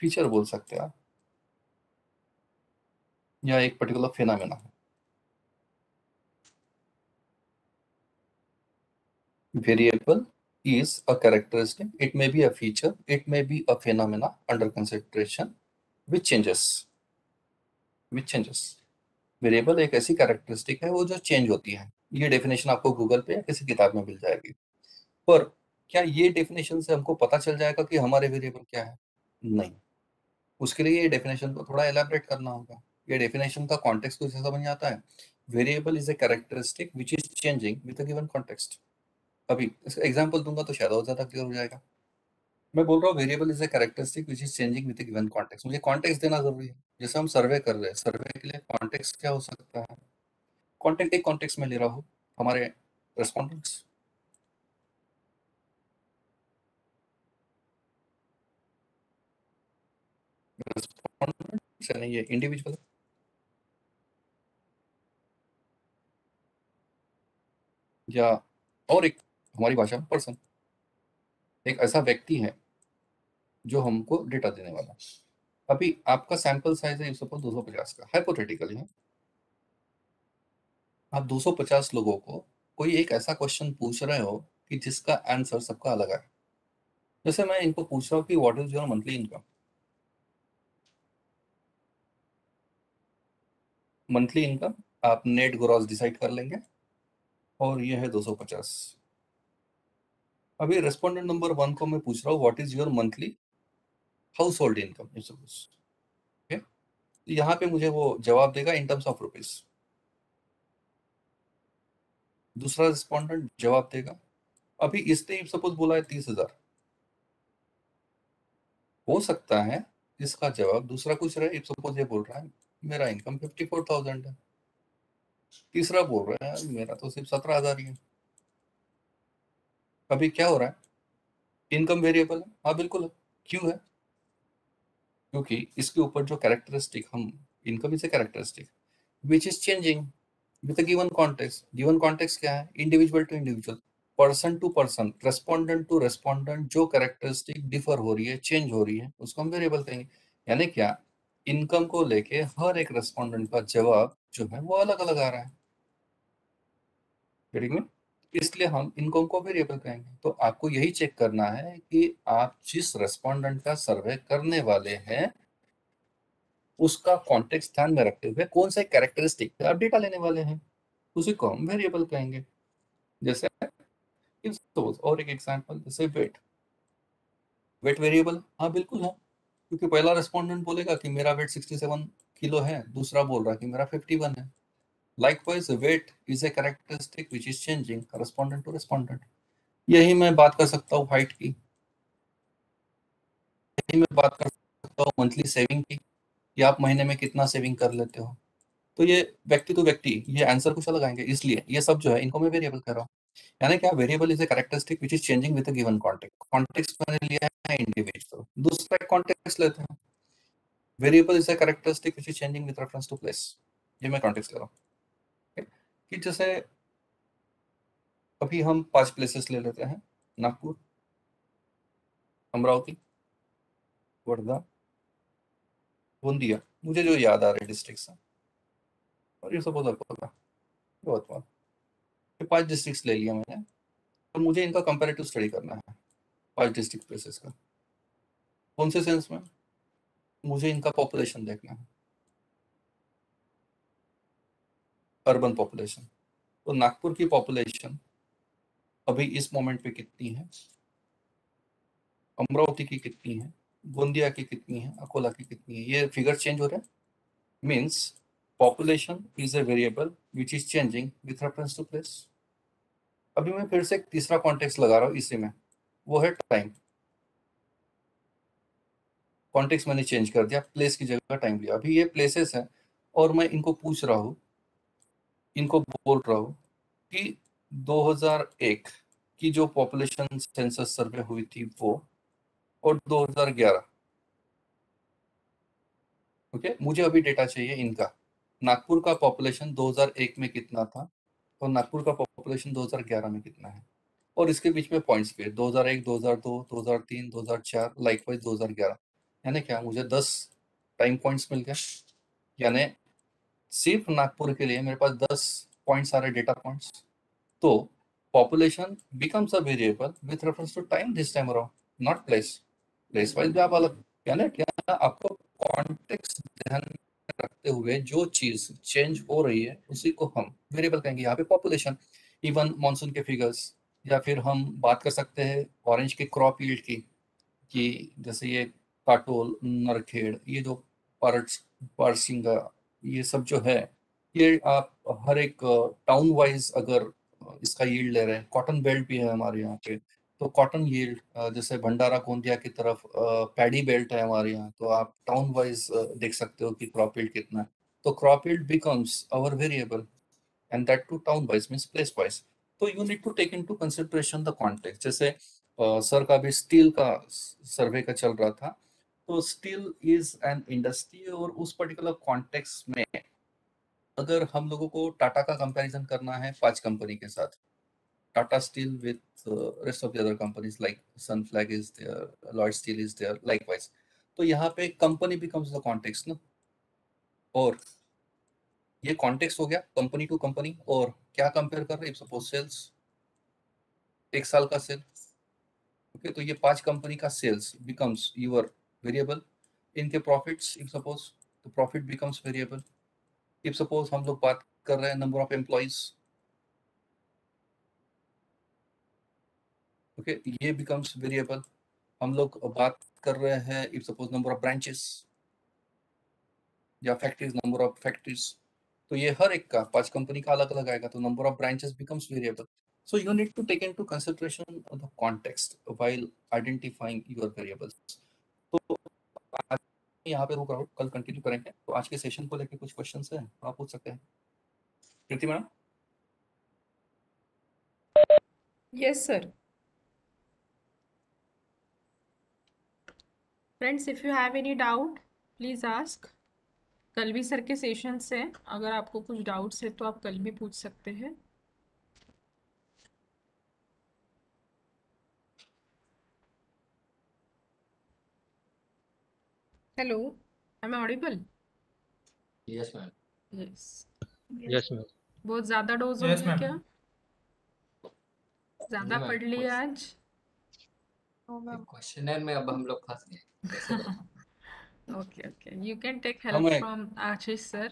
फीचर बोल सकते हैं आप, या एक पर्टिकुलर फिनोमेना है। Variable is a characteristic, it may be a feature, it may be a phenomena under consideration which changes, variable एक ऐसी कैरेक्टरिस्टिक है वो जो चेंज होती है। ये डेफिनेशन आपको गूगल पे या किसी किताब में मिल जाएगी। पर क्या ये डेफिनेशन से हमको पता चल जाएगा कि हमारे वेरिएबल क्या है? नहीं, उसके लिए ये डेफिनेशन को थोड़ा एलैबोरेट करना होगा। ये डेफिनेशन का कॉन्टेक्स्ट कुछ ऐसा बन जाता है, variable is a characteristic which is changing with a given context. अभी इसका एग्जांपल दूंगा तो शायद और ज्यादा क्लियर हो जाएगा। मैं बोल रहा हूँ variable is a characteristic which is changing with a given context. मुझे कॉन्टेक्स्ट देना जरूरी है। जैसे हम सर्वे कर रहे हैं, सर्वे के लिए कॉन्टेक्स्ट क्या हो सकता है? कॉन्टेक्ट एक कॉन्टेक्स्ट में ले रहा हूँ हमारे रेस्पोंडेंट्स, रेस्पोंडेंट्स यानी ये इंडिविजुअल, या और एक हमारी भाषा में पर्सन, एक ऐसा व्यक्ति है जो हमको डेटा देने वाला है। अभी आपका सैंपल साइज है सपोज 250 का, हाइपोथेटिकली है। आप 250 लोगों को कोई एक ऐसा क्वेश्चन पूछ रहे हो कि जिसका आंसर सबका अलग है। जैसे मैं इनको पूछ रहा हूँ कि what is your monthly income. Monthly income आप नेट ग्रॉस डिसाइड कर लेंगे, और ये है 250। अभी रेस्पोंडेंट नंबर 1 को मैं पूछ रहा हूँ what is your monthly house hold income suppose. यहाँ पे मुझे वो जवाब देगा इन टर्म्स ऑफ रुपीज। दूसरा रेस्पोंडेंट जवाब देगा, अभी इसने सपोज बोला है 30,000, हो सकता है इसका जवाब दूसरा कुछ रहे। सपोज ये बोल रहा है मेरा इनकम 54,000 है, तीसरा बोल रहा है मेरा तो सिर्फ 17,000 ही है। अभी क्या हो रहा है, इनकम वेरिएबल है, हाँ बिल्कुल है। क्यों है? क्योंकि इसके ऊपर जो कैरेक्टरिस्टिक हम, income is a characteristic which is changing with a given context. Given context क्या है? Individual to individual, person to person, respondent to respondent, जो कैरेक्टरिस्टिक डिफर हो रही है, चेंज हो रही है, उसको हम वेरिएबल कहेंगे। यानी क्या, इनकम को लेके हर एक रेस्पोंडेंट का जवाब जो है वो अलग अलग आ रहा है। Getting me? इसलिए हम इनकम को वेरिएबल कहेंगे। तो आपको यही चेक करना है कि आप जिस रेस्पोंडेंट का सर्वे करने वाले हैं उसका कॉन्टेक्स्ट ध्यान में रखते हुए कौन से कैरेक्टरिस्टिक पे आप डेटा लेने वाले हैं उसी को हम वेरिएबल कहेंगे। जैसे और एक एग्जांपल जैसे वेट वेरिएबल, हाँ बिल्कुल है, क्योंकि पहला रेस्पोंडेंट बोलेगा कि मेरा वेट 67 किलो है, दूसरा बोल रहा है कि मेरा 51 है। Likewise, weight is a characteristic which is changing correspondent to respondent. यही मैं बात कर सकता हूँ हाइट की, यही मैं बात कर सकता हूँ मंथली सेविंग की, कि आप महीने में कितना सेविंग कर लेते हो। तो ये व्यक्ति टू व्यक्ति ये आंसर कुछ अलग आएंगे, इसलिए ये सब जो है इनको मैं वेरिएबल कर रहा हूँ। यानी क्या, variable is a characteristic which is changing with a given context. Context मैंने लिया है इंडिविजुअल, दूसरा कॉन्टेक्स्ट लेते हैं, variable is a characteristic which is changing with reference to place. ये मैं कॉन्टेक्स्ट ले रहा हूँ कि जैसे अभी हम 5 प्लेसेस ले लेते हैं, नागपुर, अमरावती, वर्धा, गोंदिया, मुझे जो याद आ रहे डिस्ट्रिक्ट्स हैं, और ये सब उधर होगा बहुत बार। ये 5 डिस्ट्रिक्ट्स ले लिया मैंने और मुझे इनका कंपैरेटिव स्टडी करना है 5 डिस्ट्रिक्ट प्लेसेस का। कौन से सेंस में? मुझे इनका पॉपुलेशन देखना है, अर्बन पॉपुलेशन। तो नागपुर की पॉपुलेशन अभी इस मोमेंट पे कितनी है, अमरावती की कितनी है, गोंदिया की कितनी है, अकोला की कितनी है, ये फिगर चेंज हो रहे हैं। Means population is a variable which is changing with reference to place. अभी मैं फिर से एक तीसरा कॉन्टेक्स्ट लगा रहा हूँ इसी में, वो है टाइम। कॉन्टेक्स्ट मैंने चेंज कर दिया, प्लेस की जगह टाइम लिया। अभी ये प्लेसेस हैं और मैं इनको पूछ रहा हूँ, इनको बोल रहा हूँ कि 2001 की जो पॉपुलेशन सेंसस सर्वे हुई थी वो, और 2011, ओके, मुझे अभी डेटा चाहिए इनका। नागपुर का पॉपुलेशन 2001 में कितना था और नागपुर का पॉपुलेशन 2011 में कितना है, और इसके बीच में पॉइंट्स भी 2001, 2002, 2003, 2004, लाइकवाइज 2011। यानी क्या, मुझे 10 टाइम पॉइंट्स मिल गए। यानी सिर्फ नागपुर के लिए मेरे पास 10 पॉइंट्स आ रहे, डेटा पॉइंट्स। तो population becomes a variable with reference to time this time around, not place. Place wise भी आप अलग, यानी क्या, आपको कॉन्टेक्स्ट ध्यान में रखते हुए जो चीज चेंज हो रही है उसी को हम वेरिएबल कहेंगे। यहाँ पे पॉपुलेशन, इवन मानसून के फिगर्स, या फिर हम बात कर सकते हैं ऑरेंज के क्रॉप यील्ड की, कि जैसे ये काटोल, नरखेड़, ये जो पारसिंगा, ये सब जो है, ये आप हर एक टाउन वाइज अगर इसका यील्ड ले रहे हैं। कॉटन बेल्ट भी है हमारे यहाँ पे, तो कॉटन यील्ड, जैसे भंडारा गोंदिया की तरफ पैडी बेल्ट है हमारे यहाँ, तो आप टाउन वाइज देख सकते हो कि क्रॉप यील्ड कितना है। तो crop yield becomes our variable, and that too town wise means place wise. तो you need to take into consideration the context. जैसे सर का भी स्टील का सर्वे का चल रहा था, तो स्टील इज एन इंडस्ट्री, और उस पर्टिकुलर कॉन्टेक्स्ट में अगर हम लोगों को टाटा का कंपैरिजन करना है 5 कंपनी के साथ, Tata steel with rest of the other companies like Sunflag is there, Lloyd steel is there, likewise. तो यहाँ पे कंपनी बिकम्स द कॉन्टेक्स्ट ना, और ये कॉन्टेक्स्ट हो गया कंपनी टू कंपनी। और क्या कंपेयर कर रहे हैं, सपोज सेल्स, एक साल का सेल, ओके, तो ये 5 कंपनी का सेल्स बिकम्स यूर वेरिएबल। इनके प्रॉफिट्स इफ सपोज, तो profit becomes variable. If suppose हम लोग बात कर रहे हैं नंबर ऑफ एम्प्लॉइज, ओके, ये बिकम्स वेरिएबल। हम लोग बात कर रहे हैं if suppose number of branches या फैक्ट्रीज, नंबर ऑफ फैक्ट्रीज, तो ये हर एक का 5 कंपनी का अलग अलग आएगा, तो number of branches becomes variable. So you need to take into consideration the context while identifying your variables. तो आज यहाँ पे रुक रहा हूँ, कल कंटिन्यू करेंगे। तो आज के सेशन को लेकर कुछ क्वेश्चंस हैं, आप पूछ सकते हैं। कृति madam? Yes, sir. Friends, if you have any doubt, please ask. कल भी सर के सेशंस हैं, अगर आपको कुछ डाउट्स है तो आप कल भी पूछ सकते हैं। Hello, am I audible? Yes, ma'am. Yes. Yes ma'am. बहुत ज़्यादा डोज हो Yes, गया ma'am. क्या? ज़्यादा नहीं, पढ़ ma'am, लिए कुछ- आज? क्वेश्चनर में अब हम लोग फंस गए, कैसे बताऊं? Okay, okay. You can take हाँ help मैं from Ashish sir.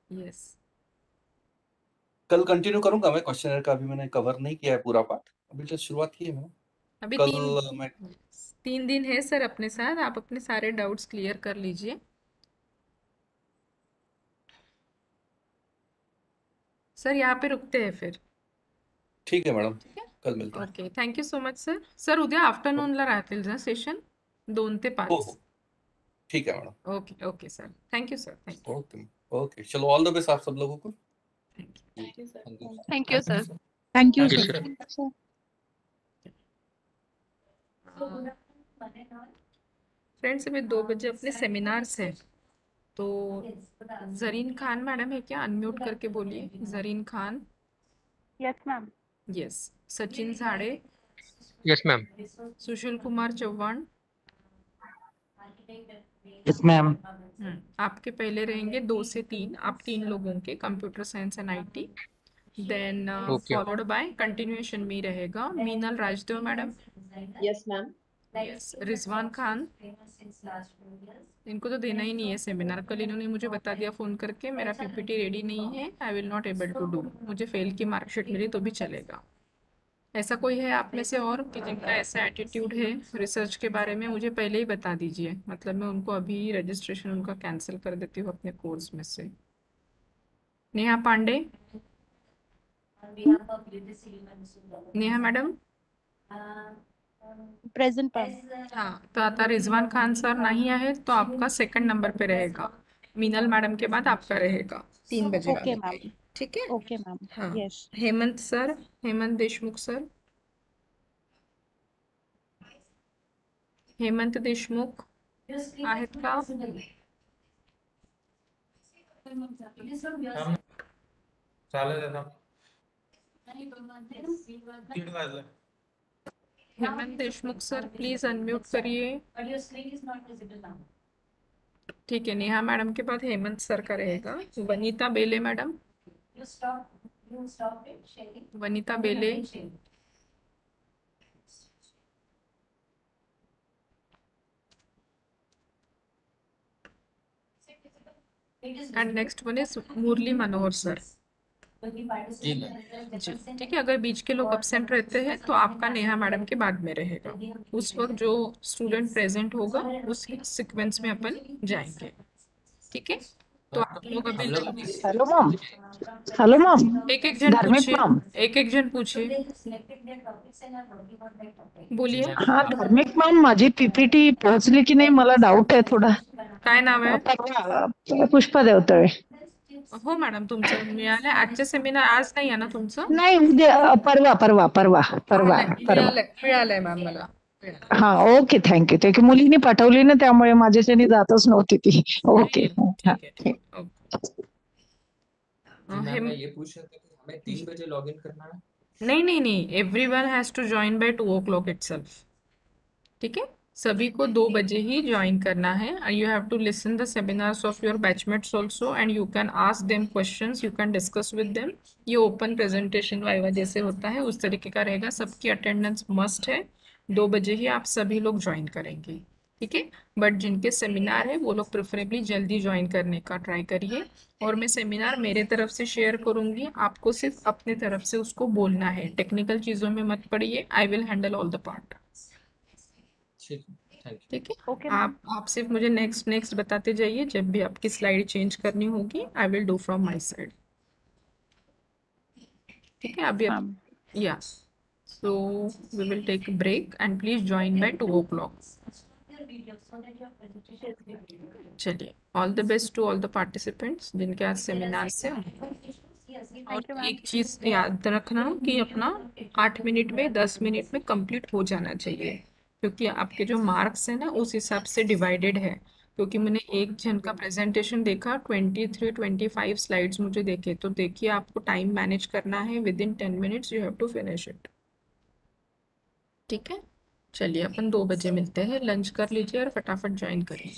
Yes. कल कंटिन्यू करूंगा, मैं क्वेश्चनर का अभी मैंने कवर नहीं किया है पूरा पार्ट, अभी जस्ट शुरुआत की है मैंने। अभी कल मैं 3 दिन है सर अपने साथ, आप अपने सारे डाउट्स क्लियर कर लीजिए। सर यहाँ पे रुकते हैं फिर, ठीक है मॅडम, ठीक आहे? कल मिळते हैं। Okay, thank you so much sir. Sir उद्या आफ्टरनूनला राहतील ना सेशन 2 ते हो 5? हो, ठीक है madam. Okay okay sir, thank you sir, thank you okay okay, चलो ऑल द बेस्ट आप सब लोगों को। Thank you sir. Thank you, sir. Thank you, Thank you, sir. sir. Friends अभी 2 बजे अपने सेमिनार्स है, तो जरीन खान मैडम है क्या? अनम्यूट करके बोलिए, Zareen Khan. Yes, ma'am. Yes. Sachin झाड़े, Yes, ma'am. Sushil Kumar Chauhan. Yes, ma'am. आपके पहले रहेंगे 2 से 3, आप 3 लोगों के computer science and IT. Then Okay. Followed by continuation में रहेगा Meenal Rajdev madam. Yes, ma'am. Yes. Rizwan Khan. इनको तो देना ही नहीं है सेमिनार, कल इन्होंने मुझे बता दिया फ़ोन करके मेरा PPT रेडी नहीं है, I will not able to do. मुझे फेल की मार्कशीट मिली तो भी चलेगा. ऐसा कोई है आप में से और कि जिनका ऐसा एटीट्यूड है रिसर्च के बारे में, मुझे पहले ही बता दीजिए, मतलब मैं उनको अभी रजिस्ट्रेशन उनका कैंसिल कर देती हूँ अपने कोर्स में से. Neha Pandey. Neha madam. Present, ma'am. हाँ, तो आता रिजवान खान सर नहीं आए तो आपका सेकंड नंबर पे रहेगा, मीनल मैडम के बाद आपका रहेगा 3 बजे Okay, वाले ma'am. पे, ठीक है? Okay, ma'am. हाँ. Yes. Hemant sir, Hemant Deshmukh sir. Hemant Deshmukh आहेत का? चालेल आता. Hemant Deshmukh sir please unmute करिए. ठीक है, नेहा मैडम के बाद हेमंत सर का रहेगा. वनीता बेले madam. Vanita Bele. And next one is Murli Manohar sir. जी मैम. जी, ठीक है. अगर बीच के लोग एब्सेंट रहते हैं तो आपका नेहा मैडम के बाद में रहेगा. उस वक्त जो स्टूडेंट प्रेजेंट होगा उस सीक्वेंस में अपन जाएंगे, ठीक है? तो आप लोग अभी हम लोग Hello, ma'am. Hello, ma'am. एक एक जन धार्मिक पूछिए, ma'am. एक एक जन पूछिए, बोलिए. हाँ धार्मिक मॅम, माझी PPT पोहोचली की नाही मला डाऊट आहे थोडा. काय नाव आहे? परवा पुष्पा देवतळे. हो मॅडम, तुमचं मिळालंय. आजचे सेमिनार आज नाही आहे ना तुमचं? नाही उद्या, परवा परवा परवा परवा परवा. मिळालंय मॅम मला. हा ओके, थँक्यू थँक्यू. मुलीने पाठवली ना त्यामुळे माझ्याच्यानी जातच नव्हती ती. ओके. ठीक है, ठीक है. मैम मैं ये पूछ रहा था कि हमें 3 बजे लॉग इन करना है. नहीं नहीं नहीं, everyone has to join by 2 o'clock itself, ठीक है? सभी को 2 बजे ही ज्वाइन करना है. You have to listen the seminars of your batchmates also and you can ask them questions, you can discuss with them. ये ओपन प्रेजेंटेशन वाइवा जैसे होता है उस तरीके का रहेगा. सबकी अटेंडेंस मस्ट है. 2 बजे ही आप सभी लोग ज्वाइन करेंगे, ठीक है? बट जिनके सेमिनार है वो लोग प्रेफरेबली जल्दी ज्वाइन करने का ट्राई करिए. और मैं सेमिनार मेरे तरफ से शेयर करूंगी, आपको सिर्फ अपने तरफ से उसको बोलना है. टेक्निकल चीज़ों में मत पड़िए, I will handle all the part, ठीक है, थैंक यू. ठीक है? Okay, ma'am. आप सिर्फ मुझे नेक्स्ट बताते जाइए जब भी आपकी स्लाइड चेंज करनी होगी. I will do from my side, ठीक है? अभी Ma'am. या so we will take break and please join by 2 o'clock. चलिए, all the best to all the participants जिनके आज सेमिनार से. और Thank you, ma'am. एक चीज याद रखना कि अपना 8 मिनट में 10 मिनट में कंप्लीट हो जाना चाहिए, क्योंकि आपके जो मार्क्स है ना उस हिसाब से डिवाइडेड है. क्योंकि मैंने एक जन का प्रेजेंटेशन देखा, 23-25 स्लाइड्स मुझे देखे. तो देखिए आपको टाइम मैनेज करना है, within 10 minutes you have to finish it, ठीक है? चलिए अपन 2 बजे मिलते हैं. लंच कर लीजिए और फटाफट ज्वाइन करिए.